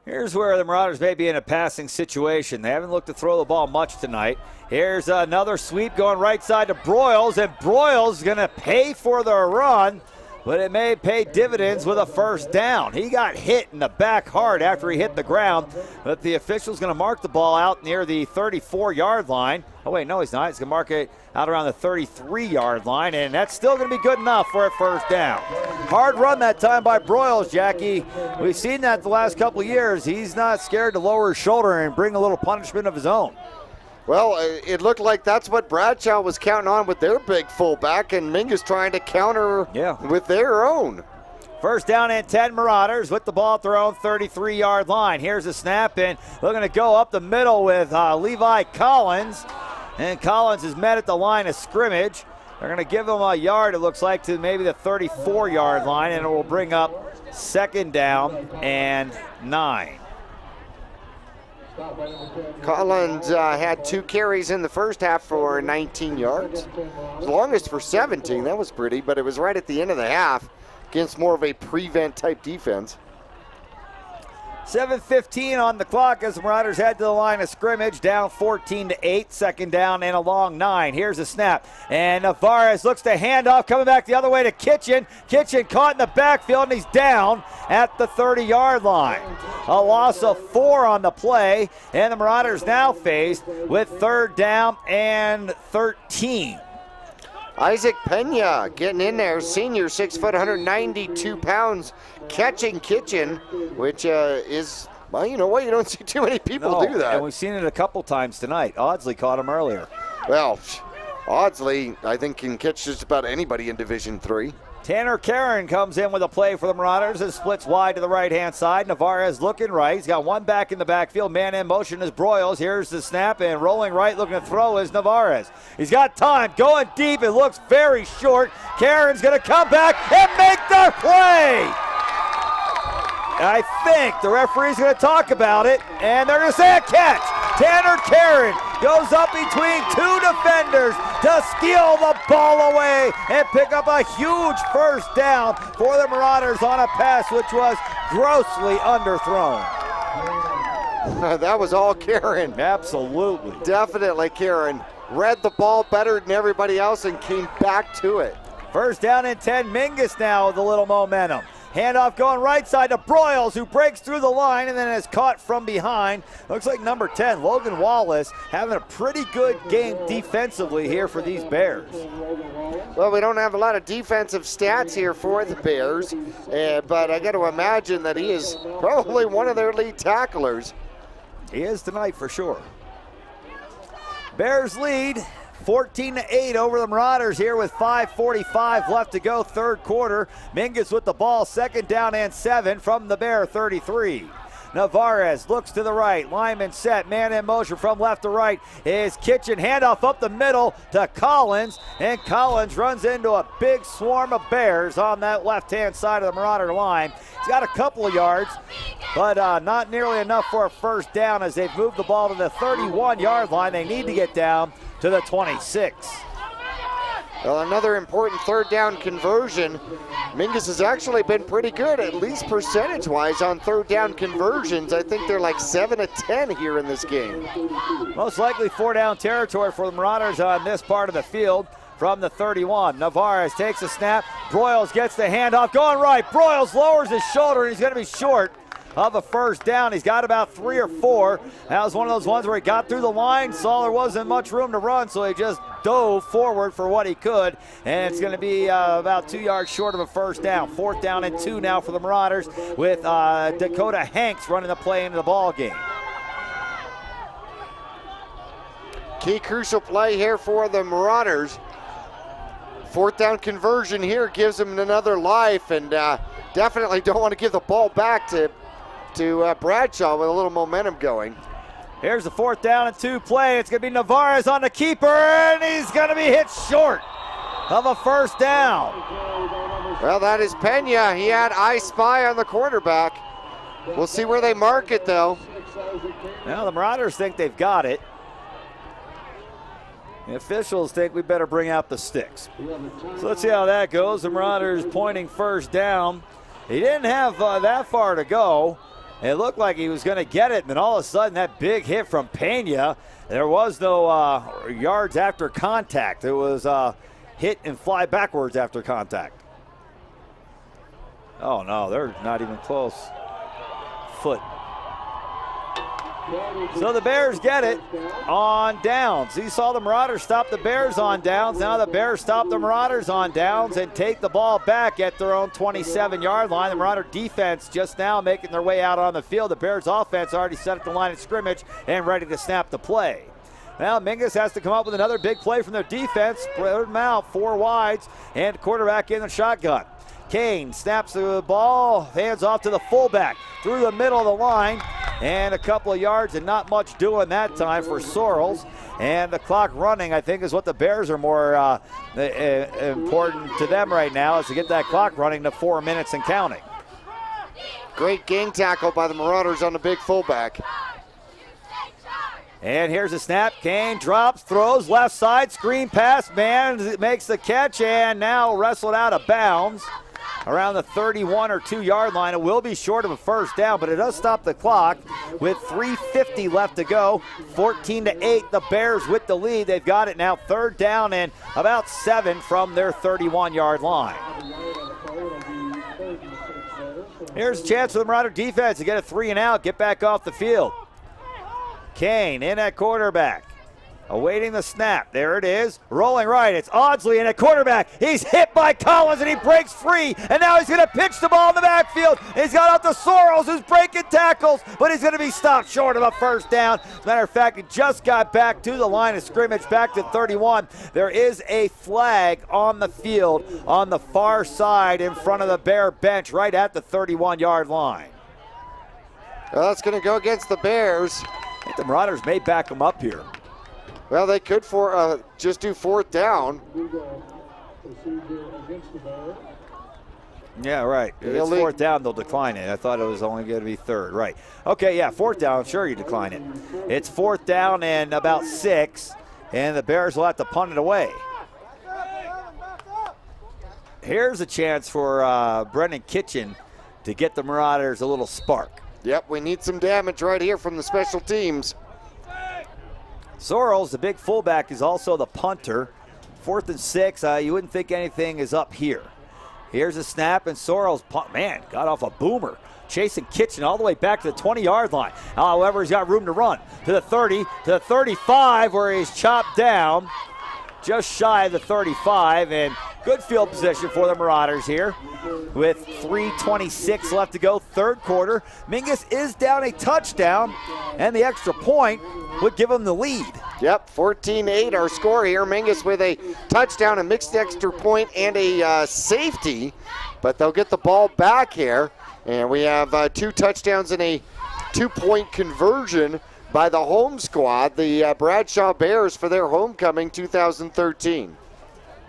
Here's where the Marauders may be in a passing situation. They haven't looked to throw the ball much tonight. Here's another sweep going right side to Broyles, and Broyles is going to pay for the run, but it may pay dividends with a first down. He got hit in the back hard after he hit the ground, but the official's going to mark the ball out near the 34-yard line. Oh, wait, no, he's not. He's going to mark it out around the 33-yard line, and that's still going to be good enough for a first down. Hard run that time by Broyles, Jackie. We've seen that the last couple of years. He's not scared to lower his shoulder and bring a little punishment of his own. Well, it looked like that's what Bradshaw was counting on with their big fullback, and Mingus trying to counter with their own. First down and 10 Marauders with the ball at their own 33-yard line. Here's a snap, and they're going to go up the middle with Levi Collins. And Collins is met at the line of scrimmage. They're going to give him a yard, it looks like, to maybe the 34-yard line, and it will bring up second down and 9. Collins had 2 carries in the first half for 19 yards. The longest for 17. That was pretty, but it was right at the end of the half against more of a prevent type defense. 7:15 on the clock as the Marauders head to the line of scrimmage, down 14-8, second down and a long 9. Here's a snap, and Navarez looks to hand off, coming back the other way to Kitchen. Kitchen caught in the backfield, and he's down at the 30-yard line. A loss of 4 on the play, and the Marauders now faced with third down and 13. Isaac Pena getting in there, senior, 6 foot, 192 pounds, catching Kitchen, which is, well, you know what, you don't see too many people do that. And we've seen it a couple times tonight. Audsley caught him earlier. Well, Audsley, I think, can catch just about anybody in Division III. Tanner Karen comes in with a play for the Marauders and splits wide to the right-hand side. Navarez looking right. He's got one back in the backfield. Man in motion is Broyles. Here's the snap, and rolling right looking to throw is Navarez. He's got time. Going deep. It looks very short. Karen's going to come back and make the play. I think the referee's going to talk about it, and they're going to say a catch. Tanner Karen goes up between 2 defenders to steal the ball away and pick up a huge first down for the Marauders on a pass which was grossly underthrown. That was all Karen. Absolutely. Definitely Karen. Read the ball better than everybody else and came back to it. First down and 10. Mingus now with a little momentum. Handoff going right side to Broyles, who breaks through the line and then is caught from behind. Looks like number 10, Logan Wallace, having a pretty good game defensively here for these Bears. Well, we don't have a lot of defensive stats here for the Bears, but I got to imagine that he is probably one of their lead tacklers. He is tonight for sure. Bears lead 14-8 over the Marauders here with 5:45 left to go, third quarter. Mingus with the ball, second down and 7 from the Bear 33. Navarez looks to the right, lineman set, man in motion from left to right is Kitchen. Handoff up the middle to Collins, and Collins runs into a big swarm of Bears on that left-hand side of the Marauder line. He's got a couple of yards, but not nearly enough for a first down as they've moved the ball to the 31-yard line. They need to get down to the 26. Well, another important third down conversion. Mingus has actually been pretty good, at least percentage-wise, on third down conversions. I think they're like 7 of 10 here in this game. Most likely 4-down territory for the Marauders on this part of the field from the 31. Navarez takes a snap. Broyles gets the handoff, going right. Broyles lowers his shoulder, and he's going to be short of a first down. He's got about 3 or 4. That was one of those ones where he got through the line, saw there wasn't much room to run, so he just dove forward for what he could, and it's going to be about 2 yards short of a first down. 4th down and 2 now for the Marauders, with Dakota Hanks running the play into the ball game. Key crucial play here for the Marauders. 4th down conversion here gives them another life, and definitely don't want to give the ball back to Bradshaw with a little momentum going. Here's the 4th down and 2 play. It's going to be Navarez on the keeper, and he's going to be hit short of a first down. Well, that is Pena. He had I Spy on the quarterback. We'll see where they mark it, though. Well, the Marauders think they've got it. The officials think we better bring out the sticks. So let's see how that goes. The Marauders pointing first down. He didn't have that far to go. It looked like he was going to get it, and then all of a sudden that big hit from Pena. There was no yards after contact. It was hit and fly backwards after contact. Oh, no, they're not even close. Foot. So the Bears get it on downs. You saw the Marauders stop the Bears on downs. Now the Bears stop the Marauders on downs and take the ball back at their own 27-yard line. The Marauder defense just now making their way out on the field. The Bears offense already set at the line of scrimmage and ready to snap the play. Now Mingus has to come up with another big play from their defense. Spread them out, 4 wides, and quarterback in the shotgun. Kane snaps the ball, hands off to the fullback through the middle of the line, and a couple of yards and not much doing that time for Sorrells. And the clock running, I think, is what the Bears are more important to them right now, is to get that clock running to 4 minutes and counting. Great gang tackle by the Marauders on the big fullback. And here's a snap. Kane drops, throws, left side, screen pass. Man makes the catch and now wrestled out of bounds around the 31 or 2 yard line. It will be short of a first down, but it does stop the clock with 3:50 left to go. 14-8, the Bears with the lead. They've got it now 3rd down and about 7 from their 31-yard line. Here's a chance for the Marauder defense to get a 3 and out, get back off the field. Kane in at quarterback, awaiting the snap. There it is, rolling right. It's Audsley in at quarterback. He's hit by Collins and he breaks free. And now he's going to pitch the ball in the backfield. He's got out to Sorrells, who's breaking tackles, but he's going to be stopped short of a first down. As a matter of fact, he just got back to the line of scrimmage, back to 31. There is a flag on the field on the far side in front of the Bear bench, right at the 31-yard line. Well, that's going to go against the Bears. I think the Marauders may back them up here. Well, they could just do 4th down. Yeah, right. If it's 4th down, they'll decline it. I thought it was only going to be 3rd. Right. Okay, yeah, 4th down. Sure, you decline it. It's 4th down and about 6, and the Bears will have to punt it away. Here's a chance for Brendan Kitchen to get the Marauders a little spark. Yep, we need some damage right here from the special teams. Sorrells, the big fullback, is also the punter. 4th and 6, you wouldn't think anything is up here. Here's a snap, and Sorrells, man, got off a boomer. Chasing Kitchen all the way back to the 20-yard line. However, he's got room to run. To the 30, to the 35, where he's chopped down. Just shy of the 35, and good field position for the Marauders here with 3:26 left to go, 3rd quarter. Mingus is down a touchdown, and the extra point would give him the lead. Yep, 14-8 our score here. Mingus with a touchdown, a mixed extra point, and a safety, but they'll get the ball back here, and we have 2 touchdowns and a 2-point conversion by the home squad, the Bradshaw Bears, for their homecoming 2013.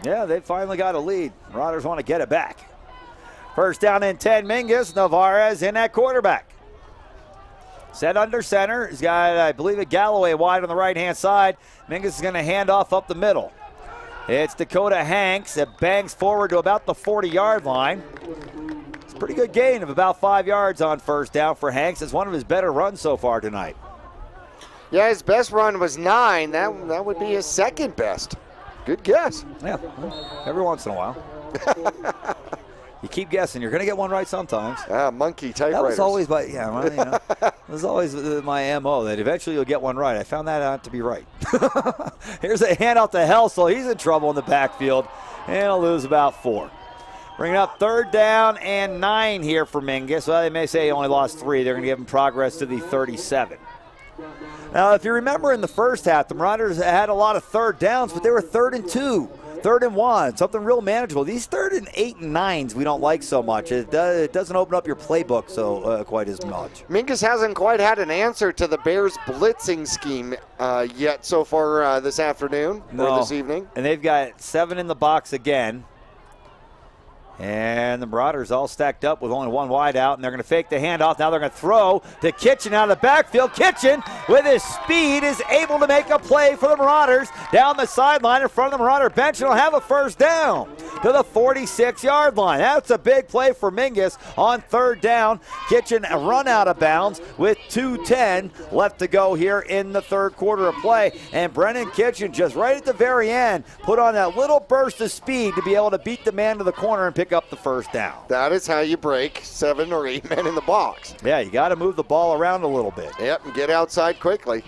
Yeah, they finally got a lead. Marauders want to get it back. 1st down and 10, Mingus. Navarez in at quarterback. Set under center. He's got, I believe, a Galloway wide on the right-hand side. Mingus is going to hand off up the middle. It's Dakota Hanks that bangs forward to about the 40-yard line. It's a pretty good gain of about 5 yards on 1st down for Hanks. It's one of his better runs so far tonight. Yeah, his best run was 9. That would be his 2nd best. Good guess. Yeah, every once in a while. You keep guessing. You're going to get one right sometimes. Monkey typewriters. That was always it was always my MO that eventually you'll get one right. I found that out to be right. Here's a handout to Helsel. He's in trouble in the backfield, and he'll lose about 4. Bringing up 3rd down and 9 here for Mingus. Well, they may say he only lost 3. They're going to give him progress to the 37. Now, if you remember in the first half, the Marauders had a lot of 3rd downs, but they were 3rd and 2. 3rd and 1, something real manageable. These 3rd and 8 and 9s we don't like so much. It doesn't open up your playbook so quite as much. Mingus hasn't quite had an answer to the Bears' blitzing scheme yet so far this afternoon or this evening. And they've got 7 in the box again. And the Marauders all stacked up with only 1 wide out, and they're going to fake the handoff. Now they're going to throw to Kitchen out of the backfield. Kitchen, with his speed, is able to make a play for the Marauders down the sideline in front of the Marauder bench, and he'll have a 1st down to the 46-yard line. That's a big play for Mingus on 3rd down. Kitchen run out of bounds with 2:10 left to go here in the 3rd quarter of play. And Brennan Kitchen, just right at the very end, put on that little burst of speed to be able to beat the man to the corner and pick up the 1st down. That is how you break 7 or 8 men in the box. Yeah, you got to move the ball around a little bit. Yep, and get outside quickly.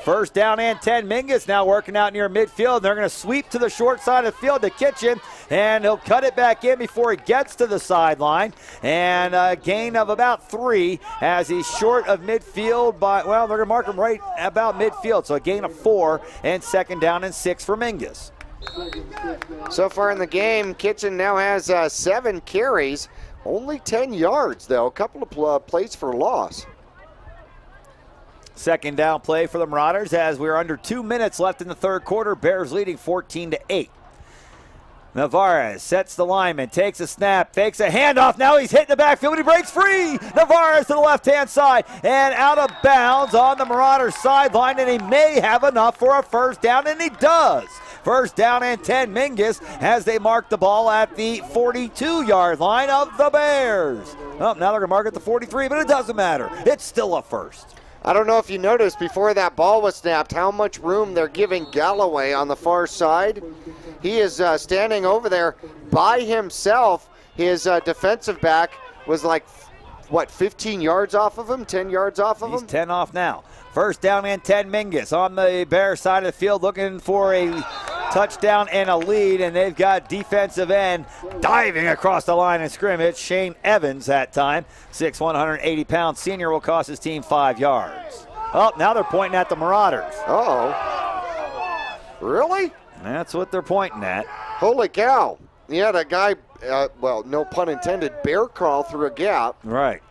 1st down and 10. Mingus now working out near midfield. They're going to sweep to the short side of the field to Kitchen, and he'll cut it back in before he gets to the sideline. And a gain of about 3 as he's short of midfield by, well, they're going to mark him right about midfield. So a gain of 4 and 2nd down and 6 for Mingus. So far in the game, Kitchen now has 7 carries, only 10 yards, though. A couple of plays for loss. 2nd down play for the Marauders as we're under 2 minutes left in the 3rd quarter. Bears leading 14-8. Navarez sets the lineman, takes a snap, fakes a handoff. Now he's hitting the backfield, and he breaks free. Navarez to the left-hand side and out of bounds on the Marauders sideline, and he may have enough for a 1st down, and he does. 1st down and 10, Mingus, as they mark the ball at the 42-yard line of the Bears. Oh, now they're going to mark it at the 43, but it doesn't matter. It's still a 1st. I don't know if you noticed before that ball was snapped how much room they're giving Galloway on the far side. He is standing over there by himself. His defensive back was like, 15 yards off of him, 10 yards off of him? He's 10 off now. 1st down and 10, Mingus on the Bear side of the field looking for a touchdown and a lead, and they've got defensive end diving across the line of scrimmage. Shane Evans that time, 6', 180-pound senior, will cost his team 5 yards. Oh, now they're pointing at the Marauders. Uh-oh. Really? That's what they're pointing at. Holy cow. Yeah, that guy, well, no pun intended, bear crawl through a gap. Right.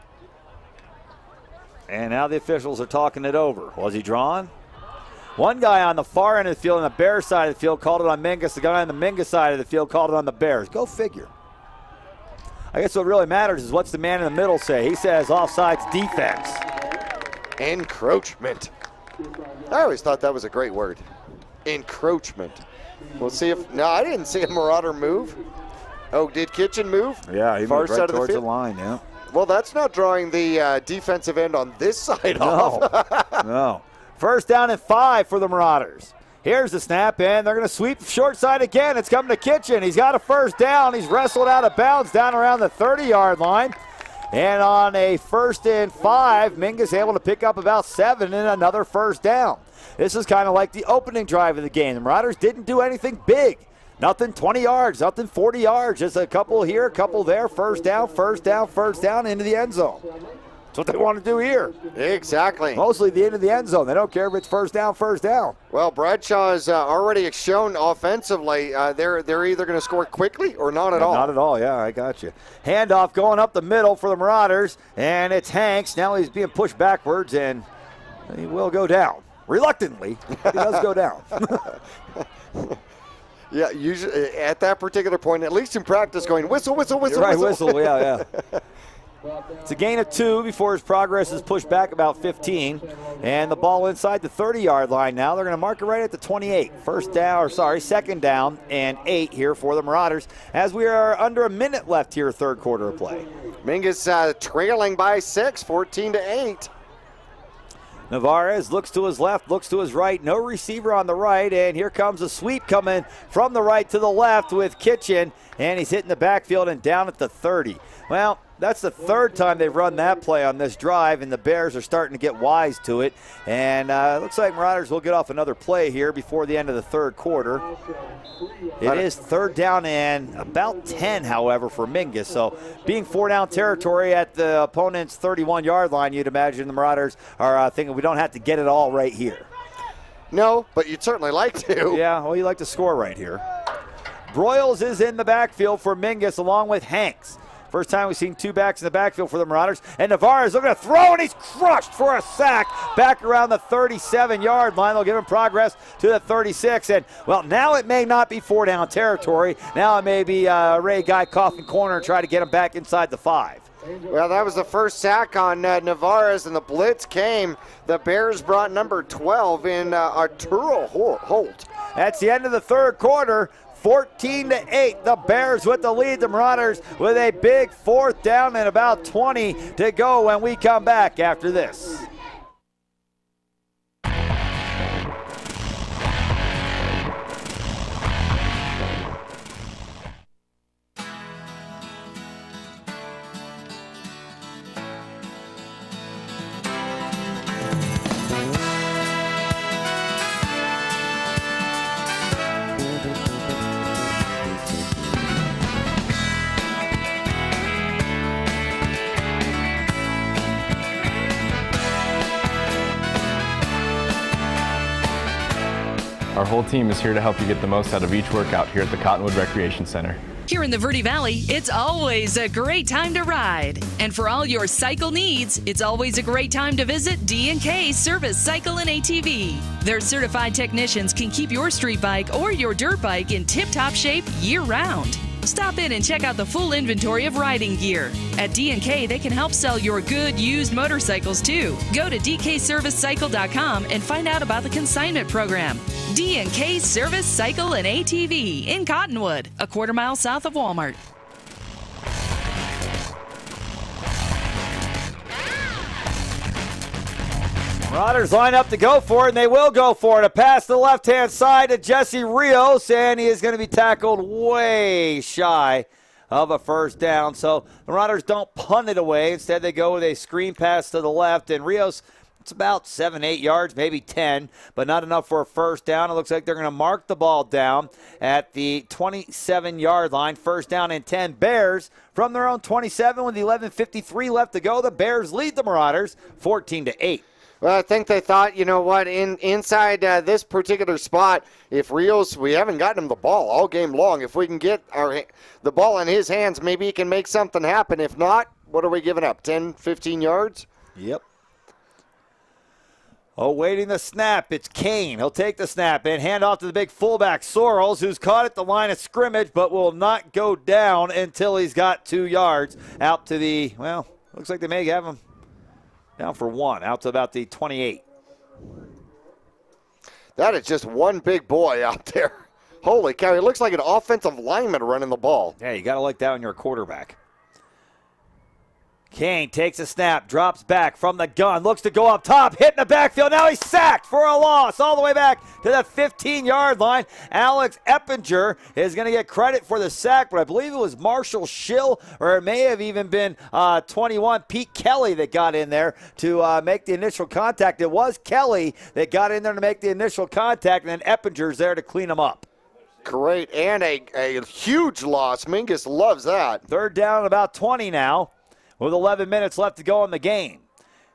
And now the officials are talking it over. Was he drawn? One guy on the far end of the field, on the Bears side of the field, called it on Mingus. The guy on the Mingus side of the field called it on the Bears. Go figure. I guess what really matters is what's the man in the middle say. He says offsides defense. Encroachment. I always thought that was a great word. Encroachment. We'll see if, no, I didn't see a Marauder move. Oh, did Kitchen move? Yeah, he far moved right side towards of the the line, yeah. Well, that's not drawing the defensive end on this side off. No. 1st down and 5 for the Marauders. Here's the snap, and they're going to sweep short side again. It's coming to Kitchen. He's got a 1st down. He's wrestled out of bounds down around the 30-yard line. And on a 1st and 5, Mingus able to pick up about 7 and another 1st down. This is kind of like the opening drive of the game. The Marauders didn't do anything big. Nothing 20 yards, nothing 40 yards. Just a couple here, a couple there. 1st down, 1st down, 1st down into the end zone. That's what they want to do here. Exactly. Mostly the end of the end zone. They don't care if it's 1st down, 1st down. Well, Bradshaw has already shown offensively they're either going to score quickly or not at all. Not at all, yeah, I got you. Handoff going up the middle for the Marauders, and it's Hanks. Now he's being pushed backwards, and he will go down. Reluctantly, he does go down. Yeah, usually at that particular point, at least in practice, going whistle, whistle, whistle, You're right, whistle. yeah. It's a gain of 2 before his progress is pushed back about 15. And the ball inside the 30-yard line now. They're going to mark it right at the 28. 2nd down and 8 here for the Marauders as we are under a minute left here, 3rd quarter of play. Mingus trailing by 6, 14-8. Navarez looks to his left, looks to his right, no receiver on the right, and here comes a sweep coming from the right to the left with Kitchen, and he's hitting the backfield and down at the 30. Well, that's the third time they've run that play on this drive, and the Bears are starting to get wise to it. And it looks like Marauders will get off another play here before the end of the third quarter. It is third down and about 10, however, for Mingus. So being 4-down territory at the opponent's 31-yard line, you'd imagine the Marauders are thinking we don't have to get it all right here. No, but you'd certainly like to. Yeah, well, you like to score right here. Broyles is in the backfield for Mingus along with Hanks. First time we've seen two backs in the backfield for the Marauders. And Navarez looking to throw, and he's crushed for a sack back around the 37-yard line. They'll give him progress to the 36. And, well, now it may not be 4-down territory. Now it may be Ray Guy cough in corner and try to get him back inside the 5. Well, that was the first sack on Navarez, and the blitz came. The Bears brought number 12 in Arturo Holt. That's the end of the third quarter. 14-8, the Bears with the lead. The Marauders with a big 4th down and about 20 to go when we come back after this. Our whole team is here to help you get the most out of each workout here at the Cottonwood Recreation Center. Here in the Verde Valley, it's always a great time to ride. And for all your cycle needs, it's always a great time to visit D&K Service Cycle and ATV. Their certified technicians can keep your street bike or your dirt bike in tip-top shape year-round. Stop in and check out the full inventory of riding gear. At D&K, they can help sell your good used motorcycles too. Go to dkservicecycle.com and find out about the consignment program. D&K Service Cycle and ATV in Cottonwood, a quarter-mile south of Walmart. Marauders line up to go for it, and they will go for it. A pass to the left-hand side to Jesse Rios, and he is going to be tackled way shy of a first down. So the Marauders don't punt it away. Instead, they go with a screen pass to the left, and Rios, it's about 7-8 yards, maybe 10, but not enough for a first down. It looks like they're going to mark the ball down at the 27-yard line. First down and 10. Bears from their own 27 with 11:53 left to go. The Bears lead the Marauders 14-8. Well, I think they thought, you know what, inside this particular spot, if Rios, we haven't gotten him the ball all game long. If we can get the ball in his hands, maybe he can make something happen. If not, what are we giving up, 10, 15 yards? Yep. Awaiting the snap, it's Kane. He'll take the snap and hand off to the big fullback, Sorrells, who's caught at the line of scrimmage but will not go down until he's got 2 yards out to the, well, looks like they may have him down for 1, out to about the 28. That is just one big boy out there. Holy cow, he looks like an offensive lineman running the ball. Yeah, you got to like that when you're a quarterback. Kane takes a snap, drops back from the gun, looks to go up top, hitting the backfield. Now he's sacked for a loss all the way back to the 15-yard line. Alex Eppinger is going to get credit for the sack, but I believe it was Marshall Schill, or it may have even been 21, Pete Kelly, that got in there to make the initial contact. It was Kelly that got in there to make the initial contact, and then Eppinger's there to clean him up. Great, and a huge loss. Mingus loves that. Third down, about 20 now, with 11 minutes left to go in the game.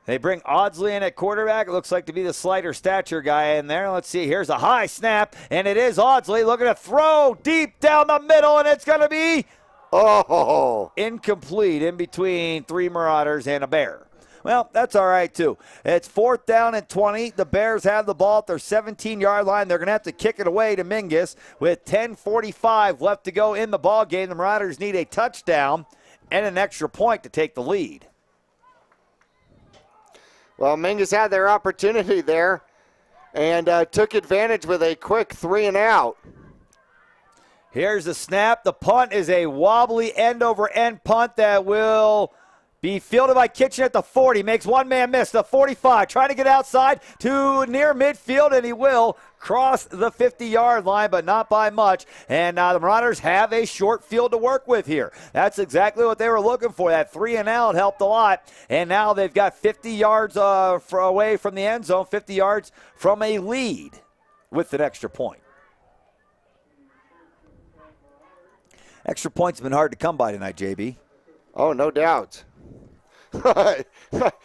They bring Audsley in at quarterback. It looks like to be the slighter stature guy in there. Let's see. Here's a high snap, and it is Audsley looking to throw deep down the middle, and it's going to be incomplete in between 3 Marauders and a Bear. Well, that's all right, too. It's 4th down and 20. The Bears have the ball at their 17-yard line. They're going to have to kick it away to Mingus with 10:45 left to go in the ball game. The Marauders need a touchdown and an extra point to take the lead. Well, Mingus had their opportunity there and took advantage with a quick 3-and-out. Here's the snap. The punt is a wobbly end-over-end punt that will be fielded by Kitchen at the 40. Makes one man miss. The 45, trying to get outside to near midfield, and he will cross the 50-yard line, but not by much. And the Marauders have a short field to work with here. That's exactly what they were looking for. That 3-and-out helped a lot. And now they've got 50 yards away from the end zone, 50 yards from a lead with an extra point. Extra points have been hard to come by tonight, JB. Oh, no doubt.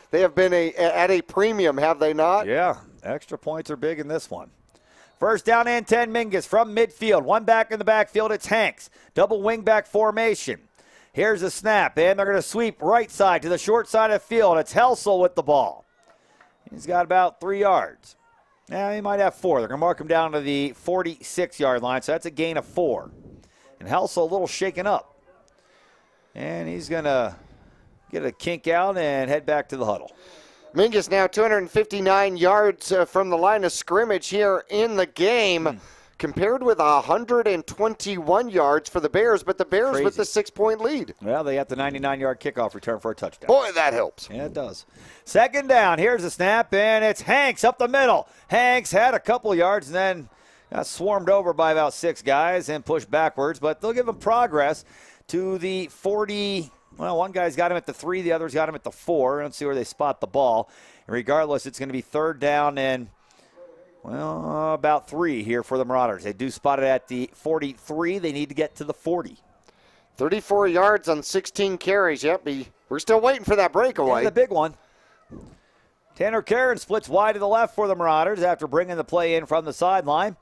They have been at a premium, have they not? Yeah, extra points are big in this one. First down and 10, Mingus from midfield. One back in the backfield, it's Hanks. Double wingback formation. Here's a snap, and they're going to sweep right side to the short side of the field. It's Helsel with the ball. He's got about 3 yards. Now, he might have 4. They're going to mark him down to the 46-yard line, so that's a gain of 4. And Helsel a little shaken up. And he's going to get a kink out and head back to the huddle. Mingus now 259 yards from the line of scrimmage here in the game, compared with 121 yards for the Bears, but the Bears Crazy. with the 6-point lead. Well, they got the 99-yard kickoff return for a touchdown. Boy, that helps. Yeah, it does. Second down, here's the snap, and it's Hanks up the middle. Hanks had a couple yards and then got swarmed over by about 6 guys and pushed backwards, but they'll give him progress to the 40. Well, one guy's got him at the 3, the other's got him at the 4. Let's see where they spot the ball. And regardless, it's going to be third down and, well, about 3 here for the Marauders. They do spot it at the 43. They need to get to the 40. 34 yards on 16 carries. Yep, we're still waiting for that breakaway. Yeah, the big one. Tanner Karen splits wide to the left for the Marauders after bringing the play in from the sideline.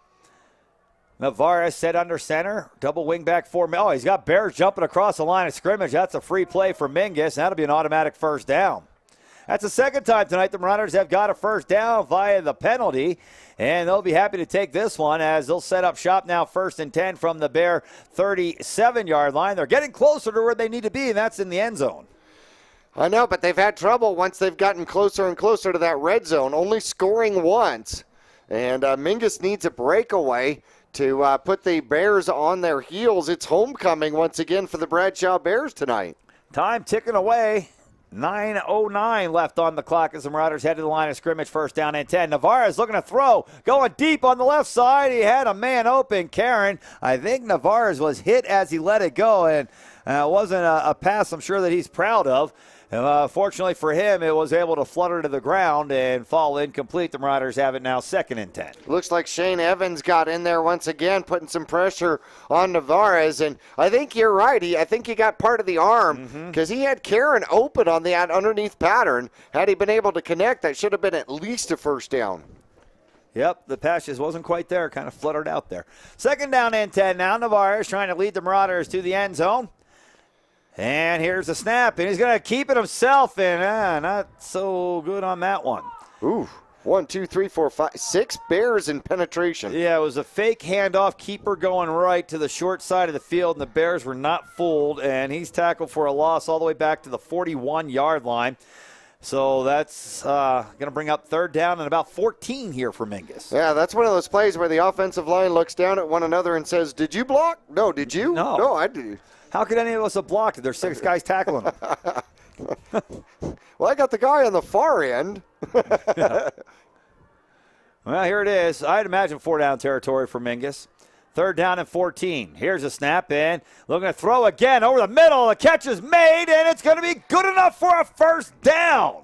Navarez set under center. Double wingback for Oh, he's got Bears jumping across the line of scrimmage. That's a free play for Mingus. That'll be an automatic first down. That's the second time tonight the Marauders have got a first down via the penalty, and they'll be happy to take this one as they'll set up shop now, 1st and 10 from the Bear 37-yard line. They're getting closer to where they need to be, and that's in the end zone. I know, but they've had trouble once they've gotten closer and closer to that red zone, only scoring once. And Mingus needs a breakaway to put the Bears on their heels. It's homecoming once again for the Bradshaw Bears tonight. Time ticking away. 9:09 left on the clock as the Marauders head to the line of scrimmage, 1st down and 10. Navarez looking to throw, going deep on the left side. He had a man open, Karen. I think Navarez was hit as he let it go, and it wasn't a pass I'm sure that he's proud of. Fortunately for him, it was able to flutter to the ground and fall incomplete. The Marauders have it now 2nd and 10. Looks like Shane Evans got in there once again, putting some pressure on Navarez. And I think you're right. I think he got part of the arm because he had Karen open on the underneath pattern. Had he been able to connect, that should have been at least a first down. Yep, the pass just wasn't quite there. Kind of fluttered out there. 2nd down and 10 now. Navarez trying to lead the Marauders to the end zone. And here's the snap, and he's going to keep it himself, and not so good on that one. Ooh, 1, 2, 3, 4, 5, 6 Bears in penetration. Yeah, it was a fake handoff, keeper going right to the short side of the field, and the Bears were not fooled, and he's tackled for a loss all the way back to the 41-yard line. So that's going to bring up 3rd down and about 14 here for Mingus. Yeah, that's one of those plays where the offensive line looks down at one another and says, "Did you block?" "No, did you?" No, I did. How could any of us have blocked it? There's 6 guys tackling him. Well, I got the guy on the far end. Yeah. Well, here it is. I'd imagine 4-down territory for Mingus. 3rd down and 14. Here's a snap in. Looking to throw again over the middle. The catch is made, and it's going to be good enough for a first down.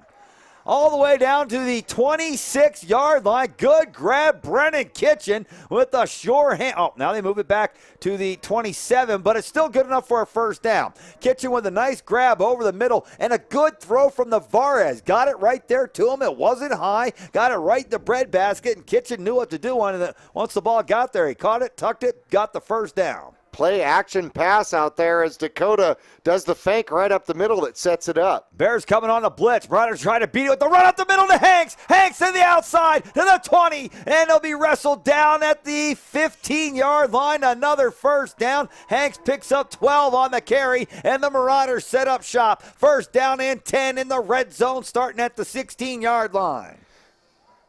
All the way down to the 26-yard line. Good grab, Brennan Kitchen with a sure hand. Oh, now they move it back to the 27, but it's still good enough for a first down. Kitchen with a nice grab over the middle and a good throw from Navarez. Got it right there to him. It wasn't high. Got it right in the breadbasket, and Kitchen knew what to do once the ball got there. He caught it, tucked it, got the first down. Play action pass out there as Dakota does the fake right up the middle that sets it up. Bears coming on the blitz. Marauders trying to beat it with the run up the middle to Hanks. Hanks to the outside to the 20, and they'll be wrestled down at the 15-yard line. Another first down. Hanks picks up 12 on the carry, and the Marauders set up shop. 1st down and 10 in the red zone, starting at the 16-yard line.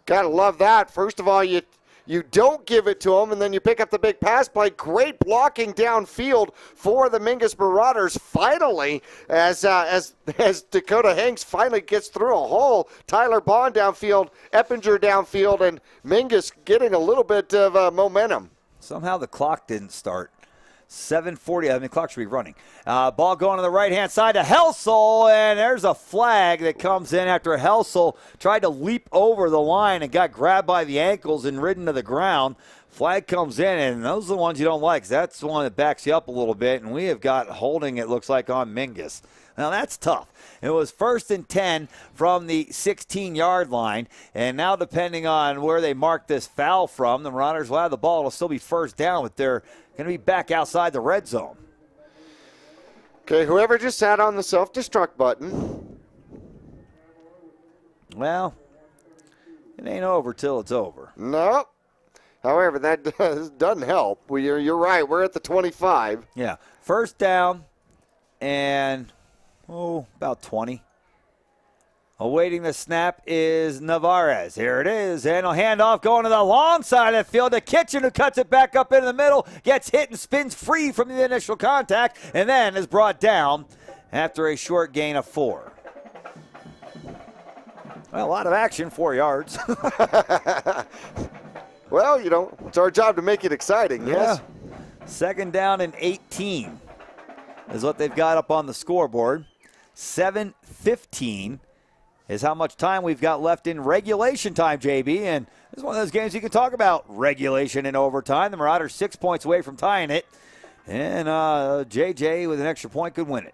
Gotta love that. First of all, you you don't give it to them, and then you pick up the big pass play. Great blocking downfield for the Mingus Marauders. Finally, as Dakota Hanks finally gets through a hole, Tyler Bond downfield, Eppinger downfield, and Mingus getting a little bit of momentum. Somehow the clock didn't start. 7:40. The clock should be running. Ball going to the right-hand side to Helsel, and there's a flag that comes in after Helsel tried to leap over the line and got grabbed by the ankles and ridden to the ground. Flag comes in, and those are the ones you don't like. That's the one that backs you up a little bit, and we have got holding, it looks like, on Mingus. Now, that's tough. It was 1st and 10 from the 16-yard line, and now depending on where they mark this foul from, the Marauders will have the ball. It'll still be first down, but they're going to be back outside the red zone. Okay, whoever just sat on the self-destruct button. Well, it ain't over till it's over. No. However, that doesn't help. You're right. We're at the 25. Yeah. First down and, about 20. Awaiting the snap is Navarez. Here it is. And a handoff going to the long side of the field to Kitchen, who cuts it back up into the middle, gets hit and spins free from the initial contact, and then is brought down after a short gain of 4. Well, a lot of action, 4 yards. Well, it's our job to make it exciting, yes? Yeah. 2nd down and 18 is what they've got up on the scoreboard. 7:15 is how much time we've got left in regulation time, JB. And this is one of those games you can talk about regulation and overtime. The Marauders 6 points away from tying it. And JJ with an extra point could win it.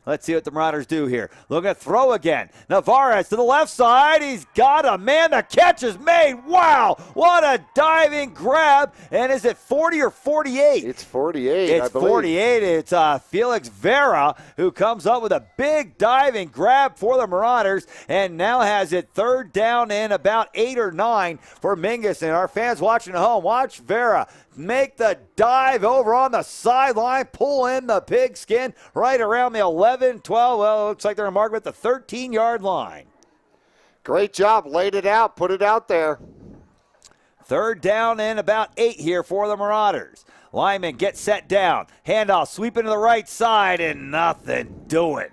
Let's see what the Marauders do here. Looking to throw again. Navarez to the left side. He's got a man. The catch is made. Wow, what a diving grab. And is it 40 or 48? It's 48, I believe. 48. It's Felix Vera who comes up with a big diving grab for the Marauders and now has it 3rd down and about 8 or 9 for Mingus. And our fans watching at home, watch Vera make the dive over on the sideline, pull in the pigskin right around the 11, 12. Well, it looks like they're marked at the 13-yard line. Great job. Laid it out, put it out there. 3rd down and about 8 here for the Marauders. Lyman gets set down. Handoff sweeping to the right side and nothing doing.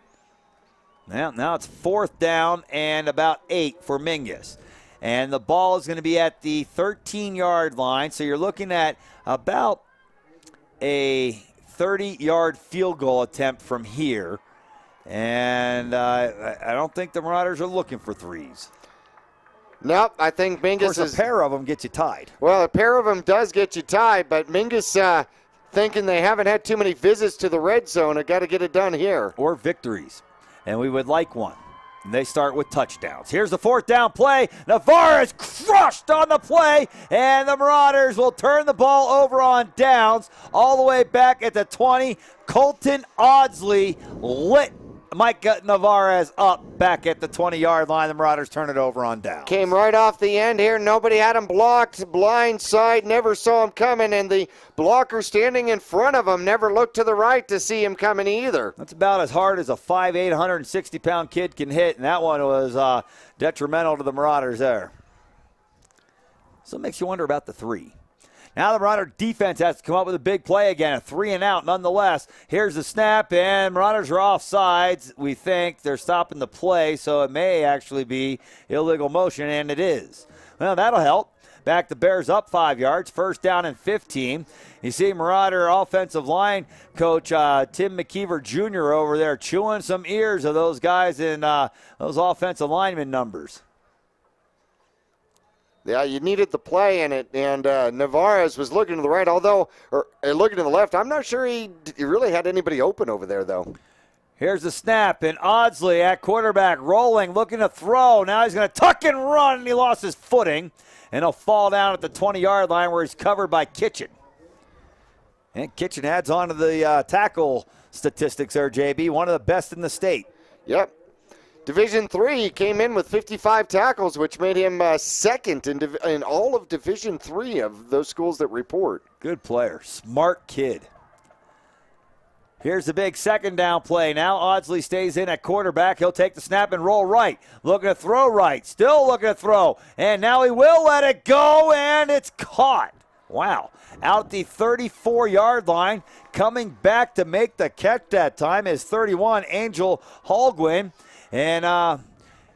Now it's 4th down and about 8 for Mingus. And the ball is going to be at the 13-yard line. So you're looking at about a 30-yard field goal attempt from here. And I don't think the Marauders are looking for threes. Nope, I think Mingus of course, a pair of them gets you tied. Well, a pair of them does get you tied, but Mingus thinking they haven't had too many visits to the red zone. Have got to get it done here. Or victories. And we would like one. And they start with touchdowns. Here's the 4th down play. Navarez crushed on the play, and the Marauders will turn the ball over on downs all the way back at the 20. Colton Audsley lit Mike Navarez up back at the 20-yard line. The Marauders turn it over on downs. Came right off the end here. Nobody had him blocked. Blind side, never saw him coming, and the blocker standing in front of him never looked to the right to see him coming either. That's about as hard as a 5'8", 160-pound kid can hit, and that one was detrimental to the Marauders there. So it makes you wonder about the 3. Now the Marauder defense has to come up with a big play again, a 3-and-out nonetheless. Here's the snap, and Marauders are offsides. We think they're stopping the play, so it may actually be illegal motion, and it is. Well, that'll help. Back the Bears up 5 yards, 1st down and 15. You see Marauder offensive line coach Tim McKeever Jr. over there chewing some ears of those guys in those offensive lineman numbers. Yeah, you needed the play in it, and Navarez was looking to the right, looking to the left. I'm not sure he really had anybody open over there, though. Here's the snap, and Audsley at quarterback, rolling, looking to throw. Now he's going to tuck and run, and he lost his footing, and he'll fall down at the 20-yard line where he's covered by Kitchen. And Kitchen adds on to the tackle statistics there, JB, one of the best in the state. Yep. Division III came in with 55 tackles, which made him second in all of Division III of those schools that report. Good player. Smart kid. Here's the big second down play. Now Audsley stays in at quarterback. He'll take the snap and roll right. Looking to throw right. Still looking to throw. And now he will let it go, and it's caught. Wow. Out at the 34-yard line. Coming back to make the catch that time is 31, Angel Holguin. And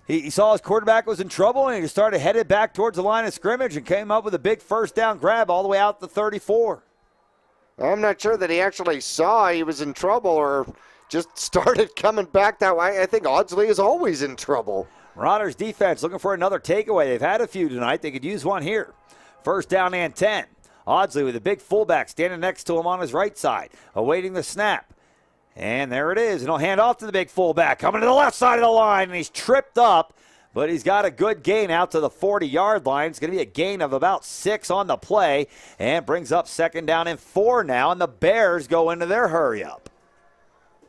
he saw his quarterback was in trouble, and he started headed back towards the line of scrimmage and came up with a big first down grab all the way out the 34. I'm not sure that he actually saw he was in trouble or just started coming back that way. I think Audsley is always in trouble. Marauders defense looking for another takeaway. They've had a few tonight. They could use one here. First down and 10. Audsley with a big fullback standing next to him on his right side, awaiting the snap. And there it is. And he'll hand off to the big fullback, coming to the left side of the line, and he's tripped up. But he's got a good gain out to the 40-yard line. It's going to be a gain of about 6 on the play and brings up second down and 4 now, and the Bears go into their hurry-up.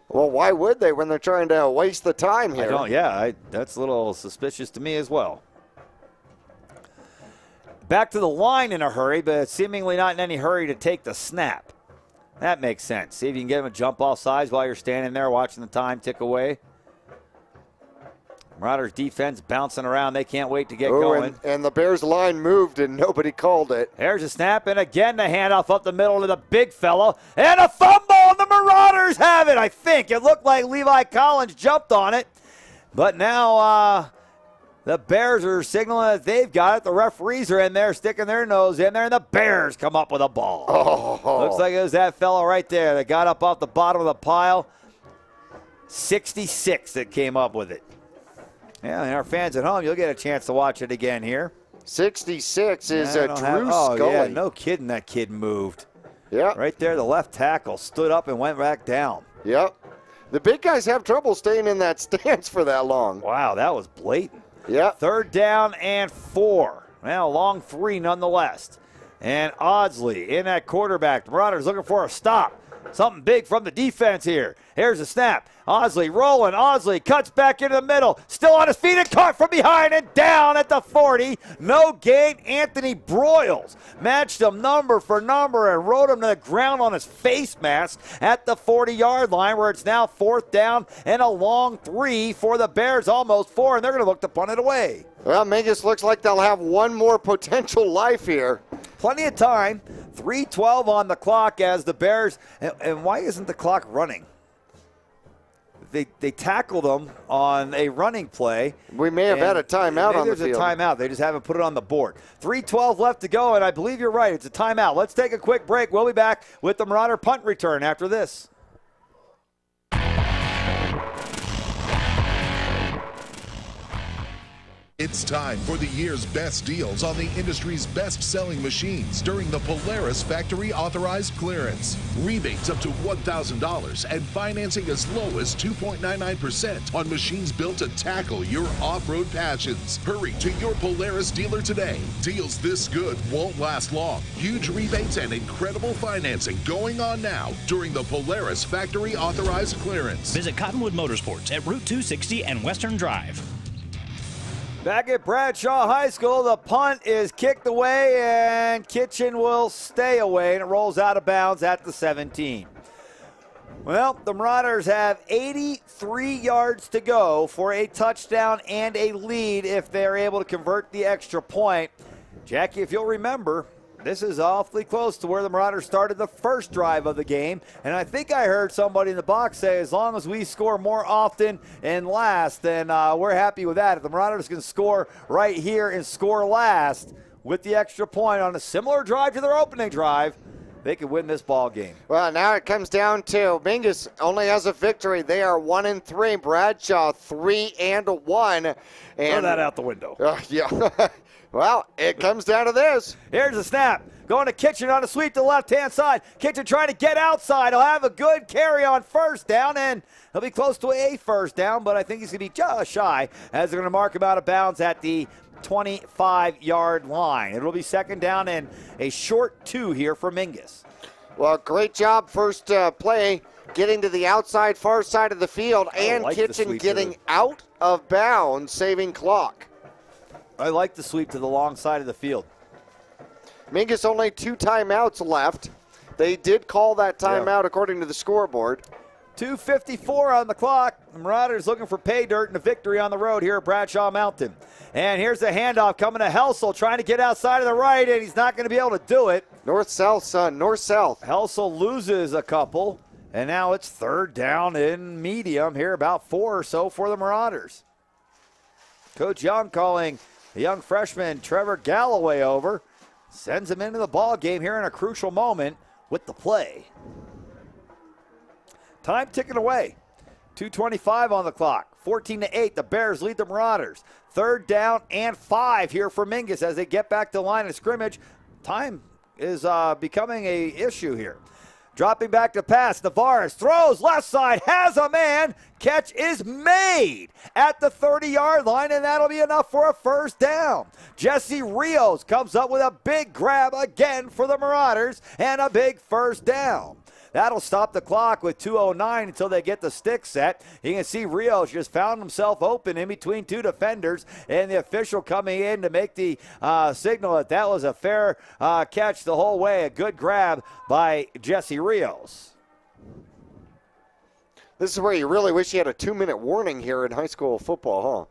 Well, why would they when they're trying to waste the time here? That's a little suspicious to me as well. Back to the line in a hurry, but seemingly not in any hurry to take the snap. That makes sense. See if you can get him a jump off sides while you're standing there watching the time tick away. Marauders defense bouncing around. They can't wait to get going. And the Bears line moved and nobody called it. There's a snap, and again the handoff up the middle to the big fellow. And a fumble, and the Marauders have it, I think. It looked like Levi Collins jumped on it. But now the Bears are signaling that they've got it. The referees are in there sticking their nose in there, and the Bears come up with a ball. Oh. Looks like it was that fellow right there that got up off the bottom of the pile. 66 that came up with it. Yeah, and our fans at home, you'll get a chance to watch it again here. 66 is Drew Scully. Yeah, no kidding, that kid moved. Yeah. Right there, the left tackle stood up and went back down. Yep. The big guys have trouble staying in that stance for that long. Wow, that was blatant. Yeah. Third down and 4. Well, long 3 nonetheless. And Audsley in at quarterback. The Marauders looking for a stop. Something big from the defense here. Here's a snap. Audsley rolling. Audsley cuts back into the middle. Still on his feet and caught from behind and down at the 40. No gain. Anthony Broyles matched him number for number and rode him to the ground on his face mask at the 40-yard line, where it's now 4th down and a long 3 for the Bears, almost 4, and they're going to look to punt it away. Well, Mingus looks like they'll have one more potential life here. Plenty of time. 3:12 on the clock as the Bears, and why isn't the clock running? They tackled them on a running play. We may have had a timeout on the field. There's a timeout. They just haven't put it on the board. 3:12 left to go, and I believe you're right. It's a timeout. Let's take a quick break. We'll be back with the Marauder punt return after this. It's time for the year's best deals on the industry's best-selling machines during the Polaris Factory Authorized Clearance. Rebates up to $1,000 and financing as low as 2.99% on machines built to tackle your off-road passions. Hurry to your Polaris dealer today. Deals this good won't last long. Huge rebates and incredible financing going on now during the Polaris Factory Authorized Clearance. Visit Cottonwood Motorsports at Route 260 and Western Drive. Back at Bradshaw High School, the punt is kicked away, and Kitchen will stay away, and it rolls out of bounds at the 17. Well, the Marauders have 83 yards to go for a touchdown and a lead if they're able to convert the extra point. Jackie, if you'll remember, this is awfully close to where the Marauders started the first drive of the game. And I think I heard somebody in the box say, as long as we score more often and last, then we're happy with that. If the Marauders can score right here and score last with the extra point on a similar drive to their opening drive, they could win this ball game. Well, now it comes down to Mingus only has a victory. They are 1-3. Bradshaw 3-1. Throw that out the window. Yeah. Well, it comes down to this. Here's the snap. Going to Kitchen on a sweep to the left-hand side. Kitchen trying to get outside. He'll have a good carry on first down, and he'll be close to a first down, but I think he's going to be just shy as they're going to mark him out of bounds at the 25-yard line. It'll be second down and a short 2 here for Mingus. Well, great job first play, getting to the outside far side of the field, and Kitchen getting out of bounds, saving clock. I like the sweep to the long side of the field. Mingus only 2 timeouts left. They did call that timeout according to the scoreboard. 2:54 on the clock. The Marauders looking for pay dirt and a victory on the road here at Bradshaw Mountain. And here's the handoff coming to Helsel, trying to get outside of the right, and he's not going to be able to do it. North-south, son, north-south. Helsel loses a couple, and now it's third down in medium here, about 4 or so for the Marauders. Coach Young calling the young freshman Trevor Galloway over. Sends him into the ball game here in a crucial moment with the play. Time ticking away. 2:25 on the clock. 14-8. The Bears lead the Marauders. Third down and 5 here for Mingus as they get back to the line of scrimmage. Time is becoming an issue here. Dropping back to pass. Navarez throws left side, has a man. Catch is made at the 30-yard line, and that'll be enough for a first down. Jesse Rios comes up with a big grab again for the Marauders and a big first down. That'll stop the clock with 2:09 until they get the stick set. You can see Rios just found himself open in between two defenders, and the official coming in to make the signal that was a fair catch the whole way. A good grab by Jesse Rios. This is where you really wish you had a 2-minute warning here in high school football, huh?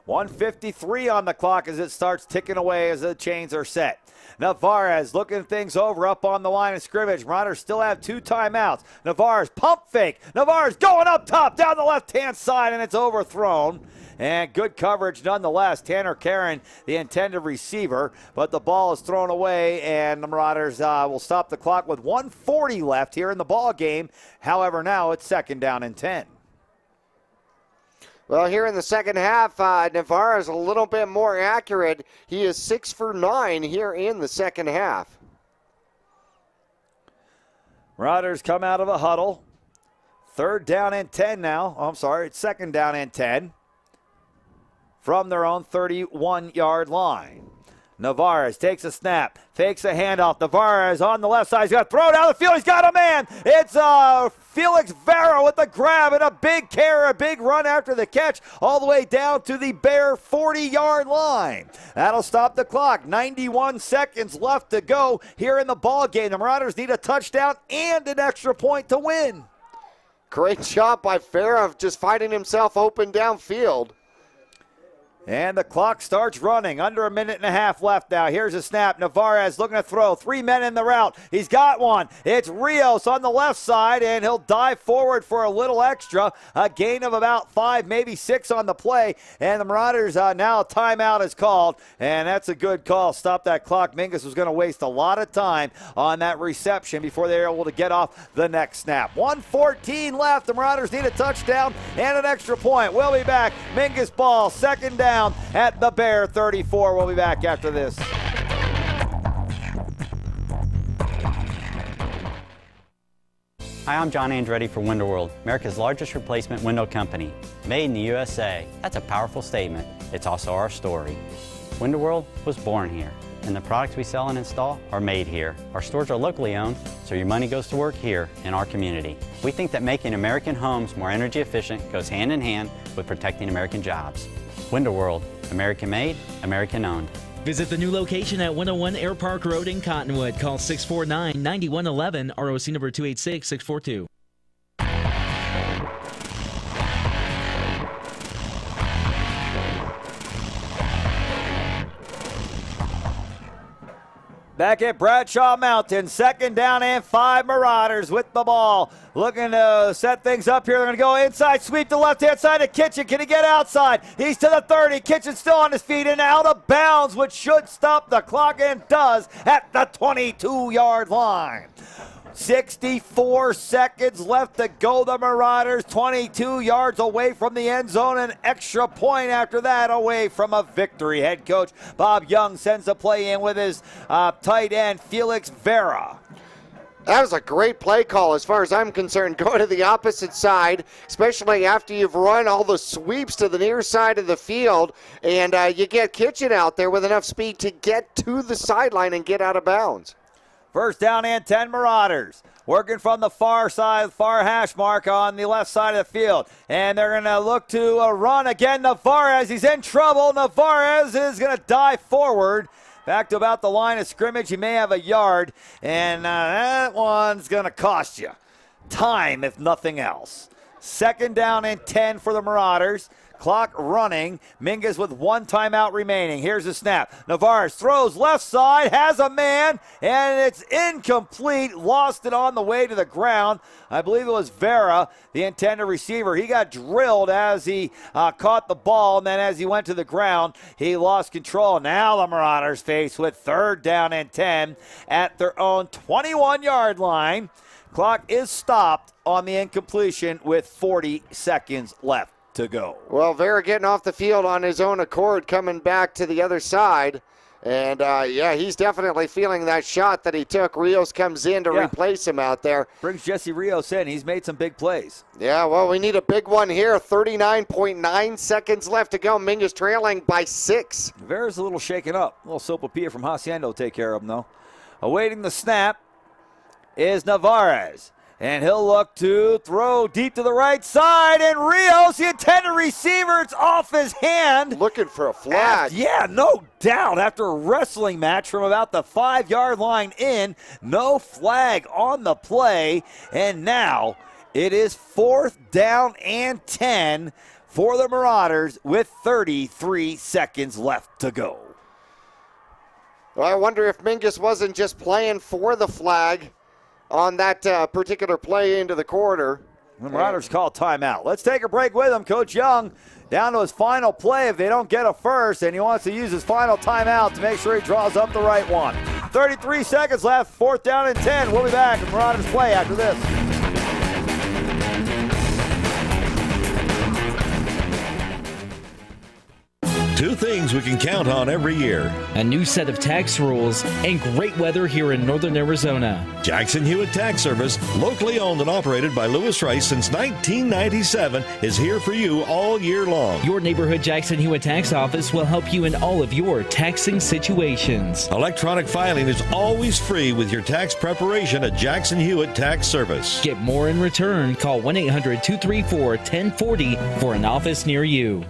1:53 on the clock as it starts ticking away as the chains are set. Navarez looking things over up on the line of scrimmage. Marauders still have 2 timeouts. Navarez pump fake. Navarez going up top down the left-hand side, and it's overthrown. And good coverage nonetheless. Tanner Karen, the intended receiver, but the ball is thrown away, and the Marauders will stop the clock with 1:40 left here in the ball game. However, now it's second down and 10. Well, here in the second half, Navarro is a little bit more accurate. He is 6 for 9 here in the second half. Marauders come out of a huddle. Third down and 10 now. Oh, I'm sorry, it's second down and 10 from their own 31-yard line. Navarez takes a snap, fakes a handoff. Navarez on the left side. He's got to throw down the field. He's got a man. It's Felix Vera with a grab and a big carry, a big run after the catch all the way down to the Bear 40-yard line. That'll stop the clock. 91 seconds left to go here in the ball game. The Marauders need a touchdown and an extra point to win. Great job by Vera just finding himself open downfield. And the clock starts running. Under a minute and a half left now. Here's a snap. Navarez looking to throw. 3 men in the route. He's got one. It's Rios on the left side, and he'll dive forward for a little extra. A gain of about 5, maybe 6 on the play. And the Marauders now a timeout is called, and that's a good call. Stop that clock. Mingus was going to waste a lot of time on that reception before they were able to get off the next snap. 1:14 left. The Marauders need a touchdown and an extra point. We'll be back. Mingus ball, second down at the Bear 34. We'll be back after this. Hi, I'm John Andretti for Window World, America's largest replacement window company. Made in the USA. That's a powerful statement. It's also our story. Window World was born here, and the products we sell and install are made here. Our stores are locally owned, so your money goes to work here in our community. We think that making American homes more energy efficient goes hand in hand with protecting American jobs. Window World, American made, American owned. Visit the new location at 101 Air Park Road in Cottonwood. Call 649-9111, ROC number 286642. Back at Bradshaw Mountain, second down and 5. Marauders with the ball. Looking to set things up here. They're going to go inside, sweep the left-hand side of Kitchen. Can he get outside? He's to the 30. Kitchen still on his feet and out of bounds, which should stop the clock, and does at the 22-yard line. 64 seconds left to go. The Marauders 22 yards away from the end zone. An extra point after that away from a victory. Head coach Bob Young sends the play in with his tight end Felix Vera. That was a great play call as far as I'm concerned. Go to the opposite side, especially after you've run all the sweeps to the near side of the field, and you get Kitchen out there with enough speed to get to the sideline and get out of bounds. First down and 10 Marauders. Working from the far side, far hash mark on the left side of the field. And they're going to look to run again. Navarez, he's in trouble. Navarez is going to dive forward. Back to about the line of scrimmage. He may have a yard. And that one's going to cost you time, if nothing else. 2nd down and 10 for the Marauders. Clock running. Mingus with 1 timeout remaining. Here's the snap. Navarez throws left side, has a man, and it's incomplete. Lost it on the way to the ground. I believe it was Vera, the intended receiver. He got drilled as he caught the ball, and then as he went to the ground, he lost control. Now the Marauders face with 3rd down and 10 at their own 21-yard line. Clock is stopped on the incompletion with 40 seconds left to go. Well, Vera getting off the field on his own accord, coming back to the other side. And, yeah, he's definitely feeling that shot that he took. Rios comes in to replace him out there. Brings Jesse Rios in. He's made some big plays. Yeah, well, we need a big one here. 39.9 seconds left to go. Mingus trailing by 6. Vera's a little shaken up. A little sopapilla from Hacienda will take care of him, though. Awaiting the snap is Navarez. And he'll look to throw deep to the right side. And Rios, the intended receiver, it's off his hand. Looking for a flag. Yeah, no doubt. After a wrestling match from about the 5-yard line in, no flag on the play. And now it is 4th down and 10 for the Marauders with 33 seconds left to go. Well, I wonder if Mingus wasn't just playing for the flag on that particular play into the quarter. The Marauders call timeout. Let's take a break with him. Coach Young down to his final play if they don't get a first, and he wants to use his final timeout to make sure he draws up the right one. 33 seconds left, 4th down and 10. We'll be back in Marauders play after this. Two things we can count on every year: a new set of tax rules and great weather here in northern Arizona. Jackson Hewitt Tax Service, locally owned and operated by Lewis Rice since 1997, is here for you all year long. Your neighborhood Jackson Hewitt Tax Office will help you in all of your taxing situations. Electronic filing is always free with your tax preparation at Jackson Hewitt Tax Service. Get more in return. Call 1-800-234-1040 for an office near you.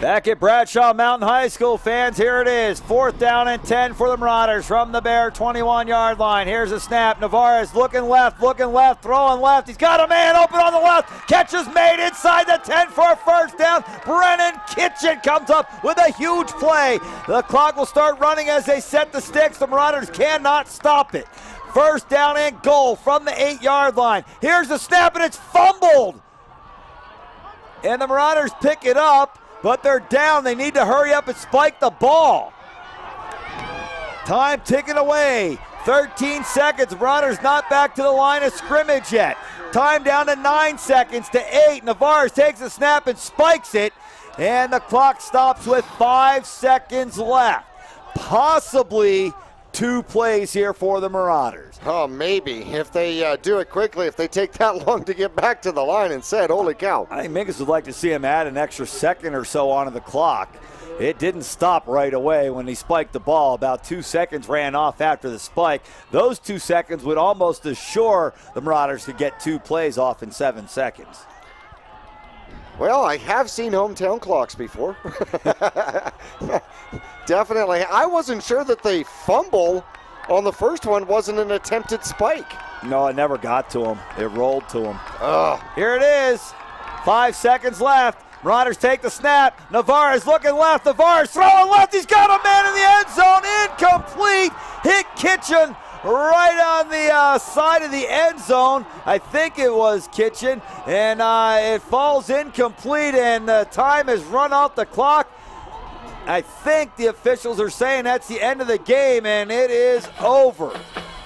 Back at Bradshaw Mountain High School, fans, here it is. 4th down and 10 for the Marauders from the Bear 21-yard line. Here's a snap. Navarez looking left, throwing left. He's got a man open on the left. Catch is made inside the 10 for a 1st down. Brennan Kitchen comes up with a huge play. The clock will start running as they set the sticks. The Marauders cannot stop it. 1st down and goal from the 8-yard line. Here's the snap, and it's fumbled. And the Marauders pick it up, but they're down. They need to hurry up and spike the ball. Time ticking away. 13 seconds. Marauders not back to the line of scrimmage yet. Time down to 9 seconds to 8. Navarez takes a snap and spikes it. And the clock stops with 5 seconds left. Possibly 2 plays here for the Marauders. Oh, maybe. If they do it quickly, if they take that long to get back to the line and set, holy cow. I think Mingus would like to see him add an extra second or so onto the clock. It didn't stop right away when he spiked the ball. About 2 seconds ran off after the spike. Those 2 seconds would almost assure the Marauders could get 2 plays off in 7 seconds. Well, I have seen hometown clocks before. Definitely. I wasn't sure that the fumble on the first one wasn't an attempted spike. No, it never got to him. It rolled to him. Here it is. 5 seconds left. Marauders take the snap. Navarez looking left. Navarez throwing left. He's got a man in the end zone. Incomplete. Hit Kitchen right on the side of the end zone. I think it was Kitchen. And it falls incomplete, and the time has run off the clock. I think the officials are saying that's the end of the game, and it is over.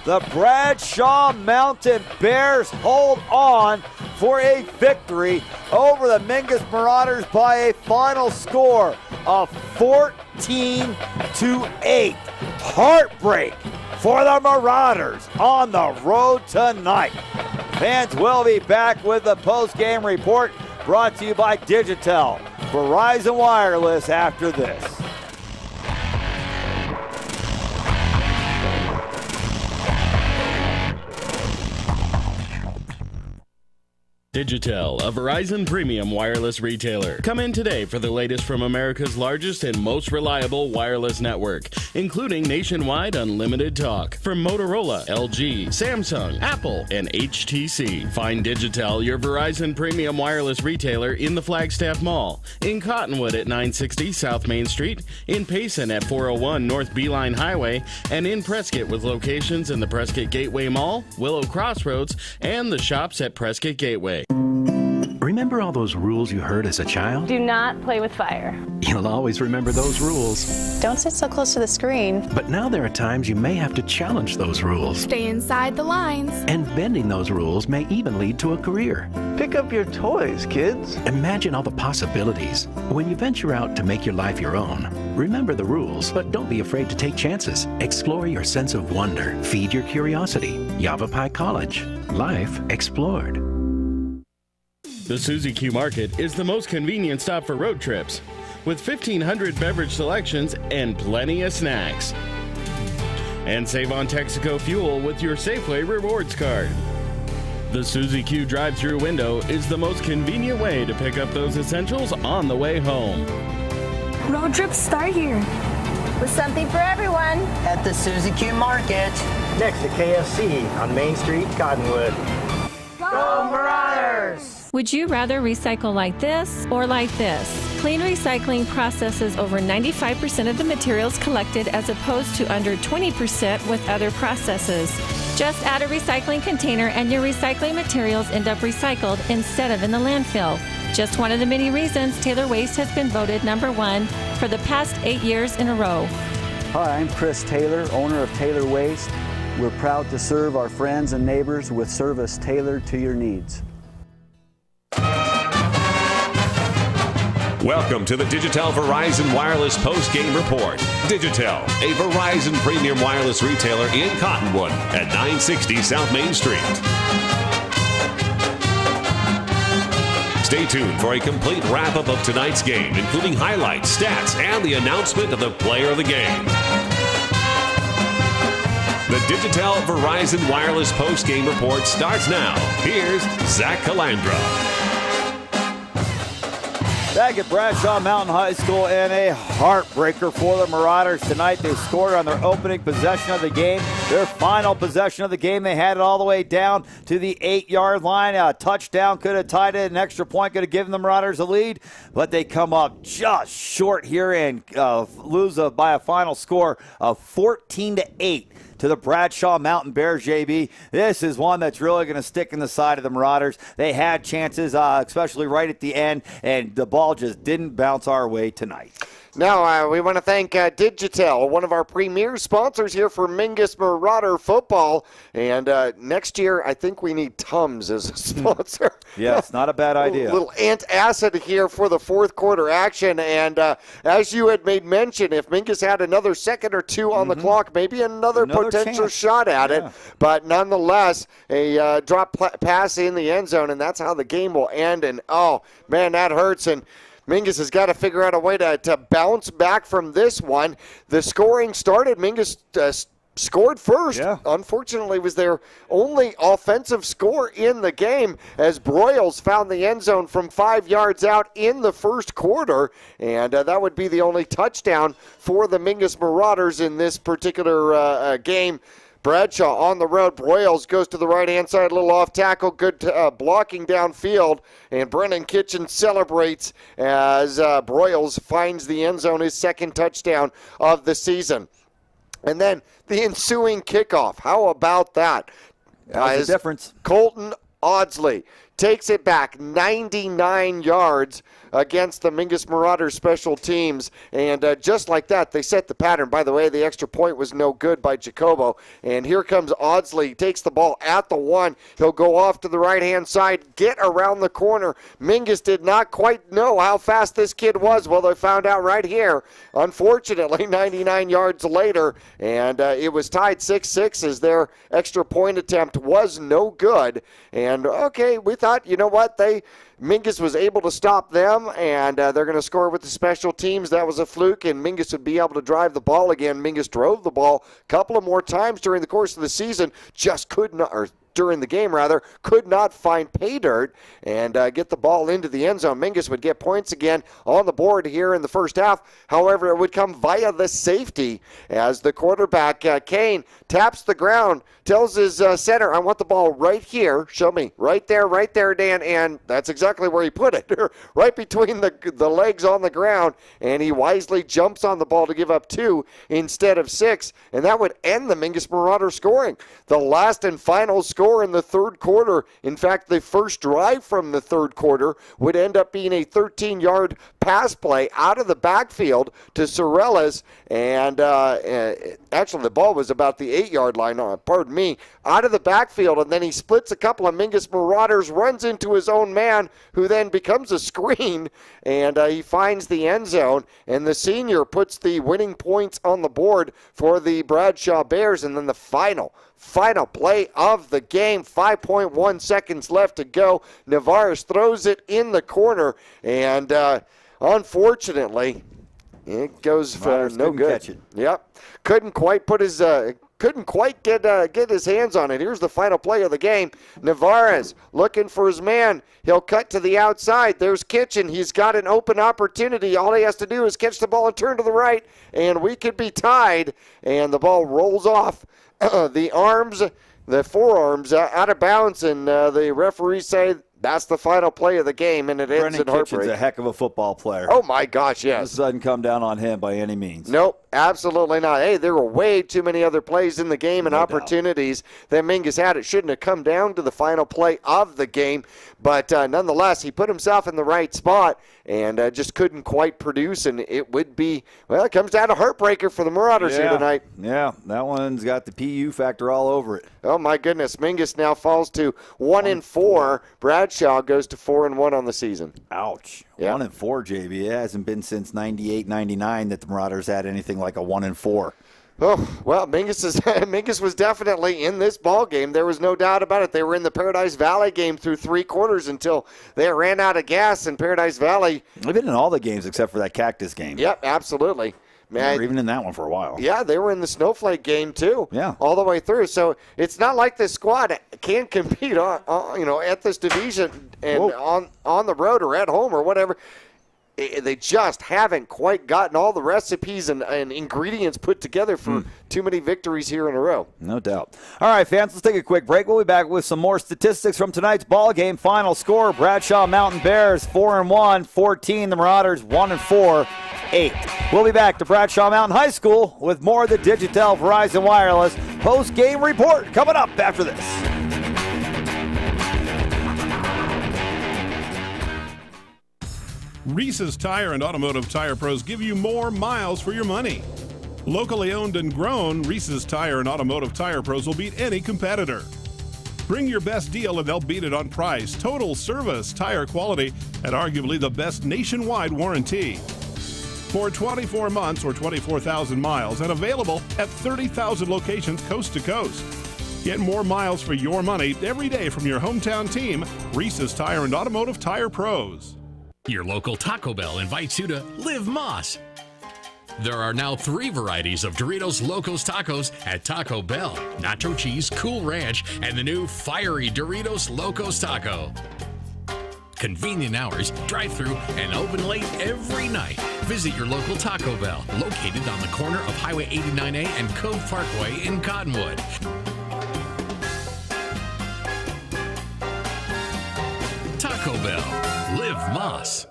The Bradshaw Mountain Bears hold on for a victory over the Mingus Marauders by a final score of 14-8. Heartbreak for the Marauders on the road tonight. Fans will be back with the post-game report brought to you by Digitel, Verizon Wireless after this. Digitel, a Verizon premium wireless retailer. Come in today for the latest from America's largest and most reliable wireless network, including nationwide unlimited talk from Motorola, LG, Samsung, Apple, and HTC. Find Digitel, your Verizon premium wireless retailer, in the Flagstaff Mall, in Cottonwood at 960 South Main Street, in Payson at 401 North Beeline Highway, and in Prescott with locations in the Prescott Gateway Mall, Willow Crossroads, and the shops at Prescott Gateway. Remember all those rules you heard as a child? Do not play with fire. You'll always remember those rules. Don't sit so close to the screen. But now there are times you may have to challenge those rules. Stay inside the lines. And bending those rules may even lead to a career. Pick up your toys, kids. Imagine all the possibilities. When you venture out to make your life your own, remember the rules, but don't be afraid to take chances. Explore your sense of wonder. Feed your curiosity. Yavapai College. Life explored. The Suzy Q Market is the most convenient stop for road trips, with 1,500 beverage selections and plenty of snacks. And save on Texaco fuel with your Safeway Rewards card. The Suzy Q drive-thru window is the most convenient way to pick up those essentials on the way home. Road trips start here. With something for everyone. At the Suzy Q Market. Next to KFC on Main Street, Cottonwood. Go Marauders! Would you rather recycle like this or like this? Clean Recycling processes over 95% of the materials collected as opposed to under 20% with other processes. Just add a recycling container and your recycling materials end up recycled instead of in the landfill. Just one of the many reasons Taylor Waste has been voted #1 for the past 8 years in a row. Hi, I'm Chris Taylor, owner of Taylor Waste. We're proud to serve our friends and neighbors with service tailored to your needs. Welcome to the Digitel Verizon Wireless Post-Game Report. Digitel, a Verizon premium wireless retailer in Cottonwood at 960 South Main Street. Stay tuned for a complete wrap-up of tonight's game, including highlights, stats, and the announcement of the player of the game. The Digitel Verizon Wireless Post-Game Report starts now. Here's Zach Calandra. Back at Bradshaw Mountain High School, and a heartbreaker for the Marauders tonight. They scored on their opening possession of the game. Their final possession of the game, they had it all the way down to the 8-yard line. A touchdown could have tied it. An extra point could have given the Marauders a lead, but they come up just short here and lose by a final score of 14-8. To the Bradshaw Mountain Bears, JB. This is one that's really going to stick in the side of the Marauders. They had chances, especially right at the end, and the ball just didn't bounce our way tonight. Now, we want to thank Digitel, one of our premier sponsors here for Mingus Marauder football. And next year, I think we need Tums as a sponsor. Yeah, it's not a bad idea. A little antacid here for the fourth quarter action. And as you had made mention, if Mingus had another second or two on the clock, maybe another potential shot at it. But nonetheless, a drop pass in the end zone, and that's how the game will end. And, oh, man, that hurts. And Mingus has got to figure out a way to bounce back from this one. The scoring started. Mingus scored first. Unfortunately, was their only offensive score in the game as Broyles found the end zone from 5 yards out in the first quarter. And that would be the only touchdown for the Mingus Marauders in this particular game. Bradshaw on the road. Broyles goes to the right-hand side, a little off tackle. Good blocking downfield. And Brennan Kitchen celebrates as Broyles finds the end zone, his second touchdown of the season. And then the ensuing kickoff. How about that? That was the difference. Colton Audsley takes it back 99 yards against the Mingus Marauders special teams. And just like that, they set the pattern. By the way, the extra point was no good by Jacobo. And here comes Audsley. He takes the ball at the 1. He'll go off to the right-hand side, get around the corner. Mingus did not quite know how fast this kid was. Well, they found out right here, unfortunately, 99 yards later. And it was tied 6-6 as their extra point attempt was no good. And, okay, we thought, you know what, they Mingus was able to stop them, and they're going to score with the special teams. That was a fluke, and Mingus would be able to drive the ball again. Mingus drove the ball a couple of more times during the course of the season, just could not, or during the game rather, could not find pay dirt and get the ball into the end zone. Mingus would get points again on the board here in the first half. However, it would come via the safety as the quarterback, Kane, taps the ground, tells his center, I want the ball right here. Show me. Right there, Dan. And that's exactly where he put it, right between the legs on the ground. And he wisely jumps on the ball to give up 2 instead of 6. And that would end the Mingus Marauders scoring. The last and final score in the third quarter, in fact, the first drive from the third quarter, would end up being a 13-yard pass play out of the backfield to Sorellas. And actually, the ball was about the 8-yard line, pardon me, out of the backfield. And then he splits a couple of Mingus Marauders, runs into his own man, who then becomes a screen, and he finds the end zone. And the senior puts the winning points on the board for the Bradshaw Bears. And then the final play of the game, 5.1 seconds left to go. Navarez throws it in the corner, and unfortunately, it goes for no good. Catch it. Yep, couldn't quite put his get his hands on it. Here's the final play of the game. Navarez looking for his man. He'll cut to the outside. There's Kitchen. He's got an open opportunity. All he has to do is catch the ball and turn to the right, and we could be tied. And the ball rolls off the forearms out of bounds, and the referees say that's the final play of the game, and it ends in heartbreak. Kitchen's a heck of a football player. Oh, my gosh, yes. This doesn't come down on him by any means. Nope, absolutely not. Hey, there were way too many other plays in the game and opportunities that Mingus had. It shouldn't have come down to the final play of the game, but nonetheless, he put himself in the right spot and just couldn't quite produce, and it would be, well, it comes down to heartbreaker for the Marauders here tonight. Yeah, that one's got the PU factor all over it. Oh, my goodness. Mingus now falls to 1-4. Bradshaw goes to 4-1 on the season. Ouch. 1-4, JB. It hasn't been since 98-99 that the Marauders had anything like a 1-4. Oh, well, Mingus was definitely in this ball game. There was no doubt about it. They were in the Paradise Valley game through 3 quarters until they ran out of gas in Paradise Valley. They've been in all the games except for that Cactus game. Yep, absolutely. Man, even in that one for a while. Yeah, they were in the Snowflake game too. Yeah, all the way through. So it's not like this squad can compete at this division and on the road or at home or whatever. They just haven't quite gotten all the recipes and ingredients put together for too many victories here in a row. No doubt. All right, fans, let's take a quick break. We'll be back with some more statistics from tonight's ball game. Final score: Bradshaw Mountain Bears 4-1, 14. The Marauders 1-4, 8. We'll be back to Bradshaw Mountain High School with more of the Digitel Verizon Wireless post-game report coming up after this. Reese's Tire and Automotive Tire Pros give you more miles for your money. Locally owned and grown, Reese's Tire and Automotive Tire Pros will beat any competitor. Bring your best deal and they'll beat it on price, total service, tire quality, and arguably the best nationwide warranty. For 24 months or 24,000 miles and available at 30,000 locations coast to coast. Get more miles for your money every day from your hometown team, Reese's Tire and Automotive Tire Pros. Your local Taco Bell invites you to Live Moss. There are now 3 varieties of Doritos Locos Tacos at Taco Bell: Nacho Cheese, Cool Ranch, and the new Fiery Doritos Locos Taco. Convenient hours, drive-through, and open late every night. Visit your local Taco Bell, located on the corner of Highway 89A and Cove Parkway in Cottonwood. Taco Bell. Live Moss.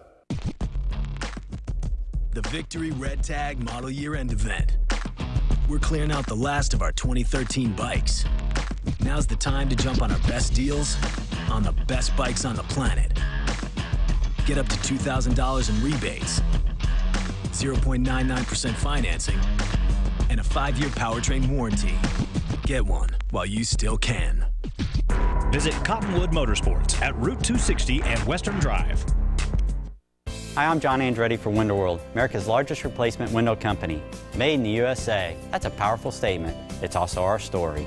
The Victory Red Tag Model Year End event. We're clearing out the last of our 2013 bikes. Now's the time to jump on our best deals on the best bikes on the planet. Get up to $2,000 in rebates, 0.99% financing, and a 5-year powertrain warranty. Get one while you still can. Visit Cottonwood Motorsports at Route 260 and Western Drive. Hi, I'm John Andretti for Window World, America's largest replacement window company. Made in the USA. That's a powerful statement. It's also our story.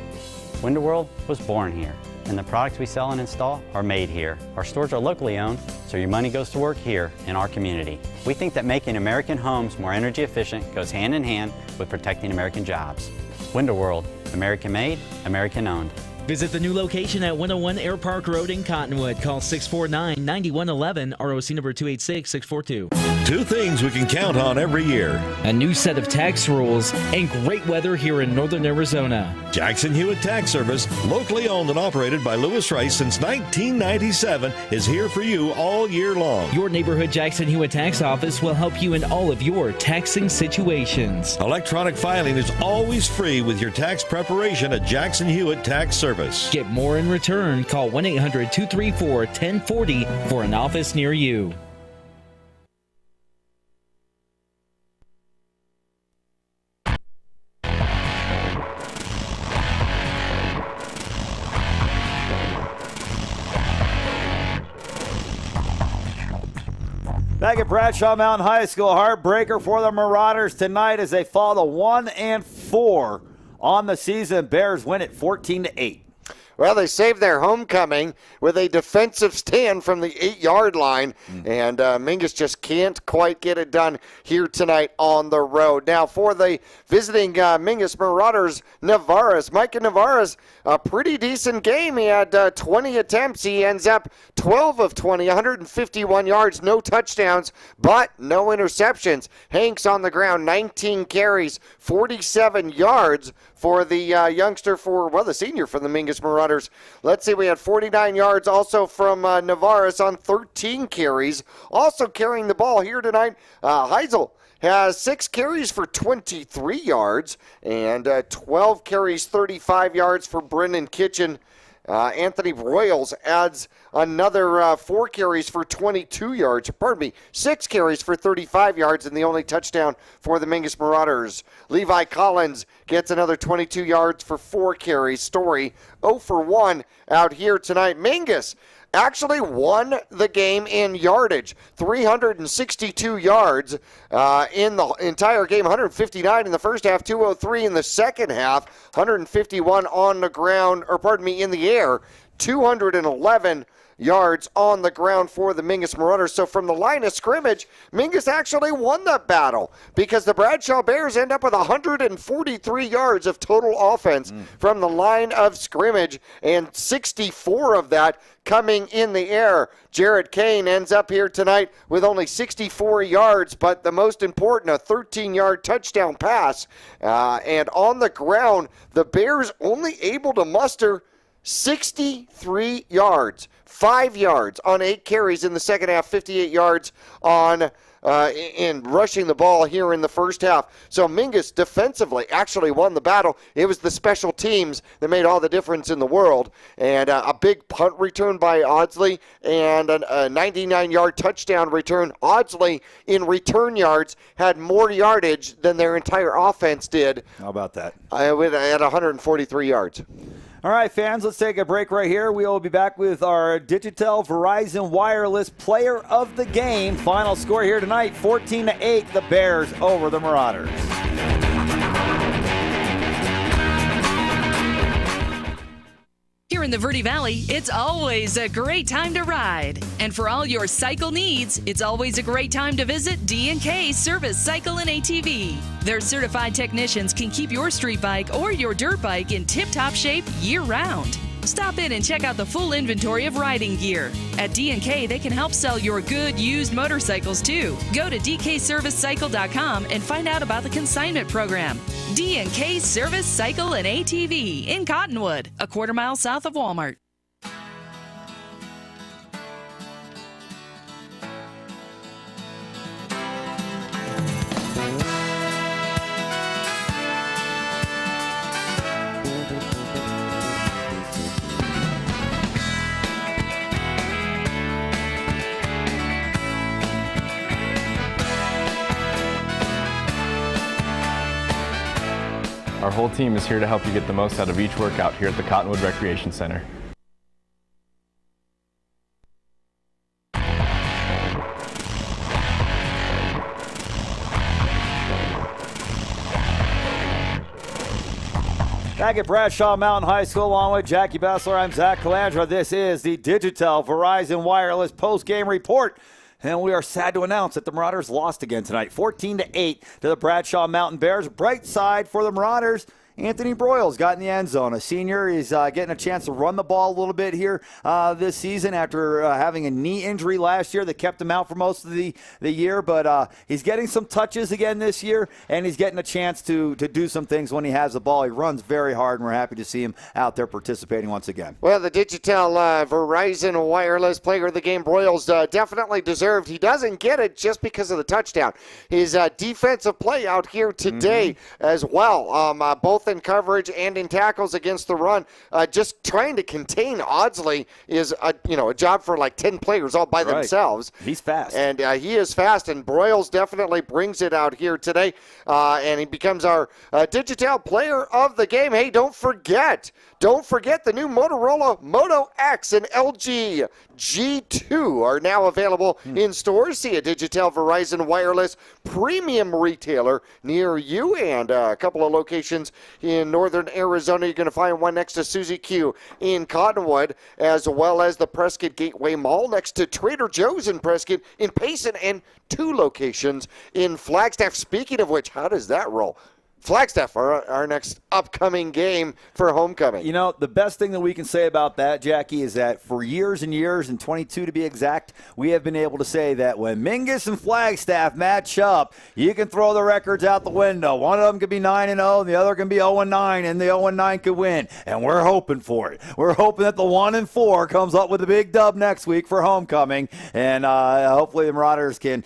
Window World was born here. and the products we sell and install are made here. Our stores are locally owned, so your money goes to work here in our community. We think that making American homes more energy efficient goes hand in hand with protecting American jobs. Window World, American made, American owned. Visit the new location at 101 Air Park Road in Cottonwood. Call 649-9111, ROC number 286642. Two things we can count on every year: a new set of tax rules and great weather here in northern Arizona. Jackson Hewitt Tax Service, locally owned and operated by Lewis Rice since 1997, is here for you all year long. Your neighborhood Jackson Hewitt Tax Office will help you in all of your taxing situations. Electronic filing is always free with your tax preparation at Jackson Hewitt Tax Service. Get more in return. Call 1-800-234-1040 for an office near you. Back at Bradshaw Mountain High School, heartbreaker for the Marauders tonight as they fall to 1-4 on the season. Bears win it 14-8. Well, they saved their homecoming with a defensive stand from the 8-yard line, and Mingus just can't quite get it done here tonight on the road. Now, for the visiting Mingus Marauders, Navarez. Micah Navarez, a pretty decent game. He had 20 attempts. He ends up 12 of 20, 151 yards, no touchdowns, but no interceptions. Hanks on the ground, 19 carries, 47 yards for the youngster the senior for the Mingus Marauders. Let's see, we had 49 yards also from Navarez on 13 carries. Also carrying the ball here tonight, Heisel has 6 carries for 23 yards and 12 carries, 35 yards for Brendan Kitchen. Anthony Royals adds another 4 carries for 22 yards. 6 carries for 35 yards and the only touchdown for the Mingus Marauders. Levi Collins gets another 22 yards for 4 carries. Story 0 for 1 out here tonight. Mingus actually won the game in yardage, 362 yards in the entire game, 159 in the first half, 203 in the second half, 151 on the ground, in the air, 211 yards on the ground for the Mingus Marauders. So from the line of scrimmage, Mingus actually won that battle because the Bradshaw Bears end up with 143 yards of total offense from the line of scrimmage, and 64 of that coming in the air. Jared Kane ends up here tonight with only 64 yards, but the most important, a 13-yard touchdown pass. And on the ground, the Bears only able to muster 63 yards, 5 yards on 8 carries in the second half, 58 yards on in rushing the ball here in the first half. So Mingus defensively actually won the battle. It was the special teams that made all the difference in the world. And a big punt return by Audsley and a 99-yard touchdown return. Audsley in return yards had more yardage than their entire offense did. How about that? At 143 yards. All right, fans, let's take a break right here. We will be back with our Digitel Verizon Wireless Player of the Game. Final score here tonight, 14-8, the Bears over the Marauders. Here in the Verde Valley, it's always a great time to ride. And for all your cycle needs, it's always a great time to visit D&K Service Cycle and ATV. Their certified technicians can keep your street bike or your dirt bike in tip-top shape year-round. Stop in and check out the full inventory of riding gear. At D&K, they can help sell your good used motorcycles too. Go to dkservicecycle.com and find out about the consignment program. D&K Service Cycle and ATV in Cottonwood, a quarter-mile south of Walmart. Our whole team is here to help you get the most out of each workout here at the Cottonwood Recreation Center. Back at Bradshaw Mountain High School, along with Jackie Bessler, I'm Zach Calandra. This is the Digitel Verizon Wireless post-game report. And we are sad to announce that the Marauders lost again tonight, 14-8 to the Bradshaw Mountain Bears. Bright side for the Marauders, Anthony Broyles got in the end zone. A senior. He's getting a chance to run the ball a little bit here this season after having a knee injury last year that kept him out for most of the year. But he's getting some touches again this year, and he's getting a chance to do some things when he has the ball. He runs very hard, and we're happy to see him out there participating once again. Well, the Digitel Verizon Wireless Player of the Game, Broyles, definitely deserved. He doesn't get it just because of the touchdown. His defensive play out here today as well, both in coverage and in tackles against the run, just trying to contain Audsley is a job for like 10 players all by themselves. He's fast. And he is fast, and Broyles definitely brings it out here today, and he becomes our Digitel Player of the Game. Hey, don't forget the new Motorola Moto X and LG G2 are now available in stores. See a Digitel Verizon Wireless premium retailer near you, and a couple of locations in northern Arizona. You're going to find one next to Suzy Q in Cottonwood, as well as the Prescott Gateway Mall next to Trader Joe's in Prescott, in Payson, and 2 locations in Flagstaff. Speaking of which, how does that roll? Flagstaff, our next upcoming game for homecoming. You know, the best thing that we can say about that, Jackie, is that for years and years, and 22 to be exact, we have been able to say that when Mingus and Flagstaff match up, you can throw the records out the window. One of them could be 9-0, and the other can be 0-9, and the 0-9 could win. And we're hoping for it. We're hoping that the 1-4 comes up with a big dub next week for homecoming, and hopefully the Marauders can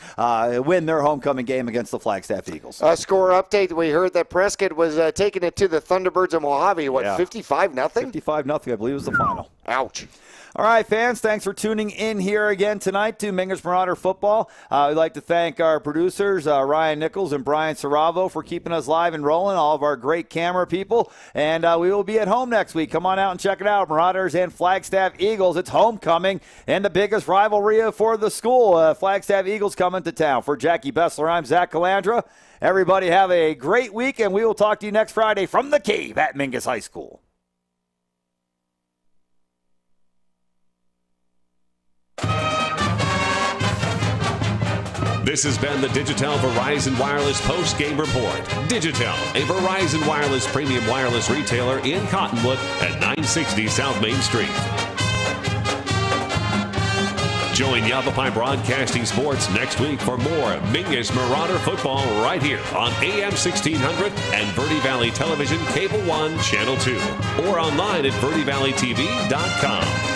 win their homecoming game against the Flagstaff Eagles. Score update, we heard that Prescott was taking it to the Thunderbirds of Mojave, 55-0? 55-0, I believe was the final. Ouch. All right, fans, thanks for tuning in here again tonight to Mingus Marauder Football. We'd like to thank our producers, Ryan Nichols and Brian Saravo, for keeping us live and rolling, all of our great camera people. And we will be at home next week. Come on out and check it out. Marauders and Flagstaff Eagles. It's homecoming and the biggest rivalry for the school. Flagstaff Eagles coming to town. For Jackie Bessler, I'm Zach Calandra. Everybody have a great week, and we will talk to you next Friday from the Cave at Mingus High School. This has been the Digitel Verizon Wireless post-game report. Digitel, a Verizon Wireless premium wireless retailer in Cottonwood at 960 South Main Street. Join Yavapai Broadcasting Sports next week for more Mingus Marauder football right here on AM 1600 and Verde Valley Television Cable 1 Channel 2, or online at verdevalleytv.com.